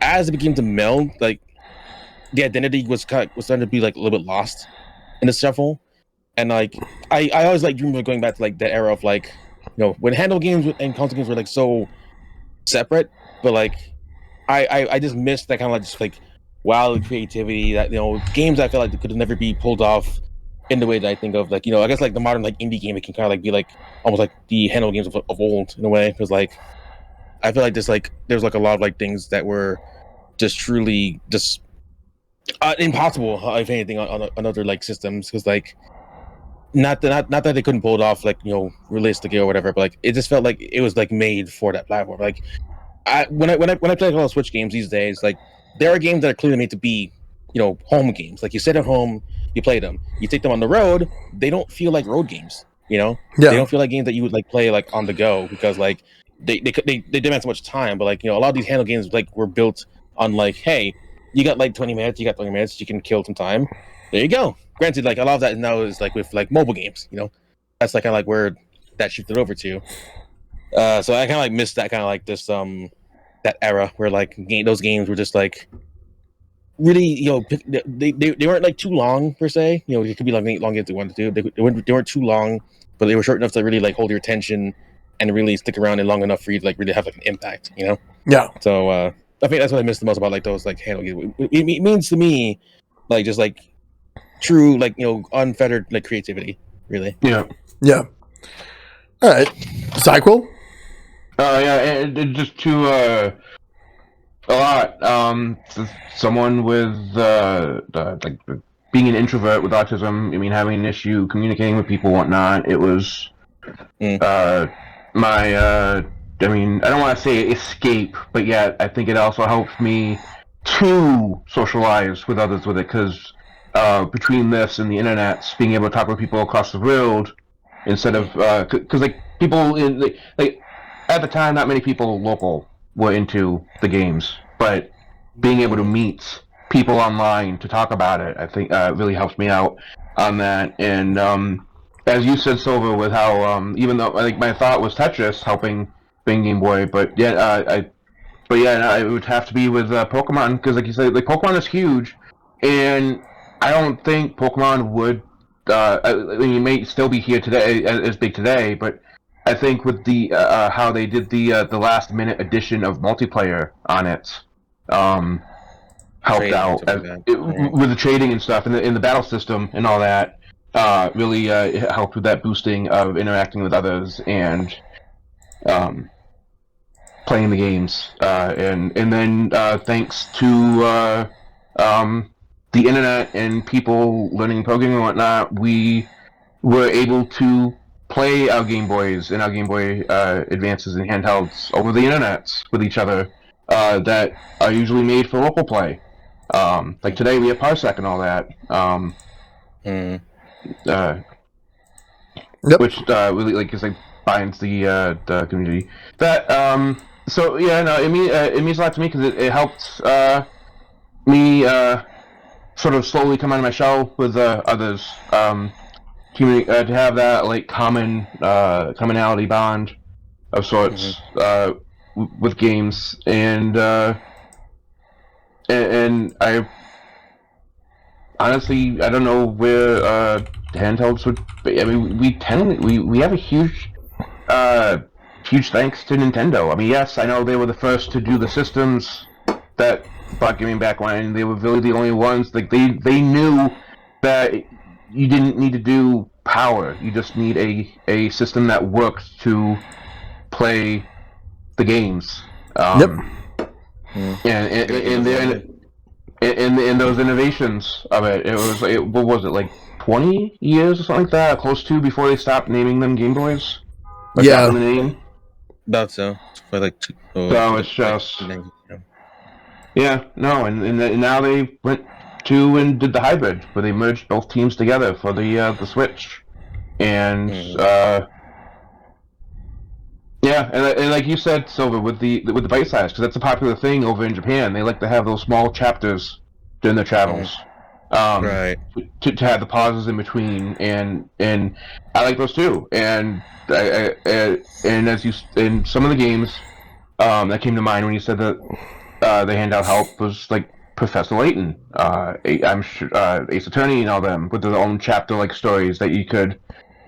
[SPEAKER 2] as it began to meld, like the identity was starting to be like a little bit lost in the shuffle. And like I always like dream of going back to like the era of like, you know, when handle games and console games were like so separate, but like I just missed that kind of like just like wild creativity that, you know, games I feel like could never be pulled off in the way that I think of, like, you know, I guess like the modern like indie game, it can kind of like be like almost like the handle games of old in a way, because like I feel like there's like a lot of like things that were just truly just impossible, if anything, on other like systems, because like not that they couldn't pull it off, like, you know, realistically or whatever, but like it just felt like it was like made for that platform. Like when I play a lot of Switch games these days, like there are games that are clearly made to be, you know, home games. Like you sit at home, you play them. You take them on the road, they don't feel like road games. You know,
[SPEAKER 1] Yeah.
[SPEAKER 2] They don't feel like games that you would like play like on the go, because like they demand so much time. But like, you know, a lot of these handle games like were built on like, hey, you got like 20 minutes, you got 30 minutes, you can kill some time. There you go. Granted, like a lot of that now is like with like mobile games. You know, that's like kind of like where that shifted over to. So I kind of like missed that kind of like this that era where like those games were just like really, you know, they weren't like too long per se. You know, it could be like long games they wanted to do. They weren't too long, but they were short enough to really like hold your attention and really stick around and long enough for you to like really have like an impact. You know?
[SPEAKER 1] Yeah.
[SPEAKER 2] So I think that's what I miss the most about like those like handle games. It means to me like just like true, like, you know, unfettered like creativity. Really.
[SPEAKER 3] Yeah.
[SPEAKER 1] Yeah. All right. Zykrul?
[SPEAKER 3] Yeah, and just to a lot. Someone with like being an introvert with autism. I mean, having an issue communicating with people, whatnot. It was my. I mean, I don't want to say escape, but yet I think it also helped me to socialize with others with it, because between this and the internet, being able to talk with people across the world instead of because like people in like at the time, not many people local were into the games, but being able to meet people online to talk about it, I think really helps me out on that. And as you said, Silver, with how even though I think my thought was Tetris helping Bing Game Boy, but yeah, it would have to be with Pokemon, because like you said, like Pokemon is huge, and I don't think Pokemon would. I mean, it may still be here today as big today, but I think with the how they did the last minute addition of multiplayer on it, helped
[SPEAKER 2] Trading and
[SPEAKER 3] out
[SPEAKER 2] stuff like that.
[SPEAKER 3] with the trading and stuff, and the battle system and all that. Really it helped with that boosting of interacting with others and playing the games. And then thanks to the internet and people learning programming and whatnot, we were able to play our Game Boys and our Game Boy Advances and handhelds over the internet with each other that are usually made for local play. Like today we have Parsec and all that. Which really binds the community. That so yeah, no, it means a lot to me because it helped me sort of slowly come out of my shell with others. To have that like commonality bond of sorts with games, and I honestly I don't know where handhelds would be. I mean, we have a huge thanks to Nintendo. I mean, yes, I know they were the first to do the systems that brought gaming back when. They were really the only ones. Like they knew that you didn't need to do power. You just need a system that worked to play the games. And those innovations of it, what was it, like 20 years or something like that, close to, before they stopped naming them Game Boys? Or
[SPEAKER 1] Yeah.
[SPEAKER 3] stopped the name?
[SPEAKER 2] About so. For like
[SPEAKER 3] So it's just... Yeah, no, and now they went to and did the hybrid, where they merged both teams together for the Switch. And, yeah, and like you said, Silver, with the bite size, because that's a popular thing over in Japan. They like to have those small chapters during their travels,
[SPEAKER 2] right?
[SPEAKER 3] To have the pauses in between, and I like those too. And and as you in some of the games that came to mind when you said that the handheld help was like Professor Layton, I'm sure Ace Attorney and all them with their own chapter like stories that you could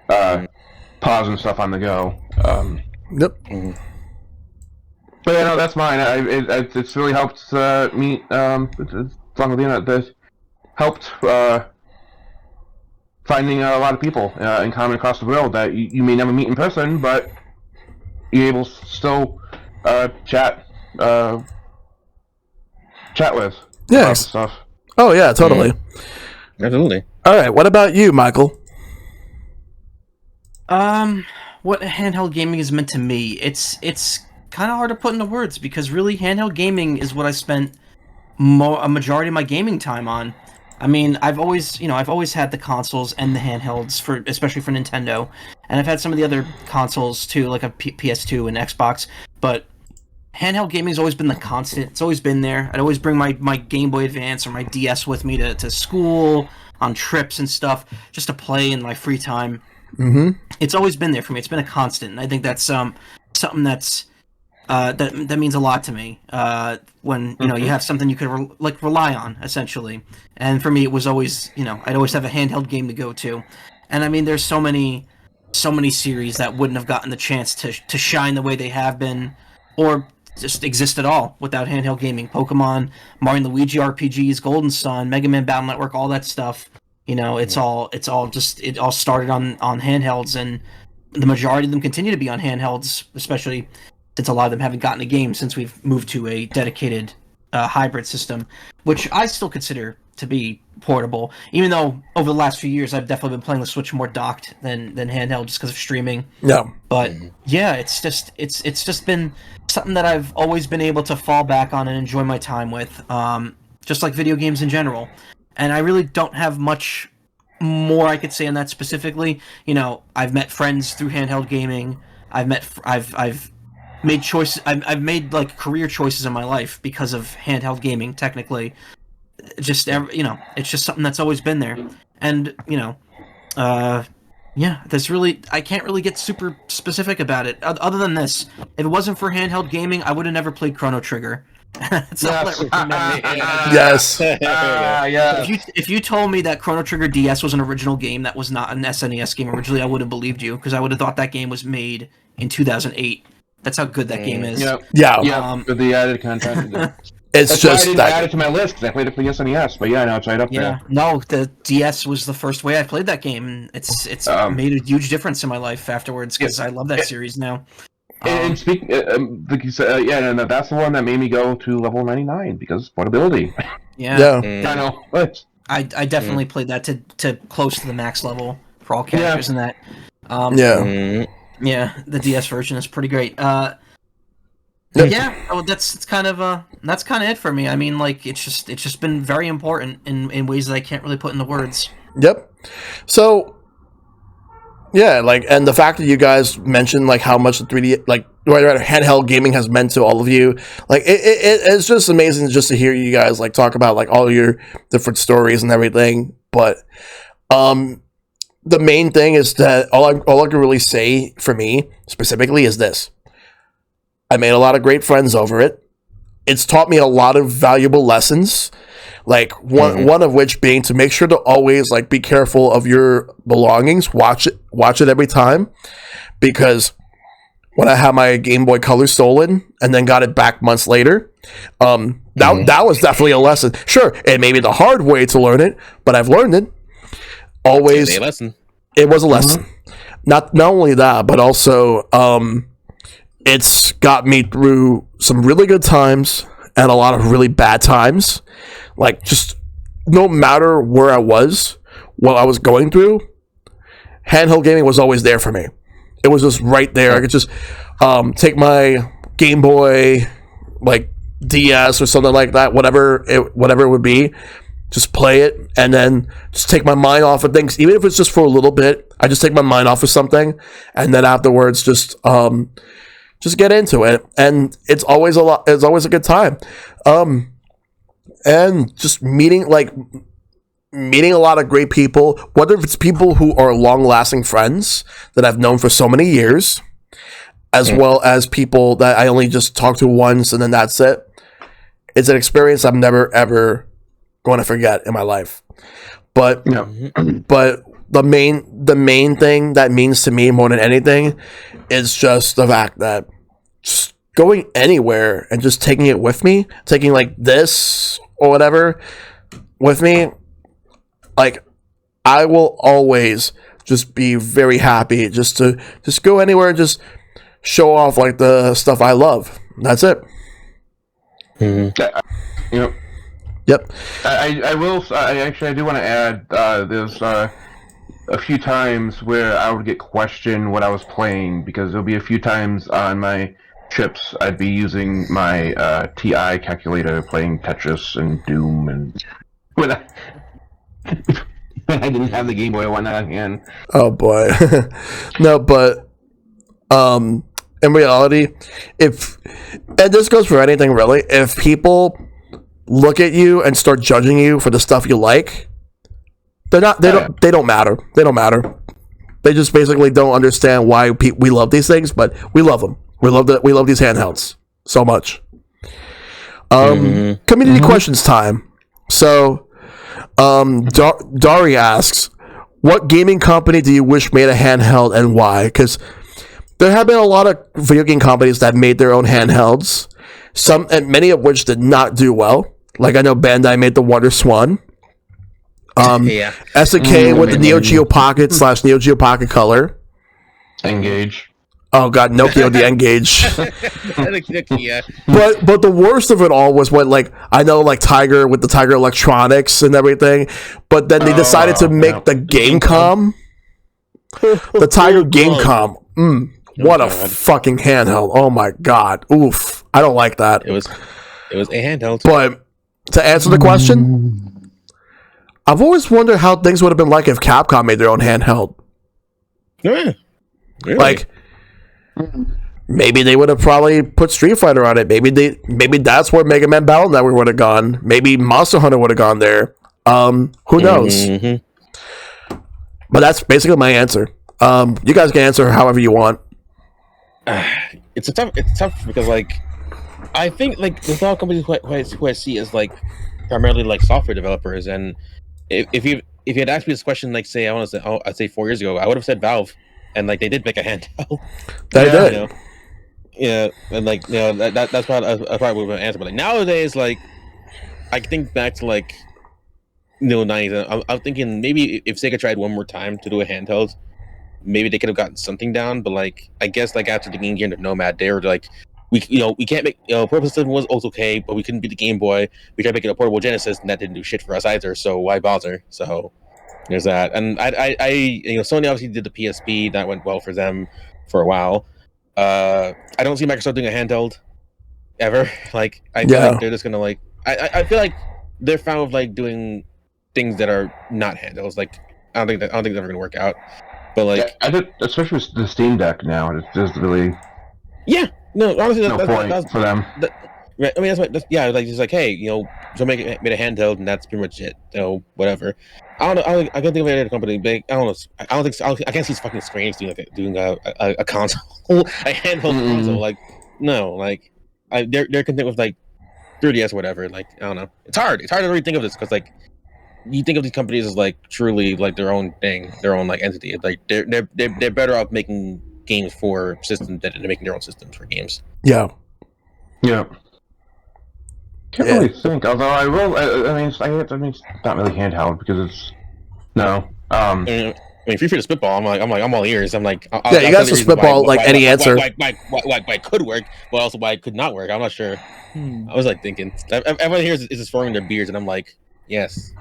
[SPEAKER 3] pause and stuff on the go. But yeah, no, that's mine. It's really helped me. Along with the internet, that helped finding a lot of people in common across the world that you may never meet in person, but you're able to still chat with.
[SPEAKER 1] Yes.
[SPEAKER 3] Stuff.
[SPEAKER 1] Oh yeah, totally.
[SPEAKER 2] Absolutely.
[SPEAKER 1] All right. What about you, Michael?
[SPEAKER 4] What handheld gaming is meant to me, it's kind of hard to put into words, because really handheld gaming is what I spent a majority of my gaming time on. I mean, I've always had the consoles and the handhelds, especially for Nintendo, and I've had some of the other consoles too, like a PS2 and Xbox, but handheld gaming has always been the constant. It's always been there. I'd always bring my Game Boy Advance or my DS with me to school, on trips and stuff, just to play in my free time. It's always been there for me. It's been a constant, and I think that's something that's that means a lot to me. When you have something you could rely on, essentially. And for me, it was always I'd always have a handheld game to go to. And I mean, there's so many series that wouldn't have gotten the chance to shine the way they have been, or just exist at all without handheld gaming. Pokemon, Mario and Luigi RPGs, Golden Sun, Mega Man Battle Network, all that stuff. It all started on handhelds, and the majority of them continue to be on handhelds, especially since a lot of them haven't gotten a game since we've moved to a dedicated hybrid system, which I still consider to be portable, even though over the last few years I've definitely been playing the Switch more docked than handheld just because of streaming.
[SPEAKER 1] Yeah.
[SPEAKER 4] But yeah, it's just been something that I've always been able to fall back on and enjoy my time with, just like video games in general. And I really don't have much more I could say on that specifically. I've met friends through handheld gaming. I've made choices. I've made like career choices in my life because of handheld gaming. Technically, it's just something that's always been there. And I can't really get super specific about it. Other than this, if it wasn't for handheld gaming, I would have never played Chrono Trigger. That's all
[SPEAKER 3] Yes.
[SPEAKER 4] that really matters.
[SPEAKER 1] Yes.
[SPEAKER 3] Yeah.
[SPEAKER 4] If you told me that Chrono Trigger DS was an original game that was not an SNES game originally, I would have believed you because I would have thought that game was made in 2008. That's how good that game is.
[SPEAKER 3] Yep.
[SPEAKER 1] Yeah.
[SPEAKER 3] Yeah. For the added content.
[SPEAKER 1] It's
[SPEAKER 3] That's why I
[SPEAKER 1] just
[SPEAKER 3] didn't add
[SPEAKER 1] that.
[SPEAKER 3] it to my list because I played it for the SNES. But yeah, now it's right up
[SPEAKER 4] Yeah,
[SPEAKER 3] there.
[SPEAKER 4] no, the DS was the first way I played that game, and it's made a huge difference in my life afterwards because I love that series now.
[SPEAKER 3] And speak, like you said, no, that's the one that made me go to level 99 because portability.
[SPEAKER 1] Yeah.
[SPEAKER 3] I know. But
[SPEAKER 4] I definitely played that to close to the max level for all characters in that. Yeah, the DS version is pretty great. Yeah, that's kind of it for me. I mean, like it's just been very important in ways that I can't really put into words.
[SPEAKER 1] Yep. So, yeah, like, and the fact that you guys mentioned like how much the 3D, like, handheld gaming has meant to all of you, like, it's just amazing just to hear you guys like talk about like all your different stories and everything. But, the main thing is that all I can really say for me specifically is this. I made a lot of great friends over it. It's taught me a lot of valuable lessons. Like one of which being to make sure to always like be careful of your belongings. Watch it every time, because when I had my Game Boy Color stolen and then got it back months later, that was definitely a lesson. Sure, it may be the hard way to learn it, but I've learned it. Always,
[SPEAKER 2] a lesson.
[SPEAKER 1] It was a lesson. Not only that, but also it's got me through some really good times and a lot of really bad times. Like, just no matter where I was, what I was going through, handheld gaming was always there for me. It was just right there. I could just take my Game Boy, like DS or something like that, whatever it would be, just play it, and then just take my mind off of things. Even if it's just for a little bit, I just take my mind off of something, and then afterwards, just get into it. And it's always a good time. And just meeting a lot of great people, whether it's people who are long-lasting friends that I've known for so many years, as well as people that I only just talk to once and then that's it. It's an experience I'm never ever going to forget in my life. But but the main thing that means to me more than anything is just the fact that just going anywhere and just taking it with me, taking like this or whatever with me, like I will always just be very happy just to just go anywhere and just show off like the stuff I love. That's it. Yep.
[SPEAKER 3] I will. I do want to add. There's a few times where I would get questioned what I was playing, because there'll be a few times on my trips I'd be using my TI calculator playing Tetris and Doom, and when I didn't have the Game Boy one on hand.
[SPEAKER 1] Oh boy. No, but in reality, and this goes for anything really, if people look at you and start judging you for the stuff you like, they don't matter. They don't matter. They just basically don't understand why we love these things, but we love them. We love these handhelds so much. Community questions time. So, Dari asks, what gaming company do you wish made a handheld and why? Because there have been a lot of video game companies that made their own handhelds, some and many of which did not do well. Like I know Bandai made the Wonder Swan. SNK with the Neo Geo Pocket / Neo Geo Pocket Color.
[SPEAKER 3] Engage.
[SPEAKER 1] Oh god, Nokia the Engage. But the worst of it all was when, like, I know like Tiger with the Tiger Electronics and everything, but then they decided to make the Gamecom. The Tiger Gamecom. What a fucking handheld. Oh my god. Oof. I don't like that.
[SPEAKER 2] It was a handheld.
[SPEAKER 1] But to answer the question, I've always wondered how things would have been like if Capcom made their own handheld.
[SPEAKER 2] Yeah. Really?
[SPEAKER 1] Like, maybe they would have probably put Street Fighter on it. Maybe that's where Mega Man Battle Network would have gone. Maybe Monster Hunter would have gone there. Who knows? But that's basically my answer. You guys can answer however you want.
[SPEAKER 2] It's tough because, like, I think like the lot of companies who I see is like primarily like software developers, and if you had asked me this question, like say I'd say 4 years ago, I would have said Valve, and like they did make a handheld.
[SPEAKER 1] They did.
[SPEAKER 2] You know? Yeah, and like that's probably I probably would have answered. But like nowadays, like I think back to like 90s. I'm thinking maybe if Sega tried one more time to do a handheld, maybe they could have gotten something down. But like I guess like after the Game Gear and the Nomad, they were like we can't make portable system was also okay, but we couldn't beat the Game Boy. We tried making a portable Genesis, and that didn't do shit for us either. So why bother? So there's that. And I Sony obviously did the PSP, that went well for them for a while. I don't see Microsoft doing a handheld ever. Like I feel like they're just gonna like I feel like they're fine with like doing things that are not handhelds. Like I don't think that's ever gonna work out. But like
[SPEAKER 3] I did, especially with the Steam Deck now, it's just really
[SPEAKER 2] no, honestly
[SPEAKER 3] no point for them.
[SPEAKER 2] I mean that's like just like hey so made a handheld and that's pretty much it. So whatever. I can't think of any other company big. I don't know. I don't think so. I can't see fucking Square Enix doing a console, a handheld console. Like no, like they're content with like 3DS or whatever. Like I don't know. It's hard to really think of this because like you think of these companies as like truly like their own thing, their own like entity. Like they're better off making games for systems than making their own systems for games.
[SPEAKER 1] Yeah.
[SPEAKER 3] Can't really think. Although I will. I mean, it's not really handheld because it's no.
[SPEAKER 2] I mean, if you're free to spitball, I'm all ears. I'm like,
[SPEAKER 1] you got to spitball like any answer.
[SPEAKER 2] Why it could work, but also why it could not work. I'm not sure. I was like thinking. Everyone here is just throwing their beers, and I'm like, yes,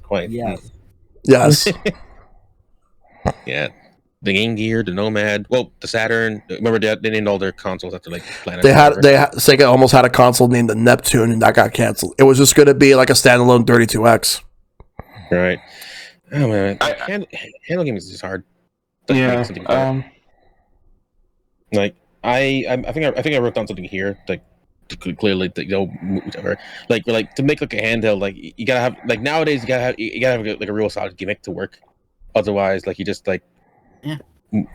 [SPEAKER 2] quite.
[SPEAKER 1] Yes.
[SPEAKER 2] Yeah. The Game Gear, the Nomad, the Saturn. Remember they named all their consoles after like planets.
[SPEAKER 1] Sega almost had a console named the Neptune, and that got canceled. It was just going to be like a standalone 32X.
[SPEAKER 2] Right. Oh man, handle games is just hard. Like I think I wrote down something here like clearly whichever like to make like a handheld like you gotta have like nowadays you gotta have like a real solid gimmick to work. Otherwise, like you just like.
[SPEAKER 4] Yeah.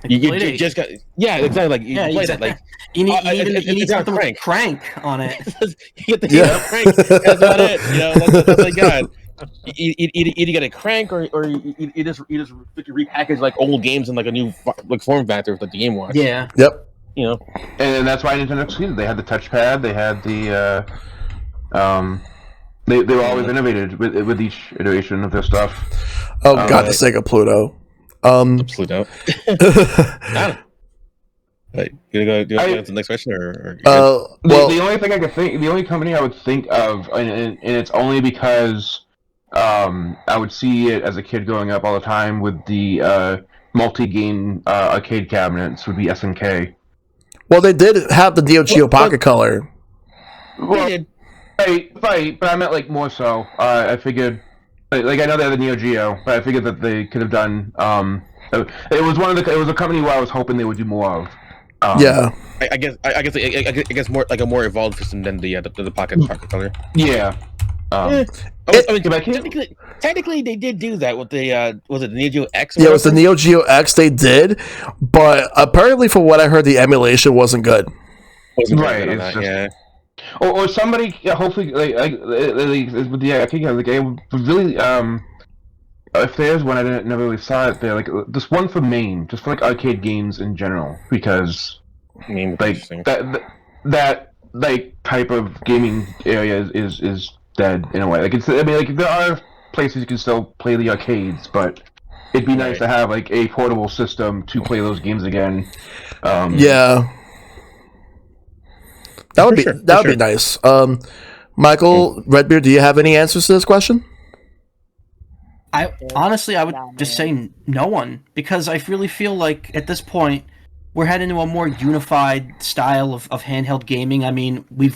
[SPEAKER 2] You just got exactly like you play that like
[SPEAKER 4] you need something with a crank on it.
[SPEAKER 2] You get the crank. That's about it. That's like God. You either get a crank or you just repackage like old games in like a new like form factor with like the Game Watch.
[SPEAKER 4] Yeah.
[SPEAKER 1] Yep.
[SPEAKER 3] And that's why Nintendo succeeded. They had the touchpad. They had the They were always innovated with each iteration of their stuff.
[SPEAKER 1] Oh God, the Sega Pluto.
[SPEAKER 2] Pluto. Right, you gonna go to the next question, or
[SPEAKER 3] the only thing I could think, the only company I would think of, and it's only because I would see it as a kid growing up all the time with the multi-game arcade cabinets, would be SNK.
[SPEAKER 1] Well, they did have the Neo Geo Pocket Color.
[SPEAKER 3] Well, right, but I meant like more so. I figured. Like I know they had the Neo Geo, but I figured that they could have done. It was a company where I was hoping they would do more of.
[SPEAKER 2] I guess more like a more evolved system than the pocket color.
[SPEAKER 3] Yeah.
[SPEAKER 2] Technically, they did do that with the was it the Neo Geo X?
[SPEAKER 1] Yeah, it was the Neo Geo X. They did, but apparently, from what I heard, the emulation wasn't good.
[SPEAKER 3] Right. Or somebody, hopefully, with the I think the game would really, if there's one I never really saw it there, like this one for Maine, just for like arcade games in general, because like that like type of gaming area is dead in a way. Like there are places you can still play the arcades, but it'd be nice to have like a portable system to play those games again.
[SPEAKER 1] That would be nice. Michael Redbeard, do you have any answers to this question?
[SPEAKER 4] I would just say no one, because I really feel like at this point we're heading into a more unified style of handheld gaming. I mean, we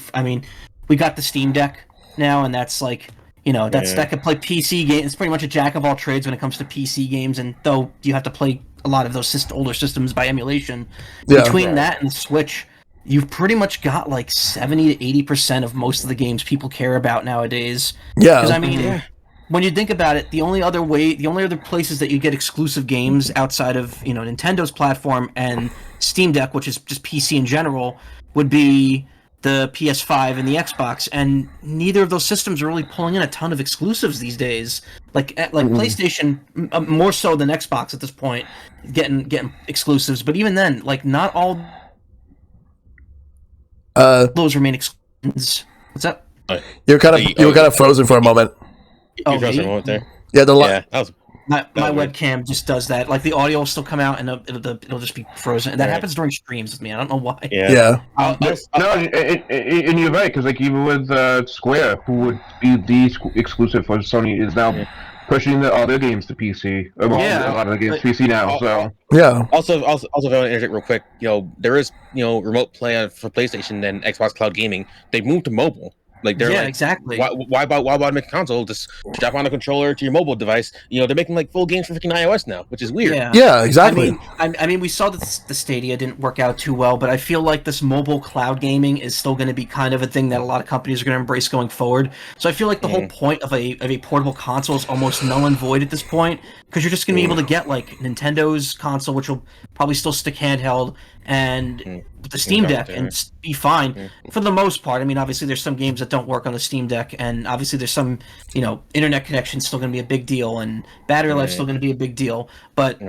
[SPEAKER 4] got the Steam Deck now, and that's like that can play PC games. It's pretty much a jack of all trades when it comes to PC games, and though you have to play a lot of those older systems by emulation, between that and the Switch, you've pretty much got like 70 to 80% of most of the games people care about nowadays.
[SPEAKER 1] Yeah.
[SPEAKER 4] Because I mean, when you think about it, the only other places that you get exclusive games outside of Nintendo's platform and Steam Deck, which is just PC in general, would be the PS5 and the Xbox, and neither of those systems are really pulling in a ton of exclusives these days. Like PlayStation, more so than Xbox at this point, getting exclusives. But even then, like not all those remain exclusives. What's that?
[SPEAKER 1] You were kind of frozen for a moment.
[SPEAKER 2] You frozen a moment there.
[SPEAKER 1] Yeah,
[SPEAKER 2] that was
[SPEAKER 4] my
[SPEAKER 2] weird.
[SPEAKER 4] webcam just does that. Like the audio will still come out and it'll just be frozen. And that happens during streams with me. I don't know why.
[SPEAKER 1] Yeah.
[SPEAKER 3] And you're right, because like even with Square, who would be the exclusive for Sony, is now pushing all their games to PC. A lot of the games PC now. So
[SPEAKER 1] yeah.
[SPEAKER 2] Also, if I want to interject real quick, there is remote play for PlayStation and Xbox Cloud Gaming. They've moved to mobile. Like they're
[SPEAKER 4] exactly.
[SPEAKER 2] Why make a console? Just strap on a controller to your mobile device. They're making like full games for freaking iOS now, which is weird.
[SPEAKER 1] Yeah, exactly.
[SPEAKER 4] I mean, we saw that the Stadia didn't work out too well, but I feel like this mobile cloud gaming is still going to be kind of a thing that a lot of companies are going to embrace going forward. So I feel like the whole point of a portable console is almost null and void at this point, because you're just going to be able to get like Nintendo's console, which will probably still stick handheld, and the Steam Deck, and be fine for the most part. I mean, obviously there's some games that don't work on the Steam Deck, and obviously there's some, internet connection still going to be a big deal, and battery life still going to be a big deal. But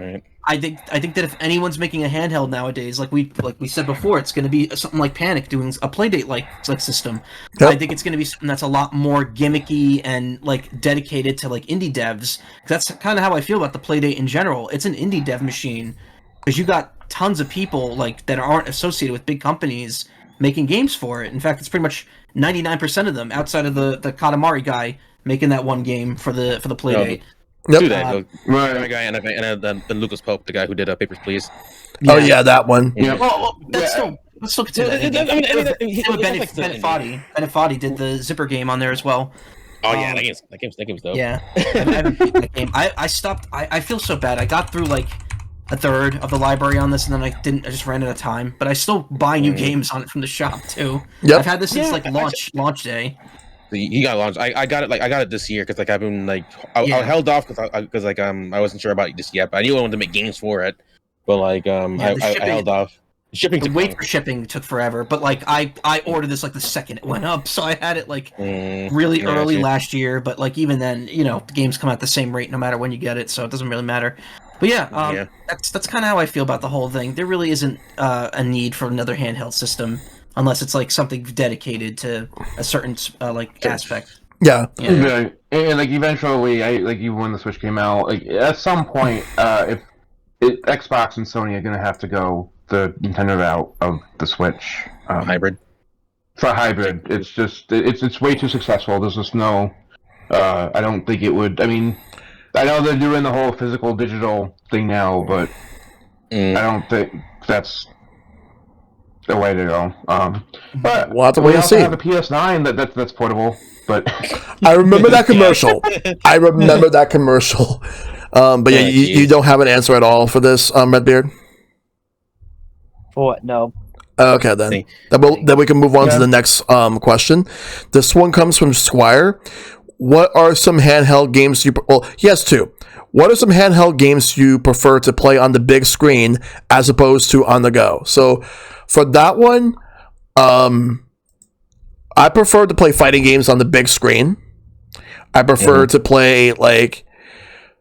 [SPEAKER 4] I think that if anyone's making a handheld nowadays, like we said before, it's going to be something like Panic doing a Playdate like system. Yep. I think it's going to be something that's a lot more gimmicky and like dedicated to like indie devs. That's kind of how I feel about the Playdate in general. It's an indie dev machine, because you got tons of people like that aren't associated with big companies making games for it. In fact, it's pretty much 99% of them, outside of the Katamari guy making that one game for the Playdate.
[SPEAKER 1] Yep.
[SPEAKER 2] Right. Guy and Lucas Pope, the guy who did Papers, Please.
[SPEAKER 1] Yeah. Oh yeah, that one.
[SPEAKER 3] Yeah.
[SPEAKER 4] Well, let's still consider that. Bennett Foddy did the Zipper game on there as well.
[SPEAKER 2] Oh yeah, that game's dope.
[SPEAKER 4] Yeah, I haven't beaten that game. I stopped. I feel so bad. I got through like a third of the library on this, and then I just ran out of time. But I still buy new games on it from the shop too. Yep. I've had this since like launch day.
[SPEAKER 2] He got launched. I got it this year because like I've been like I held off because I wasn't sure about it just yet, but I knew I wanted to make games for it. But like I held off.
[SPEAKER 4] The wait for shipping took forever, but like I ordered this like the second it went up, so I had it like really early last year. But like even then, the games come out the same rate no matter when you get it, so it doesn't really matter. But that's kind of how I feel about the whole thing. There really isn't a need for another handheld system unless it's like something dedicated to a certain aspect.
[SPEAKER 1] Yeah.
[SPEAKER 3] And like eventually, even when the Switch came out, like at some point, if Xbox and Sony are gonna have to go the Nintendo route of the Switch
[SPEAKER 2] hybrid.
[SPEAKER 3] For hybrid, it's just it's way too successful. There's just no. I don't think it would. I mean, I know they're doing the whole physical digital thing now, but I don't think that's the way to go. But
[SPEAKER 1] we'll have to wait and see.
[SPEAKER 3] We also have a PS9 that's portable. But
[SPEAKER 1] I remember that commercial. But yeah, you don't have an answer at all for this, Redbeard?
[SPEAKER 5] For what? No.
[SPEAKER 1] Okay, then. Then we can move on to the next question. This one comes from Squire. What are some handheld games he has two. What are some handheld games you prefer to play on the big screen as opposed to on the go? So for that one, I prefer to play fighting games on the big screen. I prefer to play like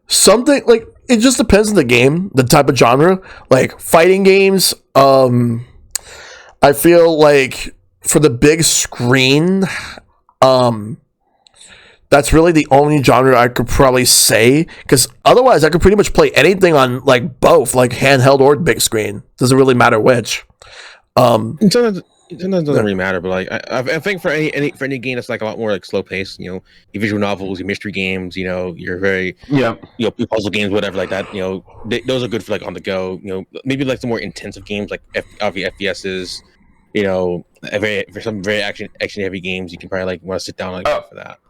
[SPEAKER 1] something like, it just depends on the game, the type of genre. Like fighting games, I feel like for the big screen, that's really the only genre I could probably say, because otherwise I could pretty much play anything on like both, like handheld or big screen. Doesn't really matter which.
[SPEAKER 2] Sometimes it doesn't really matter, but like I think for any game that's like a lot more like slow paced, your visual novels, your mystery games, your very your puzzle games, whatever like that, those are good for like on the go. Maybe like some more intensive games like FPSs, for some very action heavy games, you can probably like want to sit down for that.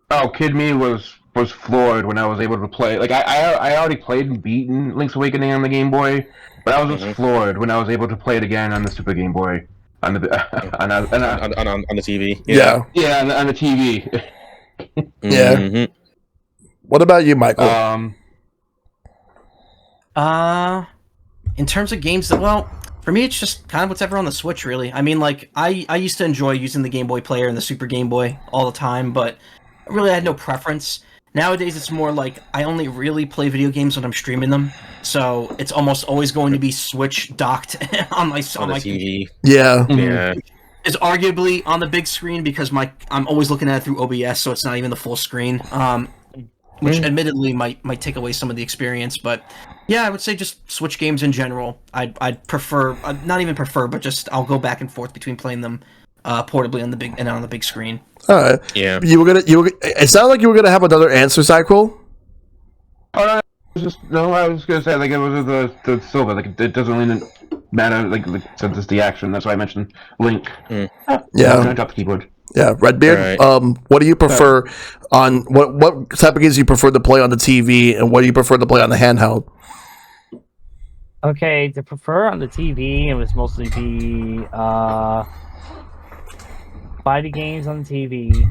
[SPEAKER 3] Oh, Kid Me was floored when I was able to play. Like I already played and beaten Link's Awakening on the Game Boy, but I was just floored when I was able to play it again on the Super Game Boy on the on
[SPEAKER 2] the TV.
[SPEAKER 1] Yeah,
[SPEAKER 3] on the TV.
[SPEAKER 1] Yeah. What about you, Michael?
[SPEAKER 4] In terms of games that For me, it's just kind of whatever on the Switch, really. I mean, like, I used to enjoy using the Game Boy Player and the Super Game Boy all the time, but I really had no preference. Nowadays, it's more like I only really play video games when I'm streaming them, so it's almost always going to be Switch docked on my
[SPEAKER 2] TV.
[SPEAKER 1] Yeah.
[SPEAKER 2] Yeah.
[SPEAKER 4] Is arguably on the big screen because I'm always looking at it through OBS, so it's not even the full screen. Which admittedly might take away some of the experience, but yeah, I would say just Switch games in general. I'd prefer, not even prefer, but just I'll go back and forth between playing them portably on the big screen.
[SPEAKER 1] All right.
[SPEAKER 2] Yeah.
[SPEAKER 1] It sounded like you were gonna have another answer, Zykrul.
[SPEAKER 3] I was gonna say like it was the silver. Like it doesn't really matter. Like since it's the action, that's why I mentioned Link.
[SPEAKER 1] Yeah.
[SPEAKER 3] I dropped the keyboard.
[SPEAKER 1] Yeah, Redbeard.
[SPEAKER 2] Right.
[SPEAKER 1] What do you prefer on what type of games do you prefer to play on the TV, and what do you prefer to play on the handheld?
[SPEAKER 5] Okay, to prefer on the TV, it was mostly be fighting games on the TV.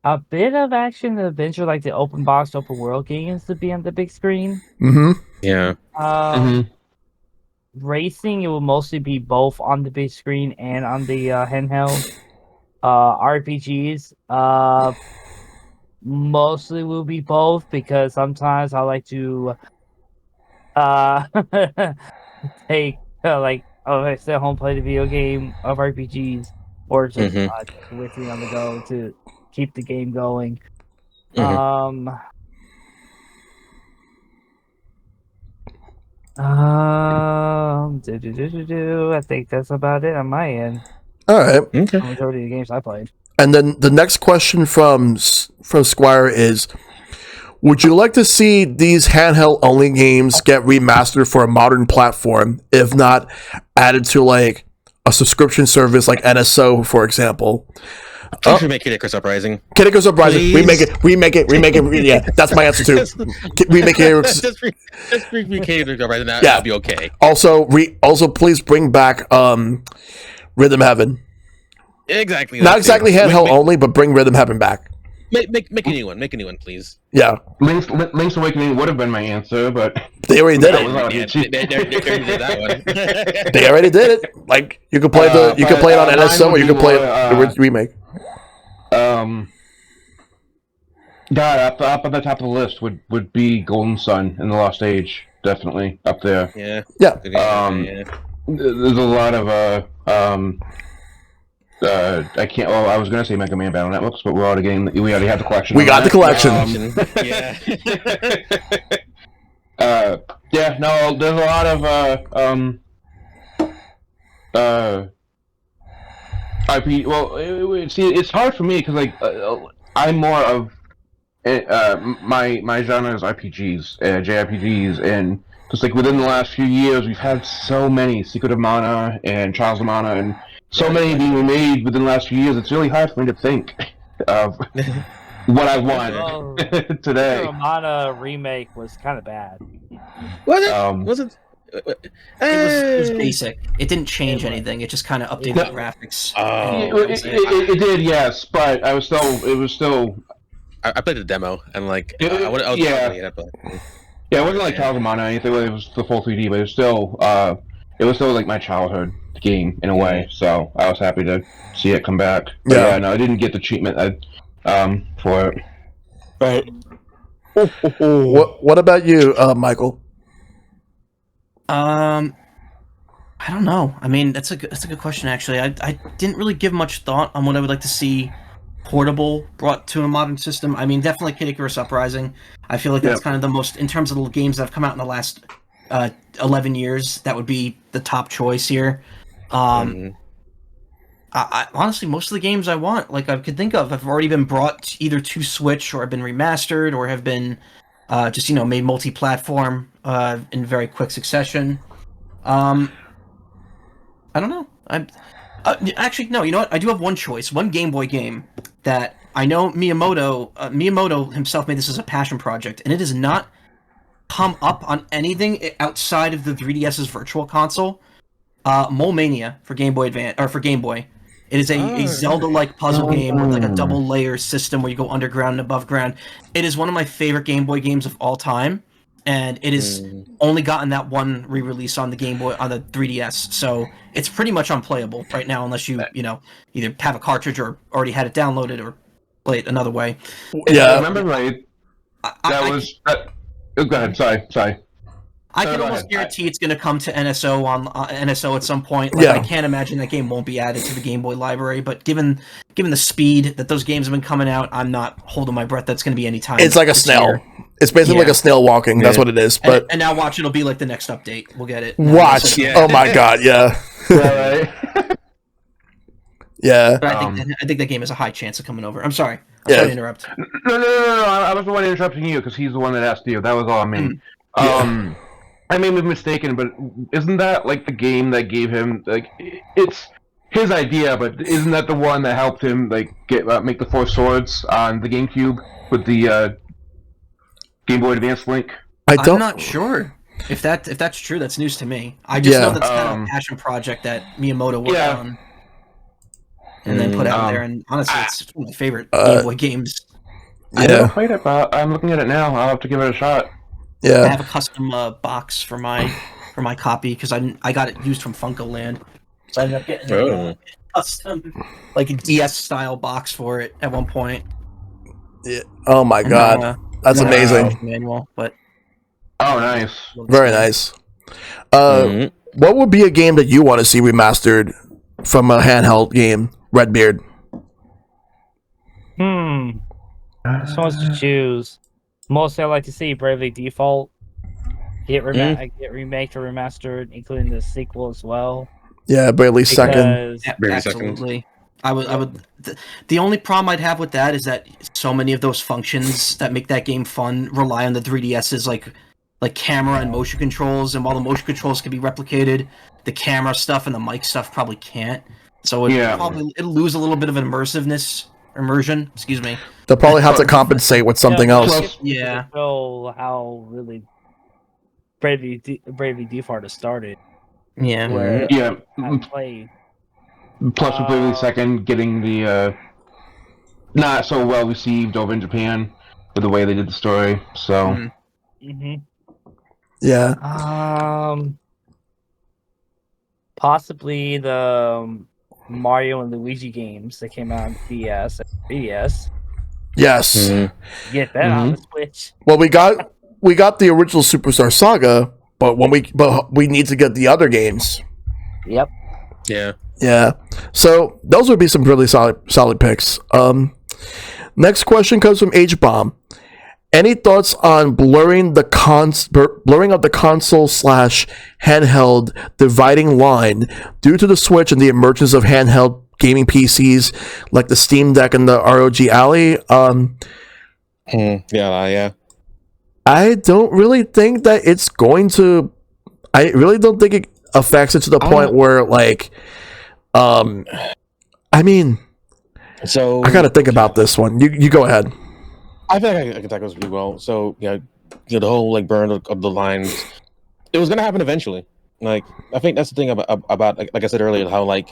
[SPEAKER 5] A bit of action and adventure, like the open box, open world games, to be on the big screen.
[SPEAKER 1] Mm-hmm.
[SPEAKER 2] Yeah.
[SPEAKER 5] Racing, it will mostly be both on the big screen and on the handheld. RPGs, mostly will be both, because sometimes I like to take I stay at home, play the video game of RPGs, or just take it with me on the go to keep the game going. I think that's about it on my end.
[SPEAKER 1] All right.
[SPEAKER 2] Okay.
[SPEAKER 5] The majority of the games I played.
[SPEAKER 1] And then the next question from Squire is, would you like to see these handheld only games get remastered for a modern platform, if not added to like a subscription service like NSO, for example?
[SPEAKER 2] You should make Kid Icarus Uprising.
[SPEAKER 1] Kid Icarus Uprising.
[SPEAKER 2] Please?
[SPEAKER 1] Remake it. Yeah, that's my answer too. Remake Kid Icarus.
[SPEAKER 2] Just remake Kid Icarus Uprising.
[SPEAKER 1] Yeah.
[SPEAKER 2] That'll be okay.
[SPEAKER 1] Also, please bring back Rhythm Heaven.
[SPEAKER 2] Exactly.
[SPEAKER 1] Not exactly handheld only, but bring Rhythm Heaven back.
[SPEAKER 2] Make a new one. Make a new one, please.
[SPEAKER 1] Yeah.
[SPEAKER 3] Link's Awakening would have been my answer, but
[SPEAKER 1] they already did it. They already did it. Like you can play it on NSO, or you can play the remake.
[SPEAKER 3] God, up at the top of the list would be Golden Sun and the Lost Age, definitely up there.
[SPEAKER 2] Yeah.
[SPEAKER 1] Yeah.
[SPEAKER 3] There's a lot of I can't. Well, I was gonna say Mega Man Battle Networks, but we already have the collection.
[SPEAKER 1] We got the collection.
[SPEAKER 3] Yeah. No, there's a lot of IP. Well, see, it's hard for me because like I'm more of my genre is RPGs, JRPGs, and just like within the last few years, we've had so many Secret of Mana and Trials of Mana and so many being made within the last few years. It's really hard for me to think of what I want today.
[SPEAKER 5] The Mana remake was kind of bad.
[SPEAKER 2] Was it? Was it?
[SPEAKER 4] It was basic. It didn't change anything. It just kind of updated the graphics.
[SPEAKER 3] It did, yes, but it was still.
[SPEAKER 2] I played the demo and like
[SPEAKER 3] Yeah, it wasn't like Trials of Mana or anything. It was the full 3D, but it was still like my childhood game in a way. So I was happy to see it come back. But yeah, no, I didn't get the treatment for it.
[SPEAKER 1] Right. What about you, Michael?
[SPEAKER 4] I don't know. I mean, that's a good question actually. I didn't really give much thought on what I would like to see portable brought to a modern system. I mean, definitely Kid Icarus Uprising. I feel like that's kind of the most, in terms of the games that have come out in the last 11 years, that would be the top choice here. I honestly, most of the games I want, like I could think of, have already been brought either to Switch or have been remastered or have been just made multi-platform in very quick succession. I don't know. Actually, no. You know what? I do have one choice. One Game Boy game that I know Miyamoto himself made this as a passion project, and it has not come up on anything outside of the 3DS's Virtual Console. Mole Mania for Game Boy Advance or for Game Boy. It is a Zelda-like puzzle game with like a double layer system where you go underground and above ground. It is one of my favorite Game Boy games of all time, and it is only gotten that one re-release on the Game Boy on the 3DS. So it's pretty much unplayable right now unless you either have a cartridge or already had it downloaded or play it another way.
[SPEAKER 3] If I remember right, Oh, go ahead. Sorry.
[SPEAKER 4] I can almost guarantee it's going to come to NSO on NSO at some point. Like, I can't imagine that game won't be added to the Game Boy library. But given the speed that those games have been coming out, I'm not holding my breath. That's going to be any time.
[SPEAKER 1] It's like a snail.
[SPEAKER 4] Year.
[SPEAKER 1] It's basically like a snail walking. That's what it is. But
[SPEAKER 4] and now watch, it'll be like the next update. We'll get it.
[SPEAKER 1] Watch. Oh my god. Yeah. Yeah.
[SPEAKER 4] But I think that game has a high chance of coming over. I'm sorry. I'm sorry to interrupt.
[SPEAKER 3] No. I was the one interrupting you because he's the one that asked you. That was all I mean. I may be mistaken, but isn't that like the game that gave him like it's his idea? But isn't that the one that helped him like make the Four Swords on the GameCube with the Game Boy Advance Link?
[SPEAKER 4] I'm not sure if that's true. That's news to me. I just know that's kind of a passion project that Miyamoto worked on and then put out there. And honestly, it's one of my favorite Game Boy games.
[SPEAKER 3] I never played it, but I'm looking at it now. I'll have to give it a shot.
[SPEAKER 1] Yeah,
[SPEAKER 4] I have a custom box for my copy because I got it used from FuncoLand, so I ended up getting a custom like a DS style box for it at one point.
[SPEAKER 1] Yeah. Oh my god, that's amazing.
[SPEAKER 4] Manual, but
[SPEAKER 3] nice,
[SPEAKER 1] very nice. What would be a game that you want to see remastered from a handheld game, Redbeard?
[SPEAKER 5] So much to choose. Mostly, I like to see Bravely Default get remade or remastered, including the sequel as well.
[SPEAKER 1] Yeah, Bravely Second.
[SPEAKER 4] Absolutely. I would. The only problem I'd have with that is that so many of those functions that make that game fun rely on the 3DS's like camera and motion controls, and while the motion controls can be replicated, the camera stuff and the mic stuff probably can't. So it'll lose a little bit of immersion. Excuse me.
[SPEAKER 1] They'll probably have to compensate with something else.
[SPEAKER 4] Yeah.
[SPEAKER 5] Show how really Bravely Default has started.
[SPEAKER 4] Yeah.
[SPEAKER 5] Where I played.
[SPEAKER 3] Plus, with Bravely Second getting the not so well received over in Japan with the way they did the story. So.
[SPEAKER 1] Yeah.
[SPEAKER 5] Possibly the Mario and Luigi games that came out on DS and 3DS.
[SPEAKER 1] Yes.
[SPEAKER 5] Get that on the Switch.
[SPEAKER 1] Well, we got the original Superstar Saga, but we need to get the other games.
[SPEAKER 5] Yep.
[SPEAKER 2] Yeah.
[SPEAKER 1] Yeah. So those would be some really solid picks. Next question comes from H-Bomb. Any thoughts on blurring of the console / handheld dividing line due to the Switch and the emergence of handheld gaming PCs like the Steam Deck and the ROG Ally?
[SPEAKER 2] Yeah.
[SPEAKER 1] I don't really think that it's going to. I really don't think it affects it to the point where like, I mean,
[SPEAKER 2] so
[SPEAKER 1] I got to think about this one. You go ahead.
[SPEAKER 2] I feel like I can tackle this pretty well. So the whole like burn of the lines, it was gonna happen eventually. Like I think that's the thing about like I said earlier, how like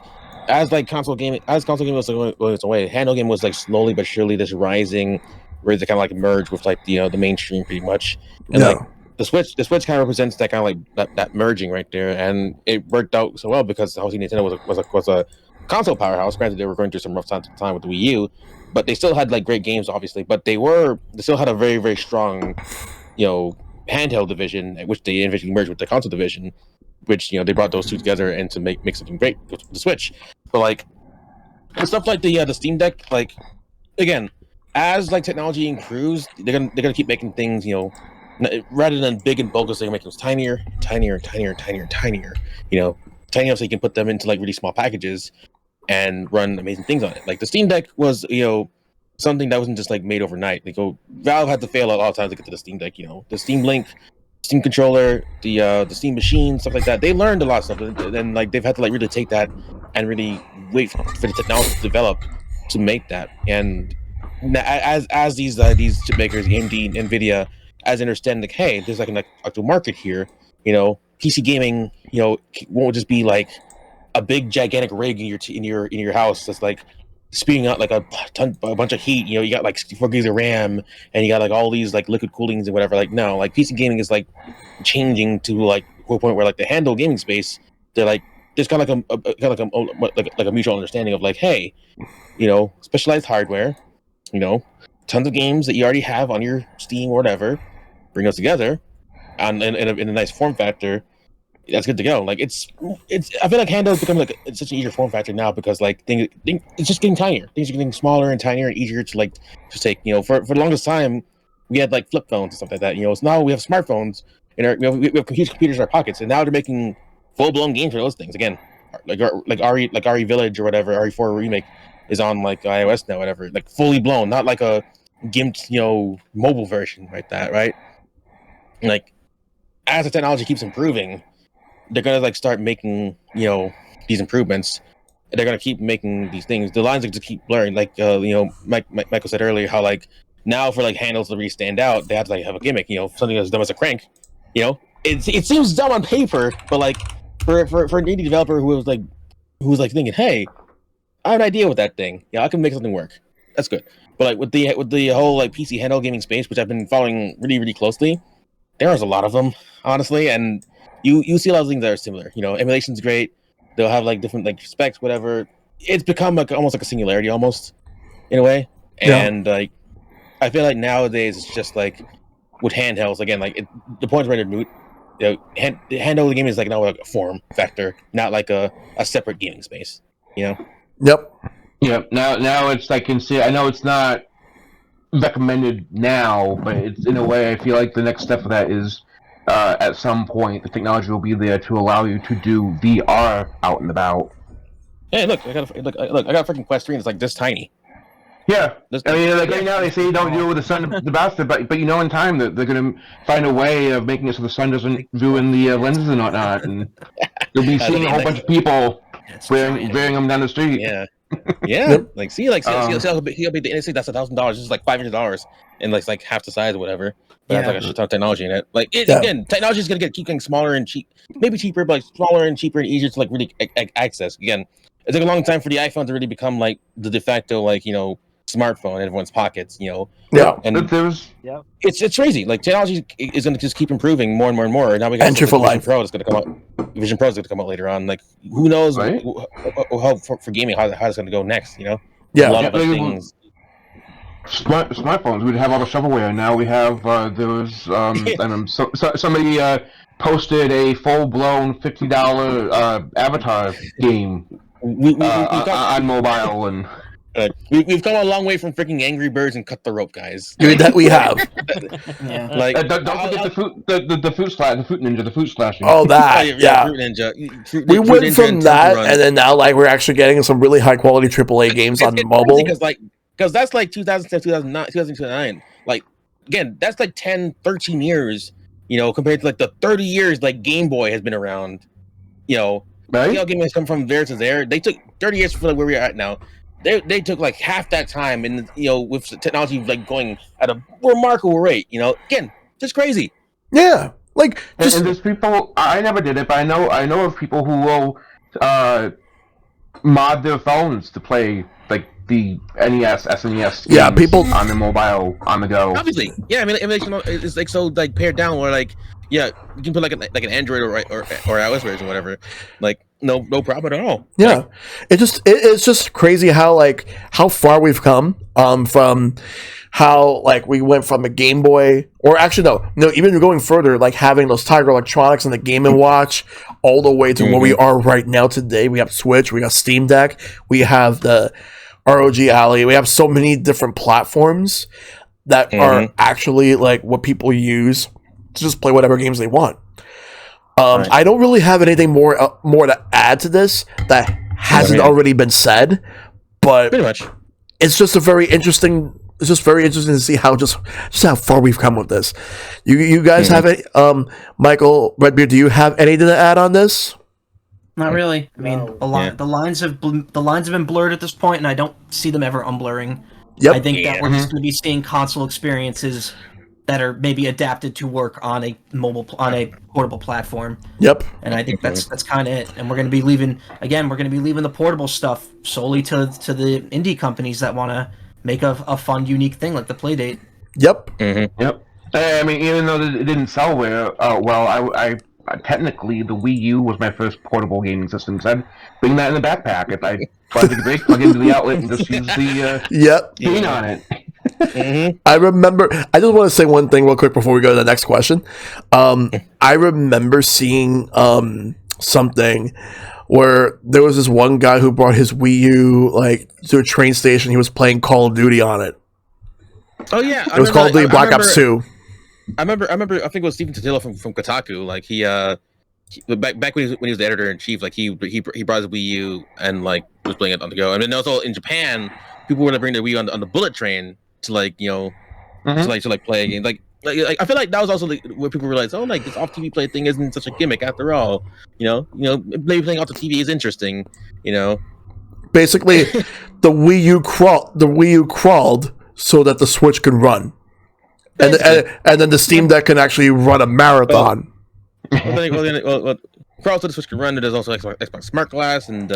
[SPEAKER 2] as console gaming was going its way, handheld game was like slowly but surely this rising, where they kind of like merge with like the mainstream pretty much, and like the Switch kind of represents that kind of like that merging right there, and it worked out so well because obviously Nintendo was a console powerhouse. Granted, they were going through some rough time with the Wii U. But they still had like great games, obviously. But they still had a very, very strong, handheld division, which they eventually merged with the console division, which they brought those two together and to make something great with the Switch. But like stuff like the Steam Deck, like again, as like technology improves, they're gonna keep making things, rather than big and bulky, they're making those tinier, tiny enough so you can put them into like really small packages and run amazing things on it. Like the Steam Deck was, something that wasn't just like made overnight. Like Valve had to fail a lot of times to get to the Steam Deck. The Steam Link, Steam controller, the Steam machine, stuff like that. They learned a lot of stuff, and like they've had to like really take that and really wait for the technology to develop to make that. And as these chip makers, AMD, Nvidia, as they understand like, hey, there's like an actual market here. PC gaming, won't just be like a big gigantic rig in your house that's like spewing out like a bunch of heat. You know, you got like 64 gigs of RAM, and you got like all these like liquid coolings and whatever. Like no, like PC gaming is like changing to like a point where like the handheld gaming space, they're like there's kind of like a mutual understanding of like, hey, you know, specialized hardware, you know, tons of games that you already have on your Steam or whatever, bring those together, in a nice form factor. That's good to go. Like it's. I feel like handheld's becoming like it's such an easier form factor now because like it's just getting tinier. Things are getting smaller and tinier and easier to like just take. You know, for the longest time, we had like flip phones and stuff like that. You know, so now we have smartphones and we have huge computers in our pockets, and now they're making full blown games for those things. Again, like RE Village or whatever, RE4 remake is on like iOS now, whatever. Like fully blown, not like a gimped, you know, mobile version like that, right? Like as the technology keeps improving, they're gonna like start making, you know, these improvements. And they're gonna keep making these things. The lines are just keep blurring. Like you know, Michael said earlier, how like now for like handles to really stand out, they have to like have a gimmick. You know, something as dumb as a crank. You know, it seems dumb on paper, but like for an indie developer who was like thinking, hey, I have an idea with that thing. Yeah, I can make something work. That's good. But like with the whole like PC handheld gaming space, which I've been following really really closely, there's a lot of them honestly, and you see a lot of things that are similar. You know, emulation's great. They'll have like different like specs, whatever. It's become like almost like a singularity, almost in a way. And like, I feel like nowadays it's just like with handhelds again. Like the point's ready to moot. You know, handheld gaming is like now like a form factor, not like a separate gaming space. You know.
[SPEAKER 3] Yep. Now it's I can see. I know it's not recommended now, but it's in a way. I feel like the next step of that is. At some point, the technology will be there to allow you to do VR out and about.
[SPEAKER 2] Hey, look! I got a freaking Quest 3, and it's like this tiny.
[SPEAKER 3] Yeah, I mean, like right now they say you don't do it with the sun, the bastard, but you know, in time that they're gonna find a way of making it so the sun doesn't ruin the lenses and whatnot, and you'll be seeing a whole bunch of people wearing them down the street.
[SPEAKER 2] Yeah. Yeah, like see, he'll be the NSA. That's $1,000. This is like $500, and like half the size or whatever. But that's like a shit ton of technology in it. Like again, technology is gonna keep getting smaller and cheap, maybe cheaper, but like smaller and cheaper and easier to like really access. Again, it took a long time for the iPhone to really become like the de facto like, you know, smartphone in everyone's pockets. You know,
[SPEAKER 3] and
[SPEAKER 2] it's crazy. Like technology is gonna just keep improving more and more and more. Now we got Vision Pro is gonna come out. Vision Pro is gonna come out later on. Like who knows how for gaming how it's gonna go next? You know, a lot of other things.
[SPEAKER 3] Smartphones. We'd have all the shovelware. Now we have there was somebody posted a full-blown $50 Avatar game on mobile, and
[SPEAKER 2] we've come a long way from freaking Angry Birds and Cut the Rope, guys.
[SPEAKER 1] Dude, that we have.
[SPEAKER 2] Like
[SPEAKER 3] don't forget the fruit ninja, the fruit slashing.
[SPEAKER 1] Oh, that
[SPEAKER 2] Fruit Ninja.
[SPEAKER 1] We went from that, and then now like we're actually getting some really high quality AAA games on mobile.
[SPEAKER 2] Because that's like 2007, 2009, 2009. Like, again, that's like 10, 13 years, you know, compared to like the 30 years like Game Boy has been around. You know, gaming has come from there to there. They took 30 years for like, where we're at now. They took like half that time, and you know, with technology like going at a remarkable rate. You know, again, just crazy.
[SPEAKER 1] Yeah, like
[SPEAKER 3] just and there's people. I never did it, but I know of people who will mod their phones to play like the NES, SNES
[SPEAKER 1] people
[SPEAKER 3] on the mobile on the go.
[SPEAKER 2] Obviously, yeah. I mean, it's like so like pared down where like you can put like an Android or iOS version, or whatever. Like no problem at all.
[SPEAKER 1] Yeah, like, it's just crazy how far we've come from how like we went from a Game Boy, or actually no, even going further, like having those Tiger Electronics and the Game & Watch, all the way to where we are right now today. We have Switch, we got Steam Deck, we have the ROG Ally. We have so many different platforms that are actually like what people use to just play whatever games they want. I don't really have anything more to add to this that hasn't already been said, but
[SPEAKER 2] pretty much
[SPEAKER 1] it's just very interesting to see how just how far we've come with this. You guys have it? Michael Redbeard, do you have anything to add on this?
[SPEAKER 4] Not really. I mean, the lines have been blurred at this point, and I don't see them ever unblurring.
[SPEAKER 1] Yep.
[SPEAKER 4] I think that we're just going to be seeing console experiences that are maybe adapted to work on a portable platform.
[SPEAKER 1] Yep.
[SPEAKER 4] And I think that's kind of it. And we're going to be leaving the portable stuff solely to the indie companies that want to make a fun, unique thing like the Playdate.
[SPEAKER 1] Yep.
[SPEAKER 2] Mm-hmm.
[SPEAKER 3] Yep. I mean, even though it didn't sell well, I technically the Wii U was my first portable gaming system. Because I'd bring that in the backpack if I tried to plug into the outlet and just use the
[SPEAKER 1] Yep.
[SPEAKER 3] screen on it.
[SPEAKER 2] Mm-hmm.
[SPEAKER 1] I remember. I just want to say one thing real quick before we go to the next question. I remember seeing something where there was this one guy who brought his Wii U like to a train station. He was playing Call of Duty on it.
[SPEAKER 2] Oh yeah,
[SPEAKER 1] It was Call of Duty Black Ops 2.
[SPEAKER 2] I remember. I think it was Stephen Totilo from Kotaku. Like he back when he was the editor in chief, like he brought his Wii U and like was playing it on the go. And then also in Japan, people were gonna bring their Wii U on the bullet train to like to play a game. Like I feel like that was also where people realized, oh, like this off TV play thing isn't such a gimmick after all. Maybe playing off the TV is interesting.
[SPEAKER 1] Basically, the Wii U crawled so that the Switch could run, and then the Steam Deck can actually run a marathon.
[SPEAKER 2] Crawl so the Switch can run. There's also Xbox Smart Glass and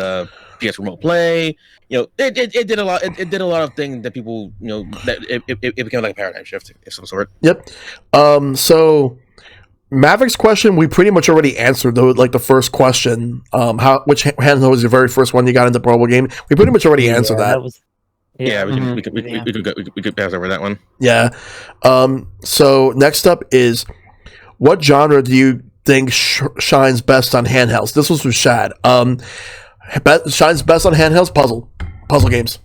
[SPEAKER 2] PS Remote Play. It did a lot. It did a lot of things that people, that it became like a paradigm shift of some sort.
[SPEAKER 1] Yep. So Maverick's question, we pretty much already answered though. Like the first question, which handheld was your very first one you got into portable game? We pretty much already answered that.
[SPEAKER 2] We could pass over that one.
[SPEAKER 1] Yeah. So next up is, what genre do you think shines best on handhelds? This was with Shad. Shines best on handhelds, puzzle games.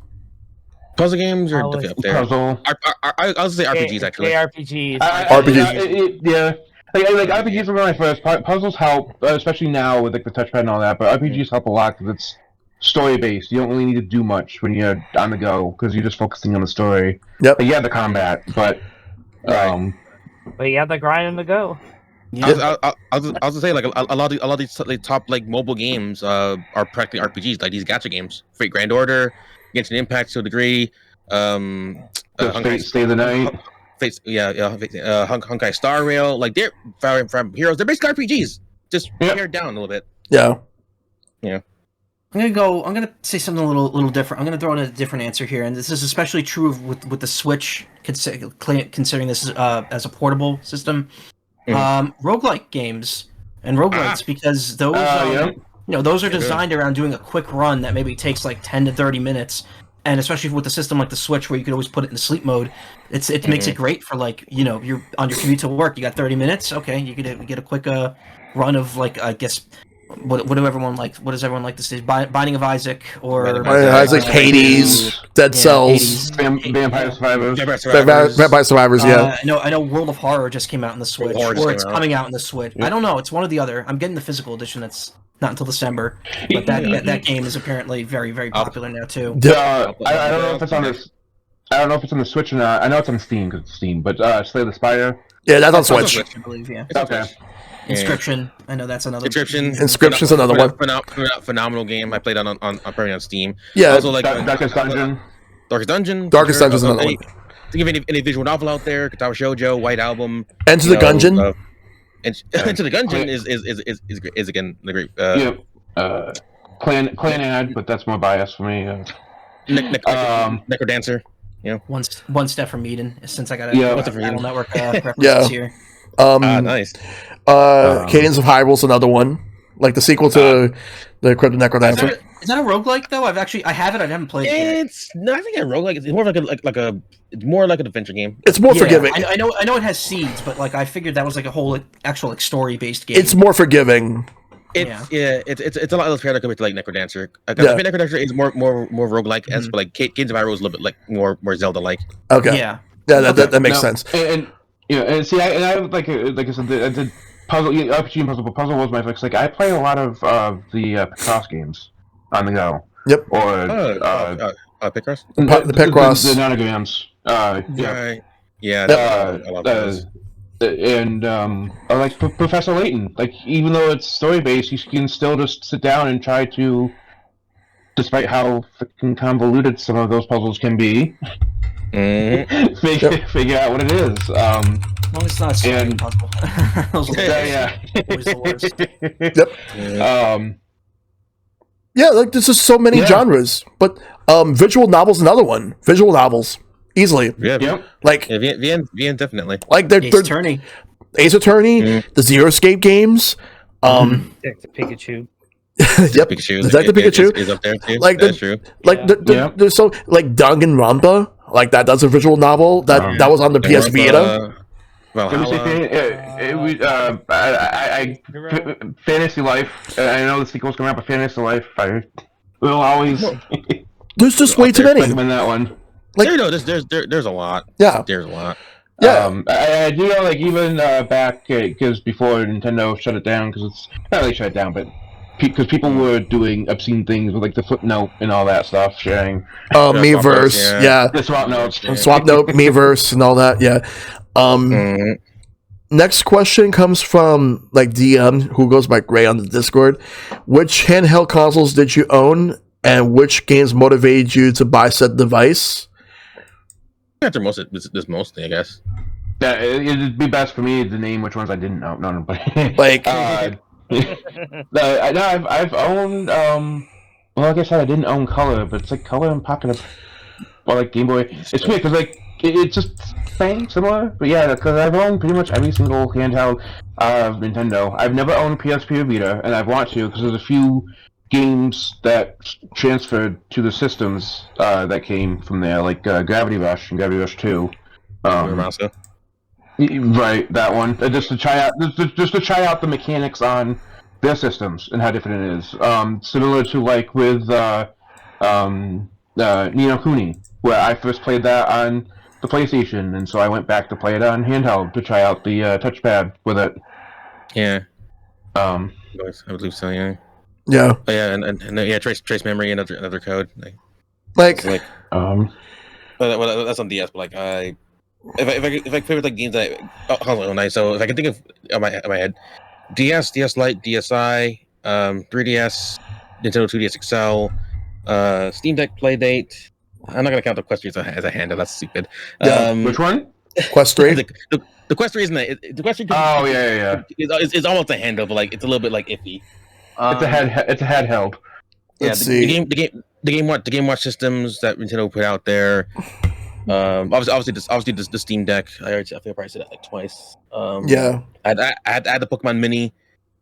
[SPEAKER 2] Puzzle games are definitely up there.
[SPEAKER 3] Puzzle.
[SPEAKER 2] I was gonna say RPGs actually.
[SPEAKER 5] RPGs.
[SPEAKER 3] Yeah. Like RPGs are my first. Puzzles help, especially now with like the touchpad and all that. But RPGs help a lot because it's story based. You don't really need to do much when you're on the go because you're just focusing on the story.
[SPEAKER 1] Yep.
[SPEAKER 3] But yeah, the combat, but
[SPEAKER 5] But you have the grind and the go.
[SPEAKER 2] I was gonna say like a lot of these like, top like mobile games are practically RPGs, like these gacha games. Fate Grand Order, Genshin Impact to a degree.
[SPEAKER 3] Stay the Night.
[SPEAKER 2] Honkai Star Rail, like they're Fire Heroes. They're basically RPGs, just pared down a little bit.
[SPEAKER 1] Yeah.
[SPEAKER 4] I'm gonna say something a little different. I'm gonna throw in a different answer here, and this is especially true with the Switch, considering this as a portable system. Roguelike games and roguelites, because those those are designed around doing a quick run that maybe takes like 10 to 30 minutes, and especially with a system like the Switch where you could always put it in sleep mode, it makes it great for like you're on your commute to work, you got 30 minutes, okay, you get a quick run of like, I guess, what does everyone like to say? Binding of Isaac or
[SPEAKER 1] Isaac, Hades, Dead Cells,
[SPEAKER 3] Vampire Survivors.
[SPEAKER 1] Vampire Survivors. Yeah.
[SPEAKER 4] I know World of Horror just came out in the Switch, or it's coming out in the Switch. I don't know. It's one or the other. I'm getting the physical edition. That's not until December, but that game is apparently very, very popular now too.
[SPEAKER 3] I don't know if it's on this. I don't know if it's on the Switch or not. I know it's on Steam because it's Steam. But Slay the Spire.
[SPEAKER 1] Yeah, that's on Switch.
[SPEAKER 4] I believe. Yeah.
[SPEAKER 3] Okay.
[SPEAKER 4] Inscription. I know that's another.
[SPEAKER 1] Inscription's another one.
[SPEAKER 2] Phenomenal game. I played on Steam.
[SPEAKER 1] Yeah.
[SPEAKER 2] Also like
[SPEAKER 3] Darkest Dungeon.
[SPEAKER 2] Darkest Dungeon.
[SPEAKER 1] Darkest Dungeon's another one.
[SPEAKER 2] Think of any visual novel out there. Katawa Shoujo, White Album.
[SPEAKER 1] Enter the Gungeon.
[SPEAKER 2] Enter the Gungeon is again the great.
[SPEAKER 3] Clan Ad, but that's more biased for me.
[SPEAKER 2] Necrodancer.
[SPEAKER 4] One step from Eden, since I got a Battle Network references here.
[SPEAKER 2] Nice.
[SPEAKER 1] Cadence of Hyrule's another one, like the sequel to the Crypt of Necrodancer.
[SPEAKER 4] Is that a roguelike though? I haven't played it.
[SPEAKER 2] It's not, I think a roguelike. It's more it's more like an adventure game.
[SPEAKER 1] It's more forgiving.
[SPEAKER 4] I know it has seeds, but like I figured that was like a whole actual like story based game.
[SPEAKER 1] It's more forgiving.
[SPEAKER 2] It's a lot less fair compared to like Necrodancer. I think Necrodancer is more roguelike esque, but like Cadence of Hyrule is a little bit like more Zelda like.
[SPEAKER 1] Okay.
[SPEAKER 4] Yeah.
[SPEAKER 1] That makes sense.
[SPEAKER 3] And see, I like I said, I did puzzle, RPG and puzzle, but puzzle was my fix. Like I play a lot of the Picross games on the go.
[SPEAKER 1] Yep.
[SPEAKER 3] Or
[SPEAKER 2] Picross.
[SPEAKER 1] The Picross.
[SPEAKER 3] The nanograms. And I like Professor Layton. Like even though it's story based, you can still just sit down and try to, despite how freaking convoluted some of those puzzles can be. figure out what it is.
[SPEAKER 4] As long as it's not a solving
[SPEAKER 3] And-
[SPEAKER 4] puzzle. Those are
[SPEAKER 3] Yeah.
[SPEAKER 4] always the worst.
[SPEAKER 1] Yeah, like there's just so many
[SPEAKER 3] Yeah.
[SPEAKER 1] genres. But visual novels, another one. Visual novels, easily.
[SPEAKER 2] Yeah,
[SPEAKER 3] Yep.
[SPEAKER 1] Like
[SPEAKER 2] yeah, VN definitely.
[SPEAKER 1] like they're
[SPEAKER 4] Ace Attorney.
[SPEAKER 1] Ace Attorney, the Zero Escape games.
[SPEAKER 5] Detective Pikachu.
[SPEAKER 1] Yep,
[SPEAKER 2] Pikachu
[SPEAKER 1] Detective Pikachu.
[SPEAKER 2] is up there too.
[SPEAKER 1] Like
[SPEAKER 2] That's true.
[SPEAKER 1] Like
[SPEAKER 5] Yeah.
[SPEAKER 1] there's so like Danganronpa, like that's a visual novel that was on the PS Vita.
[SPEAKER 3] Fantasy Life. I know the sequel's coming out, but Fantasy Life, I will always
[SPEAKER 1] There's just way too many.
[SPEAKER 3] recommend that one.
[SPEAKER 1] Like-
[SPEAKER 2] There's a lot.
[SPEAKER 1] Yeah,
[SPEAKER 2] There's a lot.
[SPEAKER 1] yeah.
[SPEAKER 3] I do know, like, even back, because before Nintendo shut it down, because it's not really shut it down, but because people were doing obscene things with, like, the footnote and all that stuff, sharing
[SPEAKER 1] Miiverse, yeah.
[SPEAKER 3] the swap notes.
[SPEAKER 1] Swap Note, Miiverse, and all that, yeah. Next question comes from like DM who goes by Gray on the Discord. Which handheld consoles did you own, and which games motivated you to buy said device?
[SPEAKER 2] After this mostly, I guess.
[SPEAKER 3] Yeah, it'd be best for me to name which ones I didn't know. No, but
[SPEAKER 1] Like,
[SPEAKER 3] I've owned. Well, like I said, I didn't own Color, but it's like Color and Pocket, or like Game Boy. It's weird because like it's just similar. But yeah, because I've owned pretty much every single handheld of Nintendo. I've never owned a PSP or Vita, and I want to because there's a few games that transferred to the systems that came from there, like Gravity Rush and Gravity Rush 2. Right, that one. Just to try out the mechanics on their systems and how different it is. Similar to like with Ni no Kuni, where I first played that on the PlayStation, and so I went back to play it on handheld to try out the touchpad with it.
[SPEAKER 2] Yeah.
[SPEAKER 3] Um,
[SPEAKER 2] I believe so. Yeah.
[SPEAKER 1] yeah,
[SPEAKER 2] Oh, yeah, and yeah, trace memory, another code.
[SPEAKER 1] like,
[SPEAKER 2] Like well, that's on DS, but like if I play with like games that so if I can think of on my head, DS Lite, DSi, 3DS, Nintendo 2DS XL, Steam Deck Playdate. I'm not gonna count the Quest 3 as a handle. That's stupid.
[SPEAKER 1] Yeah,
[SPEAKER 3] which one?
[SPEAKER 1] Quest 3.
[SPEAKER 2] The Quest 3 isn't the Quest 3.
[SPEAKER 3] Oh yeah.
[SPEAKER 2] It's almost a handle, but like it's a little bit like iffy.
[SPEAKER 3] It's a handheld.
[SPEAKER 1] Let's see.
[SPEAKER 2] The Game Watch systems that Nintendo put out there. Obviously the Steam Deck. I think I probably said that like twice.
[SPEAKER 1] Yeah,
[SPEAKER 2] I had the Pokemon Mini,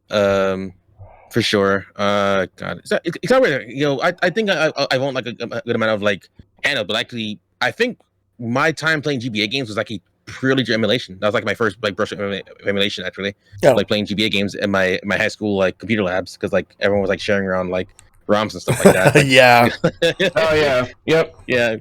[SPEAKER 2] for sure. God, it's not weird. You know, I think I won't like a good amount of like handheld, but actually I think my time playing GBA games was actually purely through emulation. That was like my first like brush of emulation actually.
[SPEAKER 1] Yeah.
[SPEAKER 2] Like playing GBA games in my high school like computer labs because like everyone was like sharing around like ROMs and stuff like that.
[SPEAKER 1] yeah.
[SPEAKER 3] Oh yeah. Yep.
[SPEAKER 2] Yeah.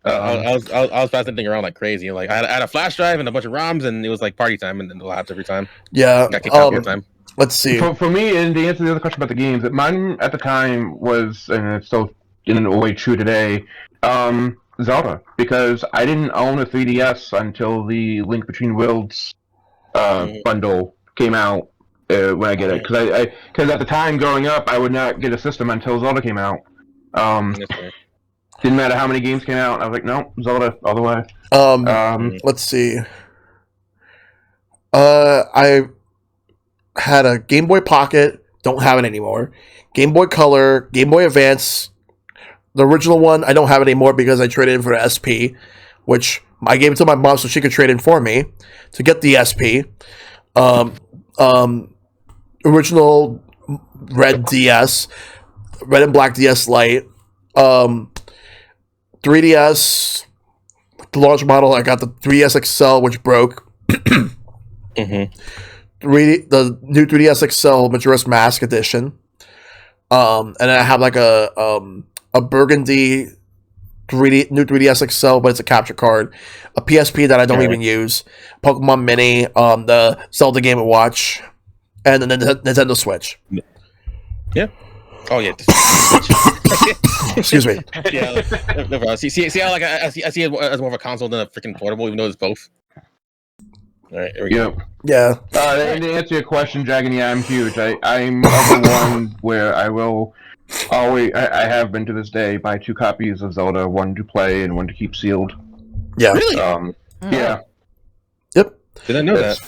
[SPEAKER 2] I was passing thing around like crazy. Like I had a flash drive and a bunch of ROMs, and it was like party time in the labs every time.
[SPEAKER 1] Yeah.
[SPEAKER 2] Got kicked out all the time.
[SPEAKER 1] Let's see.
[SPEAKER 3] For me, and to answer the other question about the games, that mine at the time was, and it's still in a way true today, Zelda, because I didn't own a 3DS until the Link Between Worlds bundle came out when I get it, because at the time growing up, I would not get a system until Zelda came out. Didn't matter how many games came out. I was like, no, Zelda all the way.
[SPEAKER 1] Let's see. I had a Game Boy Pocket. Don't have it anymore. Game Boy Color, Game Boy Advance. The original one, I don't have it anymore because I traded in for the SP, which I gave it to my mom so she could trade in for me to get the SP. Original red DS, red and black DS Lite. 3DS, the launch model. I got the 3DS XL, which broke. The new 3DS XL Majora's Mask Edition. And then I have like a burgundy new 3DS XL, but it's a capture card. A PSP that I don't even use. Pokemon Mini, the Zelda Game & Watch, and the Nintendo Switch.
[SPEAKER 2] Yeah. Oh yeah.
[SPEAKER 1] Excuse me.
[SPEAKER 2] Yeah. No problem. See how like I see it as more of a console than a freaking portable, even though it's both. All right, here we go.
[SPEAKER 3] Yep.
[SPEAKER 1] Yeah.
[SPEAKER 3] And to answer your question, Dragon, yeah, I'm huge. I'm of the one where I will always, I have been to this day, buy 2 copies of Zelda, one to play and one to keep sealed.
[SPEAKER 1] Yeah.
[SPEAKER 2] Really?
[SPEAKER 3] Yeah.
[SPEAKER 1] Yep.
[SPEAKER 2] Did I know that?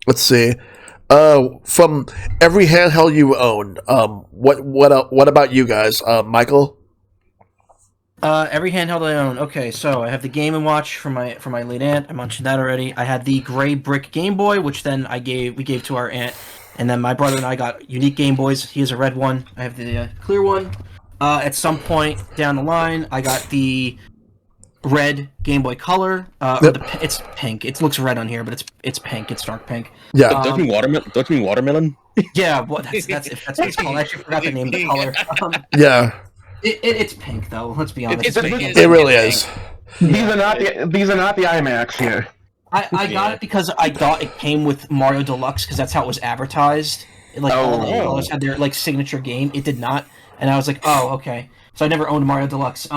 [SPEAKER 1] Let's see. From every handheld you own, what about you guys, Michael?
[SPEAKER 4] Every handheld I own. Okay, so I have the Game & Watch from my late aunt. I mentioned that already. I had the gray brick Game Boy, which then we gave to our aunt, and then my brother and I got unique Game Boys. He has a red one. I have the clear one. At some point down the line, I got the red Game Boy Color. It's pink. It looks red on here, but it's pink. It's dark pink.
[SPEAKER 1] Yeah.
[SPEAKER 2] Don't you mean watermelon? Don't you mean watermelon?
[SPEAKER 4] Yeah, that's if that's what it's called. I actually forgot the name of the color.
[SPEAKER 1] Yeah.
[SPEAKER 4] It's pink though. Let's be honest.
[SPEAKER 1] It really is.
[SPEAKER 3] These are not the IMAX here.
[SPEAKER 4] I got it because I thought it came with Mario Deluxe because that's how it was advertised. All the colors had their signature game. It did not, and I was like, oh, okay. So I never owned Mario Deluxe.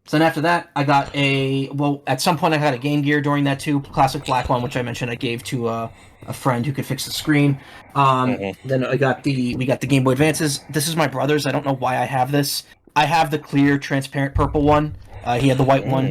[SPEAKER 4] So then after that, I got at some point I had a Game Gear during that too, classic black one, which I mentioned I gave to a friend who could fix the screen. Then we got the Game Boy Advances. This is my brother's. I don't know why I have this. I have the clear, transparent purple one. He had the white one.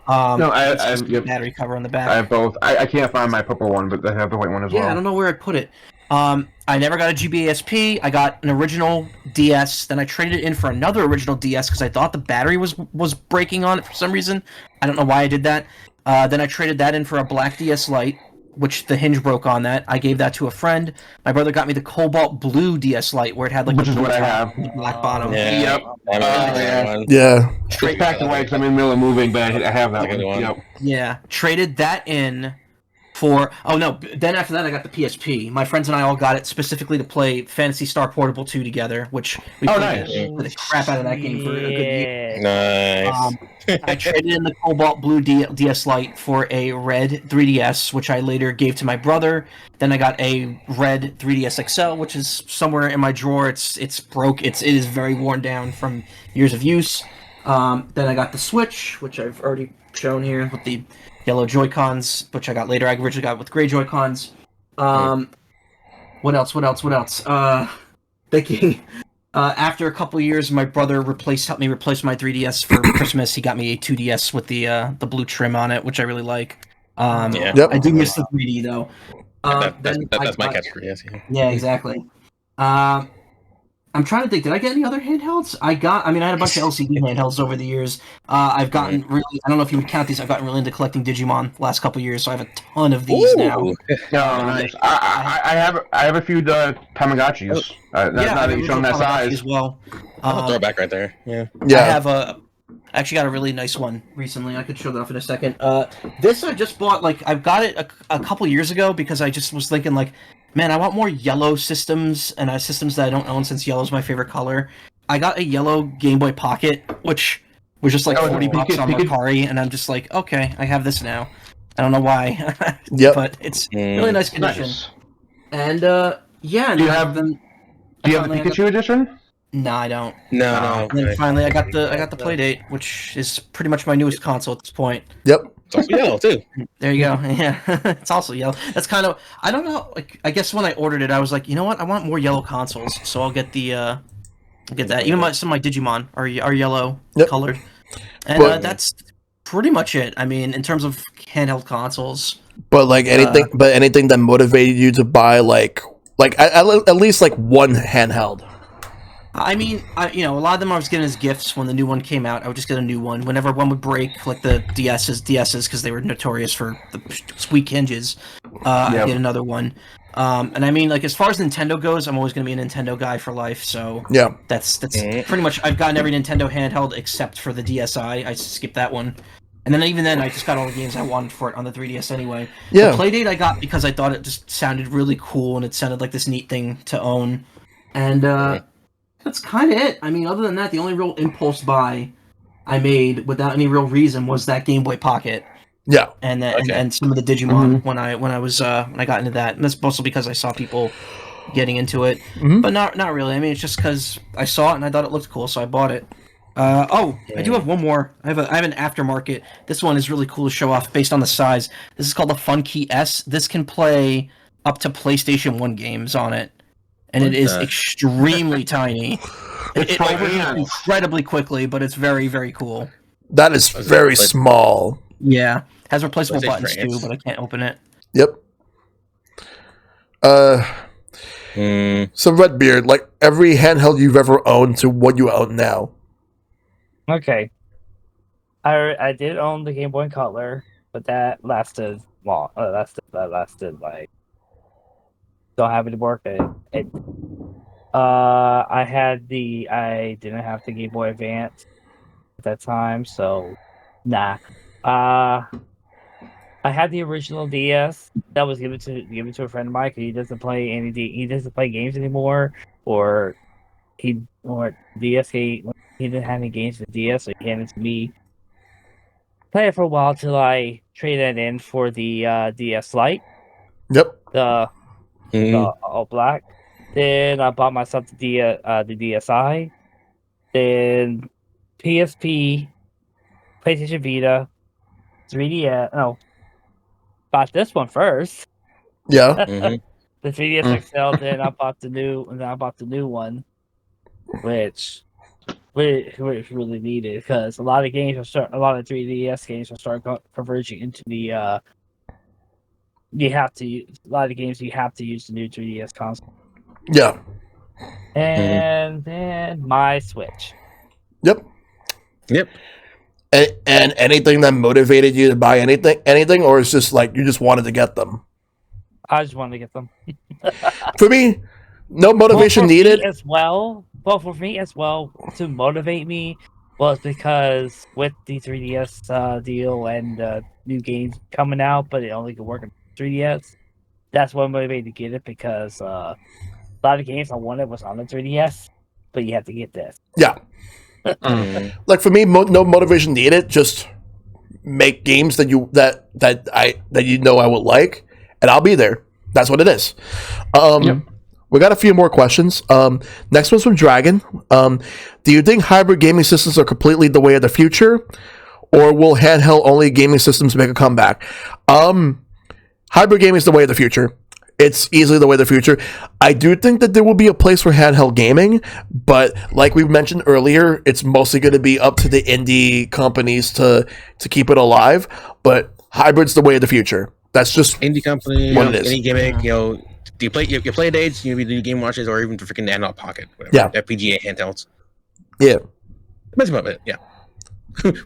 [SPEAKER 3] No, I have
[SPEAKER 4] the battery cover on the back.
[SPEAKER 3] I have both. I can't find my purple one, but I have the white one as well.
[SPEAKER 4] Yeah, I don't know where I put it. I never got a GBASP. I got an original DS. Then I traded it in for another original DS because I thought the battery was breaking on it for some reason. I don't know why I did that. Then I traded that in for a black DS Lite, which the hinge broke on that. I gave that to a friend. My brother got me the cobalt blue DS Lite where it had
[SPEAKER 3] which
[SPEAKER 4] the
[SPEAKER 3] is what I have.
[SPEAKER 4] black bottom.
[SPEAKER 2] Yeah.
[SPEAKER 1] Yeah.
[SPEAKER 3] Straight back away because I'm in the middle of moving, but I have that one. Yep.
[SPEAKER 4] Yeah, traded that in for... Oh, no, then after that I got the PSP. My friends and I all got it specifically to play Phantasy Star Portable 2 together, which we played the crap out of that game for a good year.
[SPEAKER 2] Nice.
[SPEAKER 4] I traded in the cobalt blue DS Lite for a red 3DS, which I later gave to my brother. Then I got a red 3DS XL, which is somewhere in my drawer. It's broke. It is very worn down from years of use. Then I got the Switch, which I've already shown here with the yellow Joy-Cons, which I got later. I originally got with gray Joy-Cons. What else? Thinking. After a couple years, my brother helped me replace my 3DS for Christmas. He got me a 2DS with the blue trim on it, which I really like. I do miss the 3D though.
[SPEAKER 2] That's my catchphrase.
[SPEAKER 4] Yeah, exactly. I'm trying to think. Did I get any other handhelds? I had a bunch of LCD handhelds over the years. I've gotten really... I don't know if you would count these. I've gotten really into collecting Digimon the last couple of years, so I have a ton of these now.
[SPEAKER 3] No, nice. I have a few Tamagotchis. Not that you've shown that size
[SPEAKER 4] as well.
[SPEAKER 2] I'll throw it back right there. Yeah.
[SPEAKER 4] I actually got a really nice one recently. I could show that off in a second. This I just bought. I've got it a couple years ago because I just was thinking man, I want more yellow systems, and systems that I don't own since yellow's my favorite color. I got a yellow Game Boy Pocket, which was just $40 on Mercari, and I'm just okay, I have this now. I don't know why, but it's really nice condition. Nice. And do
[SPEAKER 3] you have the Pikachu edition?
[SPEAKER 4] No, I don't.
[SPEAKER 2] No.
[SPEAKER 4] And then finally, I got the Playdate, which is pretty much my newest console at this point.
[SPEAKER 1] Yep.
[SPEAKER 2] It's also yellow too.
[SPEAKER 4] There you go. Yeah, it's also yellow. That's kind of... I don't know. I guess when I ordered it, I was like, you know what? I want more yellow consoles, so I'll get that. Even some of my Digimon are yellow colored, and that's pretty much it. I mean, in terms of handheld consoles.
[SPEAKER 1] But anything that motivated you to buy at least one handheld.
[SPEAKER 4] I mean, a lot of them I was getting as gifts when the new one came out. I would just get a new one. Whenever one would break, like the DSs, because they were notorious for the weak hinges, I'd get another one. And I mean, as far as Nintendo goes, I'm always going to be a Nintendo guy for life, so that's pretty much... I've gotten every Nintendo handheld except for the DSi. I skipped that one. And then even then, I just got all the games I wanted for it on the 3DS anyway.
[SPEAKER 1] Yeah.
[SPEAKER 4] The Playdate I got because I thought it just sounded really cool, and it sounded like this neat thing to own. And, that's kind of it. I mean, other than that, the only real impulse buy I made without any real reason was that Game Boy Pocket.
[SPEAKER 1] Yeah,
[SPEAKER 4] and some of the Digimon when I got into that, and that's mostly because I saw people getting into it, but not really. I mean, it's just because I saw it and I thought it looked cool, so I bought it. I do have one more. I have an aftermarket. This one is really cool to show off based on the size. This is called the Funkey S. This can play up to PlayStation 1 games on it. And it is extremely tiny. It overheats incredibly quickly, but it's very, very cool.
[SPEAKER 1] That is very small.
[SPEAKER 4] Yeah, has replaceable
[SPEAKER 2] PlayStation
[SPEAKER 4] buttons
[SPEAKER 2] France.
[SPEAKER 4] too, but I can't open it.
[SPEAKER 1] Yep. So Redbeard, like every handheld you've ever owned to what you own now.
[SPEAKER 5] Okay. I did own the Game Boy Color, but that lasted long. That lasted like don't have any more. I didn't have the Game Boy Advance at that time, so nah. I had the original DS that was given to a friend of mine because he doesn't play games anymore, or DS he didn't have any games for DS, so he handed it to me. Play it for a while till I traded it in for the DS Lite,
[SPEAKER 1] Yep.
[SPEAKER 5] the all black. Then I bought myself the DSi, then PSP, PlayStation Vita, 3DS. No, bought this one first.
[SPEAKER 1] Yeah.
[SPEAKER 5] The 3DS XL. Then I bought the new one, which really needed because a lot of 3DS games will start converging into the. You have to a lot of games you have to use the new 3DS console.
[SPEAKER 1] Yeah.
[SPEAKER 5] And then my Switch.
[SPEAKER 1] Yep.
[SPEAKER 2] Yep.
[SPEAKER 1] And anything that motivated you to buy anything, or it's just like you just wanted to get them?
[SPEAKER 5] I just wanted to get them.
[SPEAKER 1] For me, no motivation needed.
[SPEAKER 5] As well. Well, for me as well, to motivate me was because with the 3DS deal and new games coming out, but it only could work on 3DS. That's what motivated me to get it because a lot of games I wanted was on the 3DS, but you have to get this.
[SPEAKER 1] Yeah. Like for me, no motivation needed. Just make games that you know I would like, and I'll be there. That's what it is. We got a few more questions. Next one's from Dragon. Do you think hybrid gaming systems are completely the way of the future, or will handheld only gaming systems make a comeback? Hybrid gaming is the way of the future. It's easily the way of the future. I do think that there will be a place for handheld gaming, but like we mentioned earlier, it's mostly going to be up to the indie companies to keep it alive. But hybrid's the way of the future. That's just
[SPEAKER 2] indie company,
[SPEAKER 1] what it is.
[SPEAKER 2] Any gimmick, do you play your play dates? You do game watches, or even for freaking handheld pocket, whatever.
[SPEAKER 1] Yeah,
[SPEAKER 2] FPGA handhelds.
[SPEAKER 1] Yeah,
[SPEAKER 2] that's about it. Yeah.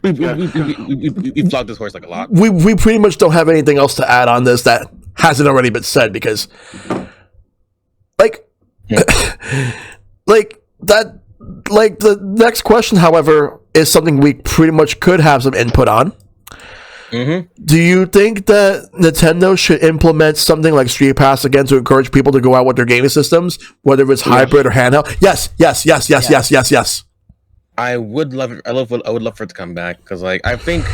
[SPEAKER 2] we flogged this horse like a lot.
[SPEAKER 1] We pretty much don't have anything else to add on this that hasn't already been said because, like the next question, however, is something we pretty much could have some input on. Do you think that Nintendo should implement something like Street Pass again to encourage people to go out with their gaming systems, whether it's hybrid or handheld? Yes.
[SPEAKER 2] I would love it. I would love for it to come back because, like, I think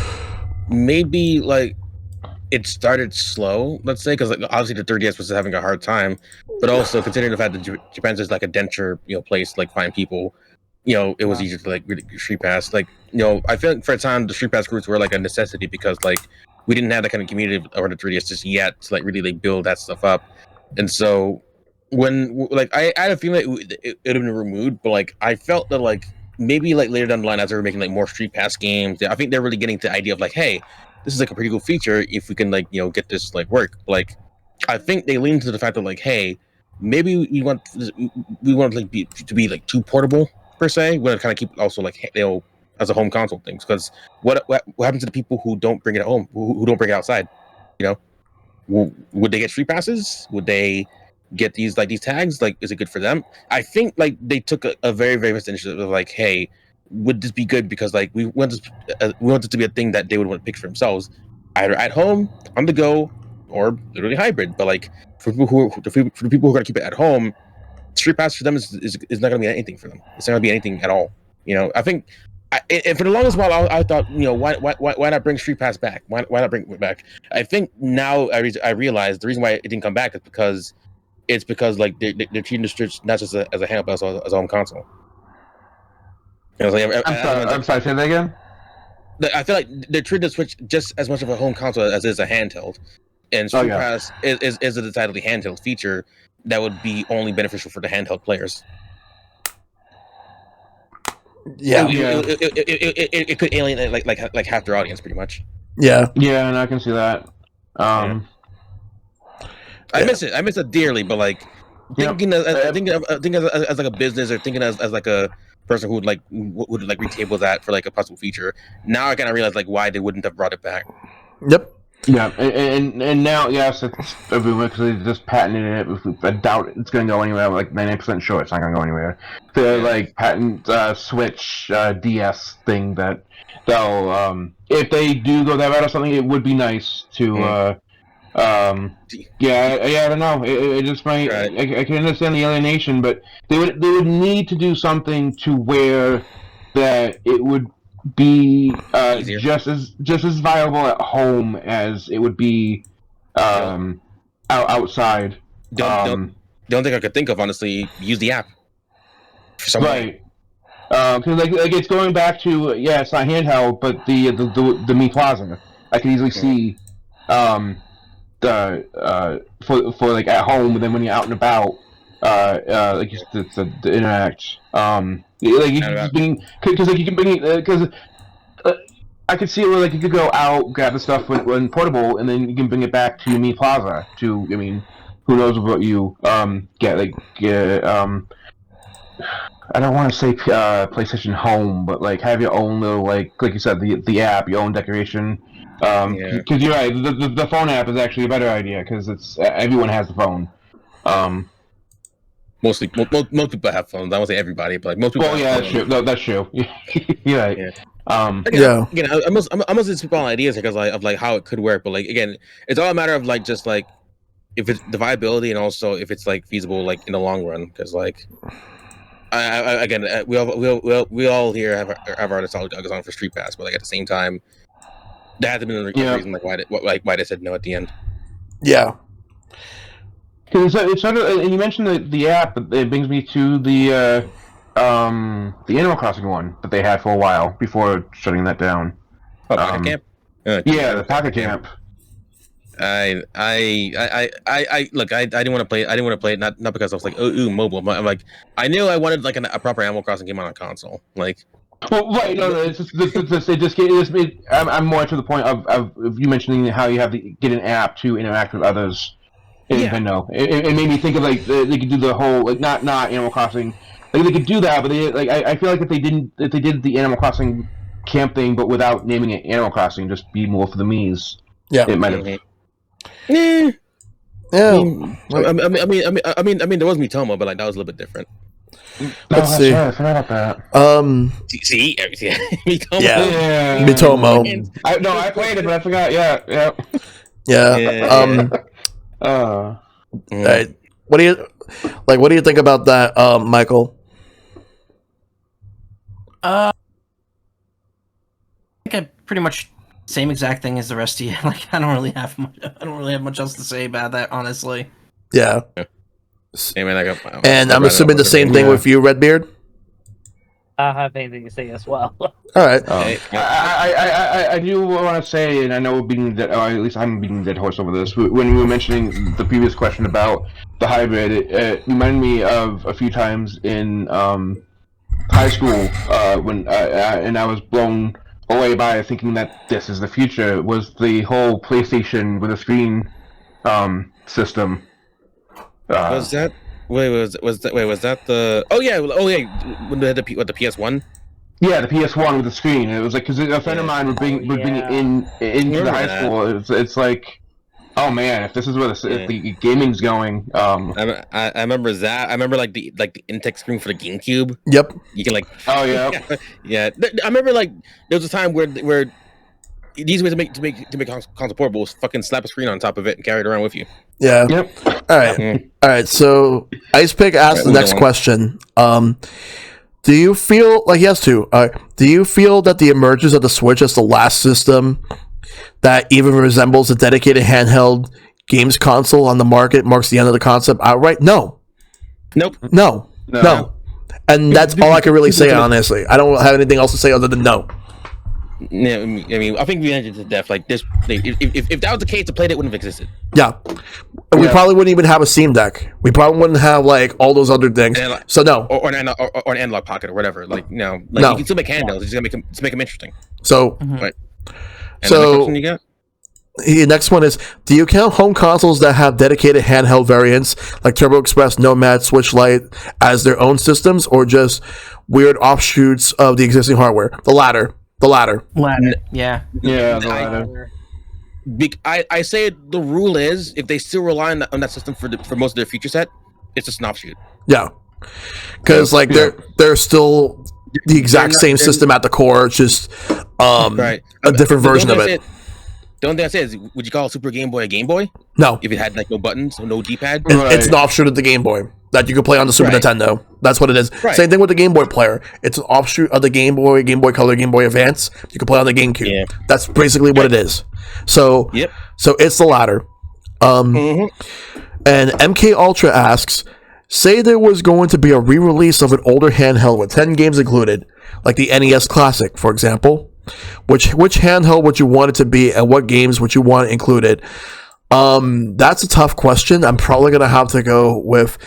[SPEAKER 2] maybe like it started slow. Let's say because obviously the 3DS was having a hard time, but also considering the fact that Japan's just like a denser place to like find people. It was easier to like really Street Pass. Like, I feel like for a time the Street Pass groups were like a necessity because like we didn't have that kind of community over the 3DS just yet to like really like build that stuff up. And so when like I had a feeling it would have been removed, but like I felt that like maybe like later down the line as they were making like more Street Pass games, I think they're really getting to the idea of like, hey, this is like a pretty cool feature if we can like get this like work. Like I think they lean to the fact that like, hey, maybe we want like to be like too portable per se. We want to kind of keep it also like as a home console things because what happens to the people who don't bring it at home, who don't bring it outside? Would they get Street Passes? Would they get these tags? Like, is it good for them? I think like they took a very very much initiative of like, hey, would this be good? Because like we want this to be a thing that they would want to pick for themselves, either at home, on the go, or literally hybrid. But like for the people who are going to keep it at home, Street Pass for them is not going to be anything for them. It's not going to be anything at all. I think. And for the longest while, I thought, why not bring Street Pass back? Why not bring it back? I think now I realize the reason why it didn't come back is because like they're treating the Switch not just as a handheld, but also as a home console.
[SPEAKER 3] I'm sorry, say that again?
[SPEAKER 2] I feel like they're treating the Switch just as much of a home console as it is a handheld. And Street Pass is a decidedly handheld feature that would be only beneficial for the handheld players.
[SPEAKER 1] Yeah.
[SPEAKER 2] It could alienate like half their audience, pretty much.
[SPEAKER 1] Yeah.
[SPEAKER 3] Yeah, and I can see that.
[SPEAKER 2] I miss it. I miss it dearly, but like thinking as like a business, or thinking as like a person who would like retable that for like a possible feature. Now I kind of realize like why they wouldn't have brought it back.
[SPEAKER 1] Yep.
[SPEAKER 3] Yeah, and now, yes, it's everywhere because they just patented it. I doubt it's going to go anywhere. I'm like 99% sure it's not going to go anywhere. The like patent Switch DS thing that they'll if they do go that route or something, it would be nice to I don't know. It just might.
[SPEAKER 2] Right.
[SPEAKER 3] I can understand the alienation, but they would need to do something to where that it would be
[SPEAKER 2] Easier.
[SPEAKER 3] just as viable at home as it would be outside.
[SPEAKER 2] Don't think I could think of, honestly. Use the app. For some
[SPEAKER 3] Right. Because like it's going back to it's not handheld, but the Mi Plaza. I can easily see for like at home, and then when you're out and about, like you said, the interact. Like you can just bring, because like you can bring because I could see it where like you could go out, grab the stuff when portable, and then you can bring it back to your Mi Plaza. To I mean, who knows what you get like I don't want to say PlayStation Home, but like have your own little like you said the app, your own decoration. Because you're right, the phone app is actually a better idea because it's everyone has the phone.
[SPEAKER 2] most people have phones. I won't say everybody, but like most people.
[SPEAKER 3] Well, yeah, that's true. No, that's true. You're right.
[SPEAKER 2] Yeah. Again, I must just spitball ideas because of like how it could work, but like again, it's all a matter of like just like if it's the viability and also if it's like feasible like in the long run. Because like, we all here have our nostalgia on for Street Pass, but like at the same time, that had to be the reason like why they said no at the end.
[SPEAKER 1] Yeah.
[SPEAKER 3] It's sort of, and you mentioned the app. It brings me to the Animal Crossing one that they had for a while before shutting that down.
[SPEAKER 2] Oh, Pocket Camp.
[SPEAKER 3] Yeah, the Pocket Camp.
[SPEAKER 2] I look. I didn't want to play. I didn't want to play it not because I was like, ooh, mobile. But I'm like, I knew I wanted like a proper Animal Crossing game on a console. Like,
[SPEAKER 3] well, right? No, it's just I'm more to the point of you mentioning how you have to get an app to interact with others. Nintendo. It made me think of like they could do the whole like not Animal Crossing. Like they could do that, but they like I feel like if they did the Animal Crossing camp thing, but without naming it Animal Crossing, just be more for the Mii's.
[SPEAKER 1] Yeah,
[SPEAKER 3] it might have.
[SPEAKER 1] Yeah.
[SPEAKER 2] I mean, there was Mitomo, but like that was a little bit different.
[SPEAKER 1] Let's see.
[SPEAKER 3] Right, I forgot about that.
[SPEAKER 2] See, Mitomo.
[SPEAKER 1] Yeah. Mitomo.
[SPEAKER 3] I played it, but I forgot. Yeah.
[SPEAKER 1] Right. What do you think about that, Michael?
[SPEAKER 4] I think I pretty much same exact thing as the rest of you. Like I don't really have much else to say about that, honestly.
[SPEAKER 1] Yeah.
[SPEAKER 2] And
[SPEAKER 1] I'm assuming the same thing with you, Redbeard.
[SPEAKER 5] I don't have anything to say as well.
[SPEAKER 1] All right.
[SPEAKER 3] I do want to say, and I know or at least I'm beating dead horse over this. When we were mentioning the previous question about the hybrid, it reminded me of a few times in high school when and I was blown away by thinking that this is the future. Was the whole PlayStation with a screen system?
[SPEAKER 2] Was that? Was that the? Oh yeah. When they had the PS1.
[SPEAKER 3] Yeah, the PS1 with the screen. It was like because a friend of mine would bring it into the high school. It's like, oh man, if this is where the gaming's going.
[SPEAKER 2] I remember that. I remember like the in-text screen for the GameCube.
[SPEAKER 1] Yep.
[SPEAKER 2] You can like.
[SPEAKER 3] Oh yeah.
[SPEAKER 2] Yeah. I remember like there was a time where the easy way to make console portable was fucking slap a screen on top of it and carry it around with you.
[SPEAKER 1] Yeah.
[SPEAKER 3] Yep.
[SPEAKER 1] All right. All right. So Icepick asked the next question. Do you feel like he has to? Do you feel that the emergence of the Switch as the last system that even resembles a dedicated handheld games console on the market marks the end of the concept outright? No.
[SPEAKER 2] Nope.
[SPEAKER 1] No. And that's all I can really say, honestly. I don't have anything else to say other than no.
[SPEAKER 2] Yeah, I think we ended to death. Like this, if that was the case, the Playdate wouldn't have existed.
[SPEAKER 1] Yeah. We probably wouldn't even have a Steam Deck. We probably wouldn't have like all those other things. So no,
[SPEAKER 2] or an analog pocket or whatever. Like no, you can still make handhelds. You just gotta make them interesting.
[SPEAKER 1] So
[SPEAKER 2] right. And
[SPEAKER 1] so
[SPEAKER 2] you got?
[SPEAKER 1] The next one is: do you count home consoles that have dedicated handheld variants like Turbo Express, Nomad, Switch Lite as their own systems, or just weird offshoots of the existing hardware? The latter.
[SPEAKER 4] Yeah.
[SPEAKER 3] Yeah, the latter.
[SPEAKER 2] I say the rule is if they still rely on that system for most of their feature set, it's just an offshoot.
[SPEAKER 1] Yeah, because they're still the exact same system at the core. It's just a different version of it.
[SPEAKER 2] The only thing I say is, would you call Super Game Boy a Game Boy?
[SPEAKER 1] No.
[SPEAKER 2] If it had like no buttons, no D-pad?
[SPEAKER 1] It's an offshoot of the Game Boy that you can play on the Super Nintendo. That's what it is. Right. Same thing with the Game Boy player. It's an offshoot of the Game Boy, Game Boy Color, Game Boy Advance. You can play on the GameCube. Yeah. That's basically what it is. So, so it's the latter. And MK Ultra asks, say there was going to be a re-release of an older handheld with 10 games included, like the NES Classic, for example. Which handheld would you want it to be, and what games would you want included? That's a tough question. I'm probably gonna have to go with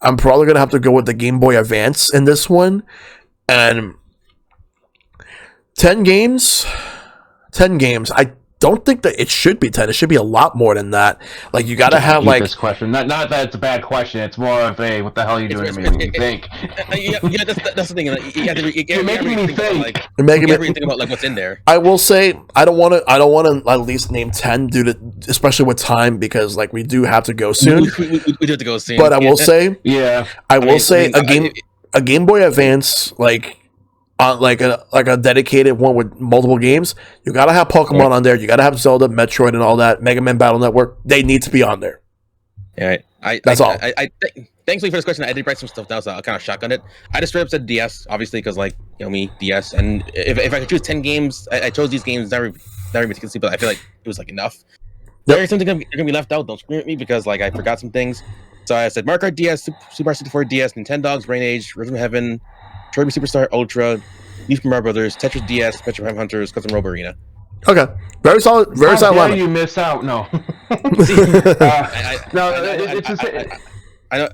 [SPEAKER 1] the Game Boy Advance in this one, and 10 games. I don't think that it should be 10. It should be a lot more than that. Like you gotta have like
[SPEAKER 3] this question. Not that it's a bad question. It's more of a what the hell are you doing to me? You think?
[SPEAKER 2] Yeah, that's the thing.
[SPEAKER 3] You're making me think.
[SPEAKER 2] You're making me think about like what's in there.
[SPEAKER 1] I will say I don't want to at least name 10 due to especially with time because like we do have to go soon.
[SPEAKER 2] We do have to go soon.
[SPEAKER 1] But I will say a Game Boy Advance like. On like a dedicated one with multiple games, you gotta have Pokemon on there. You gotta have Zelda, Metroid, and all that. Mega Man Battle Network. They need to be on there.
[SPEAKER 2] All right.
[SPEAKER 1] That's all.
[SPEAKER 2] Thankfully for this question, I did write some stuff down, so I kind of shotgunned it. I just straight up said DS, obviously, because like me, DS. And if I could choose 10 games, I chose these games. Not meticulously, but I feel like it was like enough. There is something gonna be left out. Don't scream at me because like I forgot some things. So I said Mario Kart DS, Super Mario 64 DS, Nintendogs, Brain Age, Rhythm of Heaven, Kirby Superstar Ultra, New Super Mario Brothers, Tetris DS, Metro Prime Hunters, Custom Robo Arena.
[SPEAKER 1] Okay, very solid. Very solid.
[SPEAKER 3] How dare you miss out? No.
[SPEAKER 2] I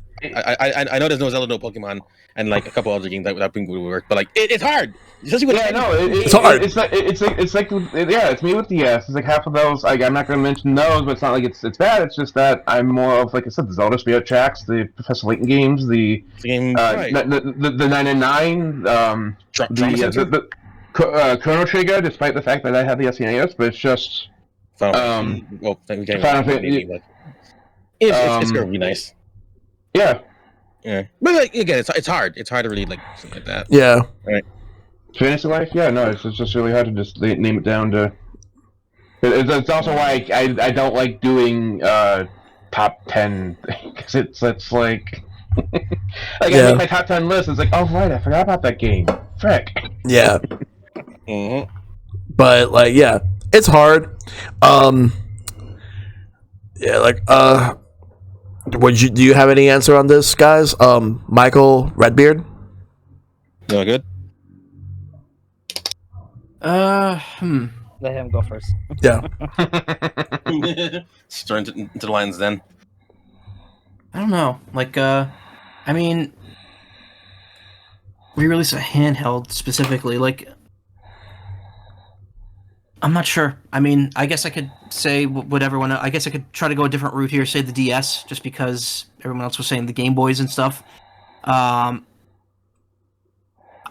[SPEAKER 2] know there's no Zelda, no Pokemon, and like a couple other games that would work, but like it's hard.
[SPEAKER 3] It's hard. It's me with DS. It's like half of those. Like, I'm not going to mention those, but it's not like it's bad. It's just that I'm more of like I said, the Zelda Spirit Tracks, the Professor Layton games, the 999, the Chrono Trigger. Despite the fact that I have the SNES, but it's just
[SPEAKER 2] Final Fantasy. It's gonna be nice.
[SPEAKER 3] Yeah.
[SPEAKER 2] But like again, it's hard. It's hard to really like something like that.
[SPEAKER 1] Yeah.
[SPEAKER 2] Right.
[SPEAKER 3] Fantasy Life? Yeah, no, it's just really hard to just name it down to. It's also why I don't like doing top 10 because it's like I make my top 10 list. It's like, oh right, I forgot about that game. Frick.
[SPEAKER 1] Yeah. But like, yeah, it's hard. Yeah, like do you have any answer on this, guys? Michael Redbeard?
[SPEAKER 2] No good.
[SPEAKER 5] Let him go first.
[SPEAKER 1] Yeah.
[SPEAKER 2] Straight into the lines then.
[SPEAKER 4] I don't know. Like, I mean, re-release a handheld specifically. Like, I'm not sure. I mean, I guess I could say what everyone. I guess I could try to go a different route here. Say the DS, just because everyone else was saying the Game Boys and stuff.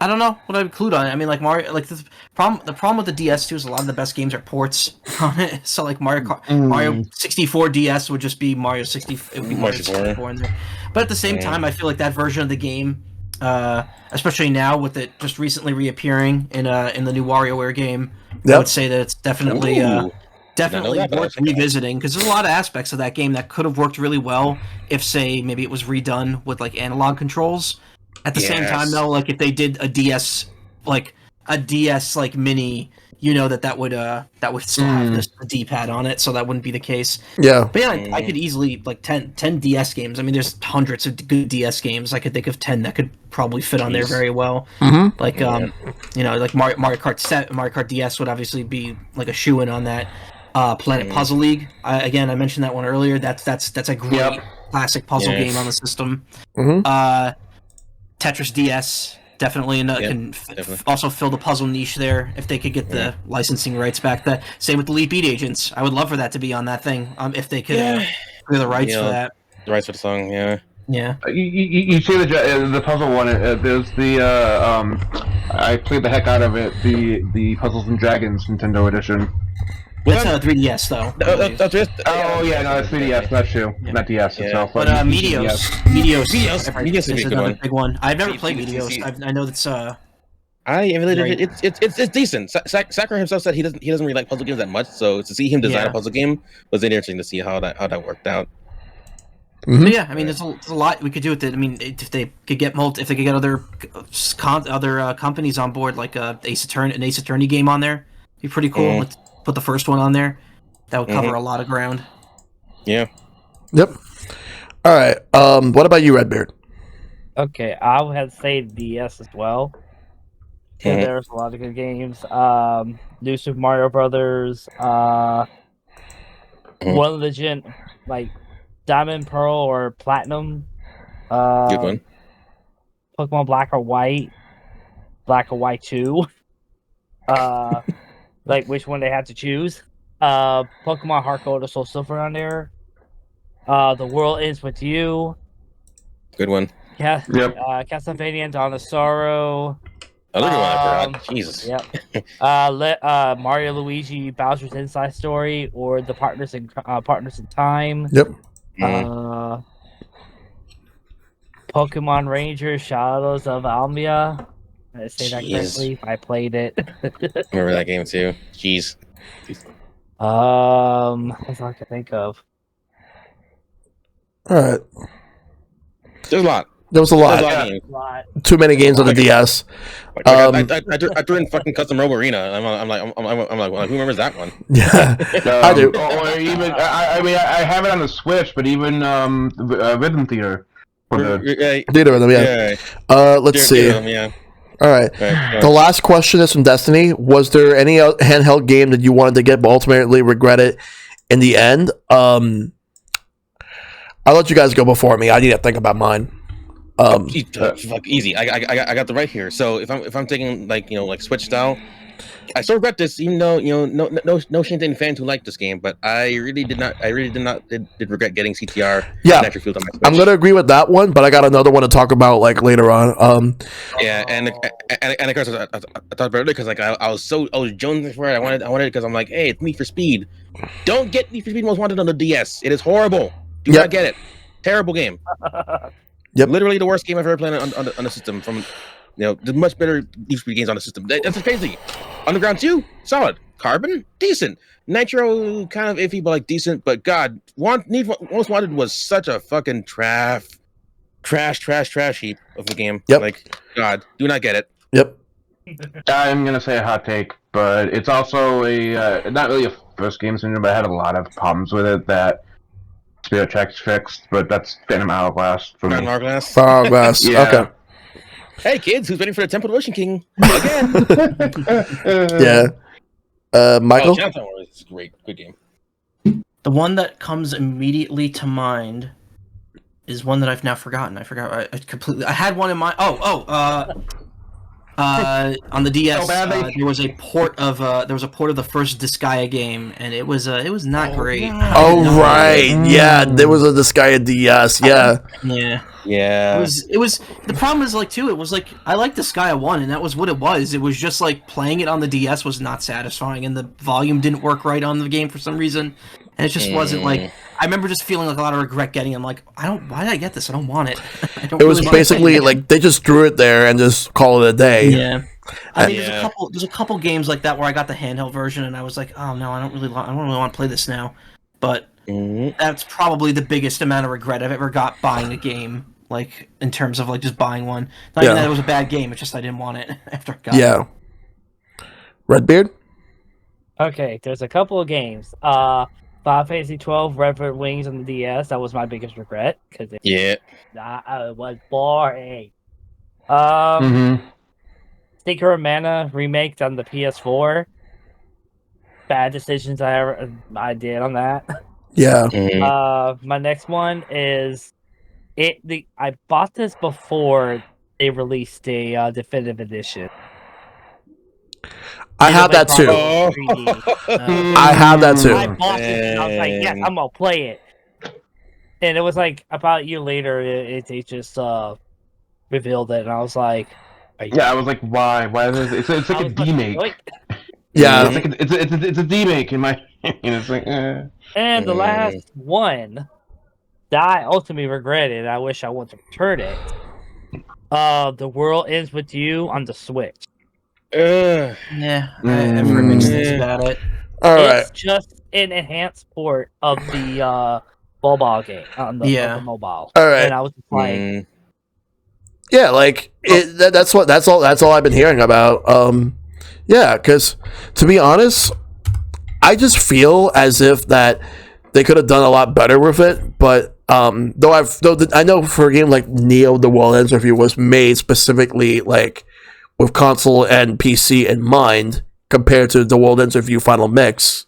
[SPEAKER 4] I don't know what I'd include on it. I mean, like Mario, like the problem with the DS too is a lot of the best games are ports on it. So like Mario 64 DS would just be Mario 60. It would be Mario 64 in there. But at the same time, I feel like that version of the game, especially now with it just recently reappearing in the new WarioWare game, I would say that it's definitely worth revisiting because there's a lot of aspects of that game that could have worked really well if, say, maybe it was redone with like analog controls. At the same time, though, like if they did a DS like mini you know that would still have this D-pad on it, so that wouldn't be the case.
[SPEAKER 1] Yeah.
[SPEAKER 4] But yeah, I could easily like 10 DS games. I mean, there's hundreds of good DS games. I could think of 10 that could probably fit on there very well.
[SPEAKER 1] Mm-hmm.
[SPEAKER 4] Like you know, like Mario Kart DS would obviously be like a shoe-in on that. Planet Puzzle League. I mentioned that one earlier. That's a great classic puzzle game on the system.
[SPEAKER 1] Mm-hmm.
[SPEAKER 4] Tetris DS. Definitely can also fill the puzzle niche there if they could get the licensing rights back. That same with Elite Beat Agents. I would love for that to be on that thing. If they could clear the rights for that.
[SPEAKER 2] The rights for the song, yeah.
[SPEAKER 3] You see the puzzle one. There's the I played the heck out of it. The Puzzles and Dragons Nintendo Edition.
[SPEAKER 4] It's 3DS though.
[SPEAKER 3] Oh yeah, no, it's 3DS, not true, not DS itself.
[SPEAKER 4] But Meteos
[SPEAKER 2] is
[SPEAKER 4] another big one. I've never played Meteos. I know that's
[SPEAKER 2] it's decent. Sakurai himself said he doesn't really like puzzle games that much, so to see him design a puzzle game was interesting to see how that worked out.
[SPEAKER 1] Mm-hmm.
[SPEAKER 4] But yeah, I mean, there's a lot we could do with it. I mean, if they could get other companies on board, like an Ace Attorney game on there, it'd be pretty cool. Let's put the first one on there. That would cover a lot of ground.
[SPEAKER 2] Yeah.
[SPEAKER 1] Yep. All right. What about you, Redbeard?
[SPEAKER 5] Okay, I would have to say DS as well. Yeah, there's a lot of good games. New Super Mario Brothers. One of the like Diamond, Pearl, or Platinum.
[SPEAKER 2] Good one.
[SPEAKER 5] Pokemon Black or White. Black or White 2. Like which one they had to choose. Pokemon Heart Gold or Soul Silver on there. The World Ends With You.
[SPEAKER 2] Good one.
[SPEAKER 5] Castlevania and Dawn of Sorrow.
[SPEAKER 2] Another one I forgot. Jesus.
[SPEAKER 5] Yep. Mario Luigi Bowser's Inside Story or the Partners in Time.
[SPEAKER 1] Yep.
[SPEAKER 5] Pokemon Rangers Shadows of Almia. Did I say that correctly? I played it.
[SPEAKER 2] Remember that game too. Jeez.
[SPEAKER 5] That's all I can think of.
[SPEAKER 1] All right.
[SPEAKER 2] There's a lot.
[SPEAKER 1] There was a lot. Too many games on the DS.
[SPEAKER 2] I threw in fucking Custom Robo Arena. I'm like, well, who remembers that one?
[SPEAKER 1] Yeah, I do.
[SPEAKER 3] Or even, I mean, I have it on the Switch, but even Rhythm Theater.
[SPEAKER 1] Theater Rhythm, yeah. Let's see.
[SPEAKER 2] Yeah.
[SPEAKER 1] All right. The last question is from Destiny. Was there any handheld game that you wanted to get but ultimately regret it in the end? I'll let you guys go before me. I need to think about mine.
[SPEAKER 2] Fuck, easy. I got the right here. So if I'm taking like Switch style, I still regret this, even though no shame to any fans who like this game, but I really did not regret getting CTR.
[SPEAKER 1] Yeah,
[SPEAKER 2] Field on my Switch.
[SPEAKER 1] I'm gonna agree with that one, but I got another one to talk about like later on.
[SPEAKER 2] Yeah, and of course I thought about it because like I was jonesing for it. I wanted it because I'm like, hey, it's Need for Speed. Don't get Need for Speed Most Wanted on the DS. It is horrible. Do not get it. Terrible game.
[SPEAKER 1] Yep.
[SPEAKER 2] Literally the worst game I've ever played on the system. From the much better Need for Speed games on the system. That's crazy. Underground 2, solid. Carbon, decent. Nitro, kind of iffy, but like decent. But God, Most Wanted was such a fucking trash heap of a game.
[SPEAKER 1] Yep.
[SPEAKER 2] Like, God, do not get it.
[SPEAKER 1] Yep.
[SPEAKER 3] I'm gonna say a hot take, but it's also a not really a first game syndrome, but I had a lot of problems with it that Spirit Check's fixed, but that's Phantom Hourglass for me.
[SPEAKER 2] Phantom Hourglass?
[SPEAKER 1] Hourglass.
[SPEAKER 3] Yeah.
[SPEAKER 1] Okay.
[SPEAKER 2] Hey kids, who's waiting for the Temple of Ocean King again?
[SPEAKER 1] Yeah. Michael?
[SPEAKER 2] Chinatown Wars is a good game.
[SPEAKER 4] The one that comes immediately to mind is one that I've now forgotten. I forgot. I completely. I had one in mind. On the DS, there was a port of the first Disgaea game, and it was not great.
[SPEAKER 1] Oh right, yeah, there was a Disgaea DS. Yeah.
[SPEAKER 4] It was. The problem is like too. It was like I liked Disgaea 1, and that was what it was. It was just like playing it on the DS was not satisfying, and the volume didn't work right on the game for some reason, and it just wasn't like. I remember just feeling like a lot of regret getting it. I'm like, why did I get this? I don't want it.
[SPEAKER 1] It was basically like they just drew it there and just call it a day.
[SPEAKER 4] Yeah. I mean, there's a couple games like that where I got the handheld version and I was like, oh no, I don't really want to play this now. But that's probably the biggest amount of regret I've ever got buying a game, like in terms of like just buying one. Not even that it was a bad game, it's just I didn't want it after I got it.
[SPEAKER 1] Redbeard?
[SPEAKER 5] Okay, there's a couple of games. Final Fantasy 12 Red Wings on the DS. That was my biggest regret because it was boring. Secret of Mana remake on the PS4. Bad decisions I did on that.
[SPEAKER 1] Yeah.
[SPEAKER 5] My next one is I bought this before they released a definitive edition.
[SPEAKER 1] I have that too. I have that too.
[SPEAKER 5] I bought this and I was like, yes, I'm gonna play it. And it was like about a year later, they just revealed it, and I was like,
[SPEAKER 3] I was like, why? Why is it? It's like a demake.
[SPEAKER 1] Yeah,
[SPEAKER 3] it's a demake in my opinion. It's like,
[SPEAKER 5] And the last one that I ultimately regretted, I wish I would have returned it. The World Ends With You on the Switch.
[SPEAKER 4] I've heard mixed things about it.
[SPEAKER 1] All right.
[SPEAKER 5] It's just an enhanced port of the mobile game on the mobile.
[SPEAKER 1] All right.
[SPEAKER 5] And I was just like,
[SPEAKER 1] yeah, like that's all I've been hearing about. Yeah, because to be honest, I just feel as if that they could have done a lot better with it. But though I know for a game like Neo, the World Ends With You was made specifically like with console and PC in mind compared to the World Ends With You Final Mix.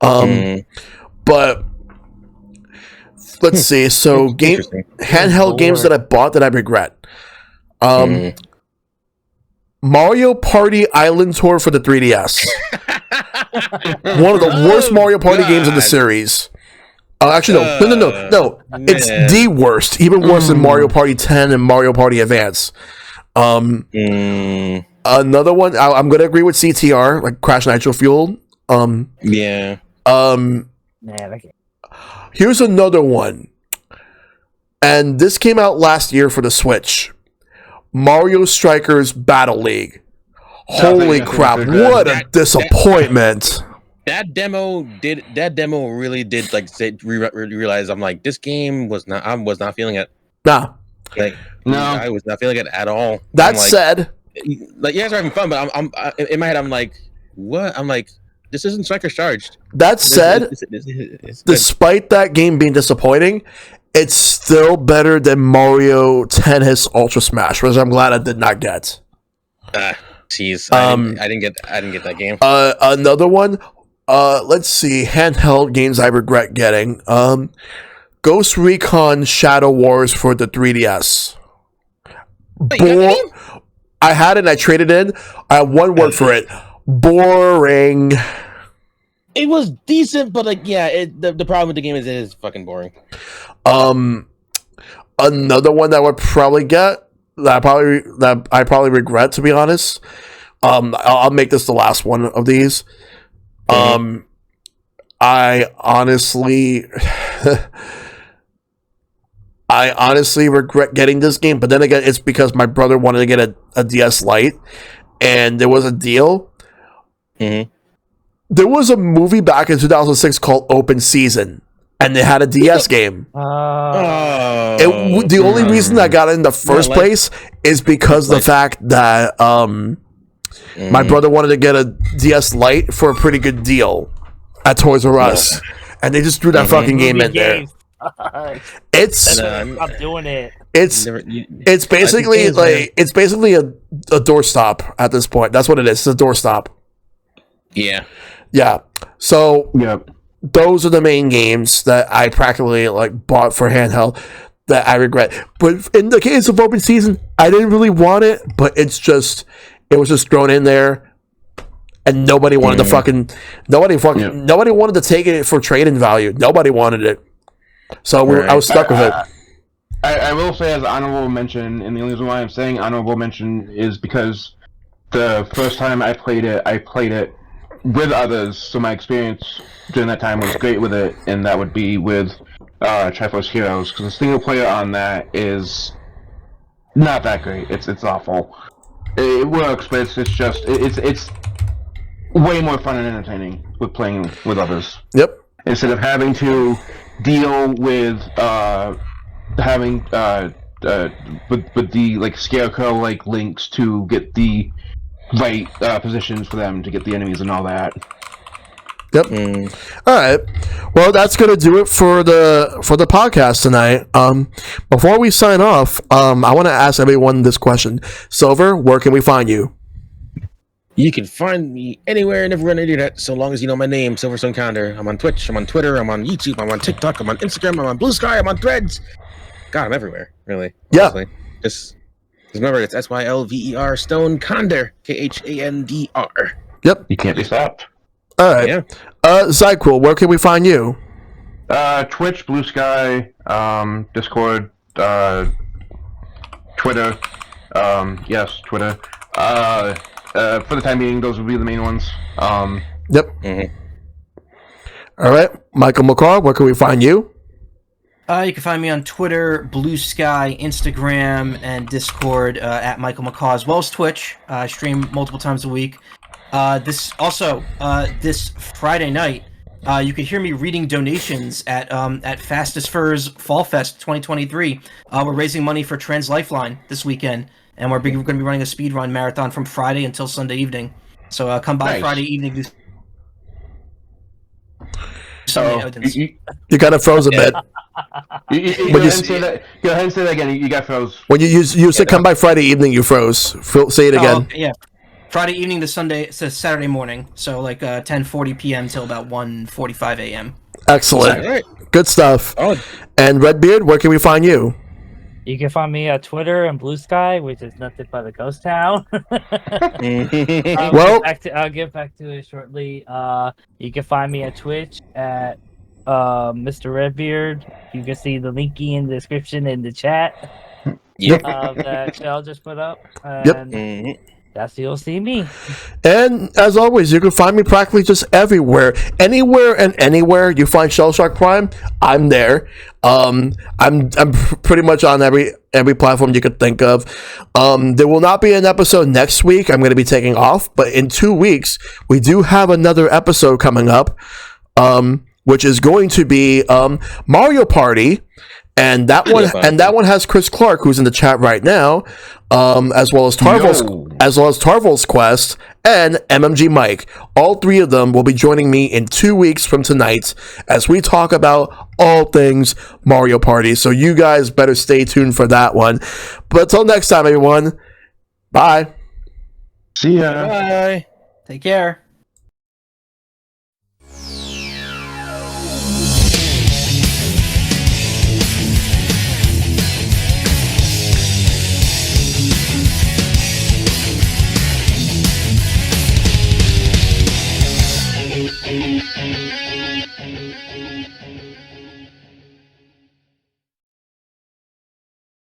[SPEAKER 1] But let's see. So handheld games that I bought that I regret. Mario Party Island Tour for the 3DS. One of the worst Mario Party games in the series. Actually, no. It's the worst. Even worse than Mario Party 10 and Mario Party Advance. Another one, I'm going to agree with CTR, like Crash Nitro Fuel. Here's another one. And this came out last year for the Switch. Mario Strikers Battle League. Holy crap, what a disappointment.
[SPEAKER 2] That demo really did like realize I'm like, this game I was not feeling it.
[SPEAKER 1] Nah.
[SPEAKER 2] Like, no, I was not feeling it at all.
[SPEAKER 1] That said,
[SPEAKER 2] like, you guys are having fun, but I'm in my head, I'm like, what? I'm like, this isn't Strikers Charged.
[SPEAKER 1] That said, despite that game being disappointing, it's still better than Mario Tennis Ultra Smash, which I'm glad I did not get.
[SPEAKER 2] Jeez, I didn't get that game.
[SPEAKER 1] Another one. Let's see. Handheld games I regret getting. Ghost Recon Shadow Wars for the 3DS. I had it and I traded in. I have one word for it. Boring.
[SPEAKER 2] It was decent, but like, the problem with the game is it is fucking boring.
[SPEAKER 1] Another one that I would probably get that I probably regret, to be honest. I'll make this the last one of these. I honestly regret getting this game, but then again, it's because my brother wanted to get a DS Lite, and there was a deal. There was a movie back in 2006 called Open Season, and they had a DS game. The only reason I got it in the first place is because the fact that my brother wanted to get a DS Lite for a pretty good deal at Toys R Us, and they just threw that fucking game in there.
[SPEAKER 5] I'm doing it.
[SPEAKER 1] It's basically a doorstop at this point. That's what it is. It's a doorstop. Yeah. So those are the main games that I practically like bought for handheld that I regret. But in the case of Open Season, I didn't really want it, but it was just thrown in there, and nobody wanted to nobody wanted to take it for trade-in value. Nobody wanted it, so I was stuck with it.
[SPEAKER 3] I will say, as honorable mention, and the only reason why I'm saying honorable mention is because the first time I played it with others, so my experience during that time was great with it, and that would be with Triforce Heroes, because the single player on that is not that great. It's awful. It works, but it's way more fun and entertaining with playing with others.
[SPEAKER 1] Yep.
[SPEAKER 3] Instead of having to deal with with the like scarecrow like links to get the right positions for them to get the enemies and all that.
[SPEAKER 1] Yep. All right. Well, that's gonna do it for the podcast tonight. Before we sign off, I want to ask everyone this question. Silver, where can we find you?
[SPEAKER 2] You can find me anywhere and everywhere on the internet, so long as you know my name, Sylverstone Khandr. I'm on Twitch, I'm on Twitter, I'm on YouTube, I'm on TikTok, I'm on Instagram, I'm on Blue Sky, I'm on Threads. God, I'm everywhere, really. Honestly.
[SPEAKER 1] Yeah.
[SPEAKER 2] Just remember, it's SYLVER Stone Khandr, KHANDR.
[SPEAKER 1] Yep.
[SPEAKER 3] You can't be stopped.
[SPEAKER 1] All right.
[SPEAKER 2] Yeah.
[SPEAKER 1] Zykrul, where can we find you?
[SPEAKER 3] Twitch, Blue Sky, Discord, Twitter. Yes, Twitter. For the time being, those will be the main ones.
[SPEAKER 1] Yep. All right. MichaelMacaw, where can we find you?
[SPEAKER 4] You can find me on Twitter, Blue Sky, Instagram, and Discord at MichaelMacaw, as well as Twitch. I stream multiple times a week. This Friday night, you can hear me reading donations at Fastest Furs Fall Fest 2023. We're raising money for Trans Lifeline this weekend, and we're going to be running a speedrun marathon from Friday until Sunday evening. So come by
[SPEAKER 3] Nice.
[SPEAKER 4] Friday evening. Evidence.
[SPEAKER 1] You kind of froze a bit.
[SPEAKER 3] Go ahead and say that again. You got froze.
[SPEAKER 1] When you said come by Friday evening, you froze. Say it again.
[SPEAKER 4] Yeah. Friday evening to Saturday morning. So like 10:40 p.m. till about 1:45 a.m.
[SPEAKER 1] Excellent.
[SPEAKER 2] All right.
[SPEAKER 1] Good stuff.
[SPEAKER 2] Oh.
[SPEAKER 1] And Redbeard, where can we find you?
[SPEAKER 5] You can find me at Twitter and Blue Sky, which is nothing but a ghost town.
[SPEAKER 1] Well,
[SPEAKER 5] I'll get back to it shortly. You can find me at Twitch at Mr. Redbeard. You can see the linky in the description in the chat.
[SPEAKER 2] Yep.
[SPEAKER 5] That Shell just put up.
[SPEAKER 1] Yep.
[SPEAKER 5] And that's you'll see me.
[SPEAKER 1] And as always, you can find me practically just everywhere. Anywhere and anywhere you find ShellshockPrime, I'm there. I'm pretty much on every platform you could think of. There will not be an episode next week. I'm going to be taking off, but in 2 weeks we do have another episode coming up, which is going to be Mario Party. And that one has Chris Clark, who's in the chat right now, as well as Tarvel's Quest and MMG Mike. All three of them will be joining me in 2 weeks from tonight as we talk about all things Mario Party. So you guys better stay tuned for that one. But until next time, everyone, bye.
[SPEAKER 3] See ya.
[SPEAKER 2] Bye.
[SPEAKER 4] Take care.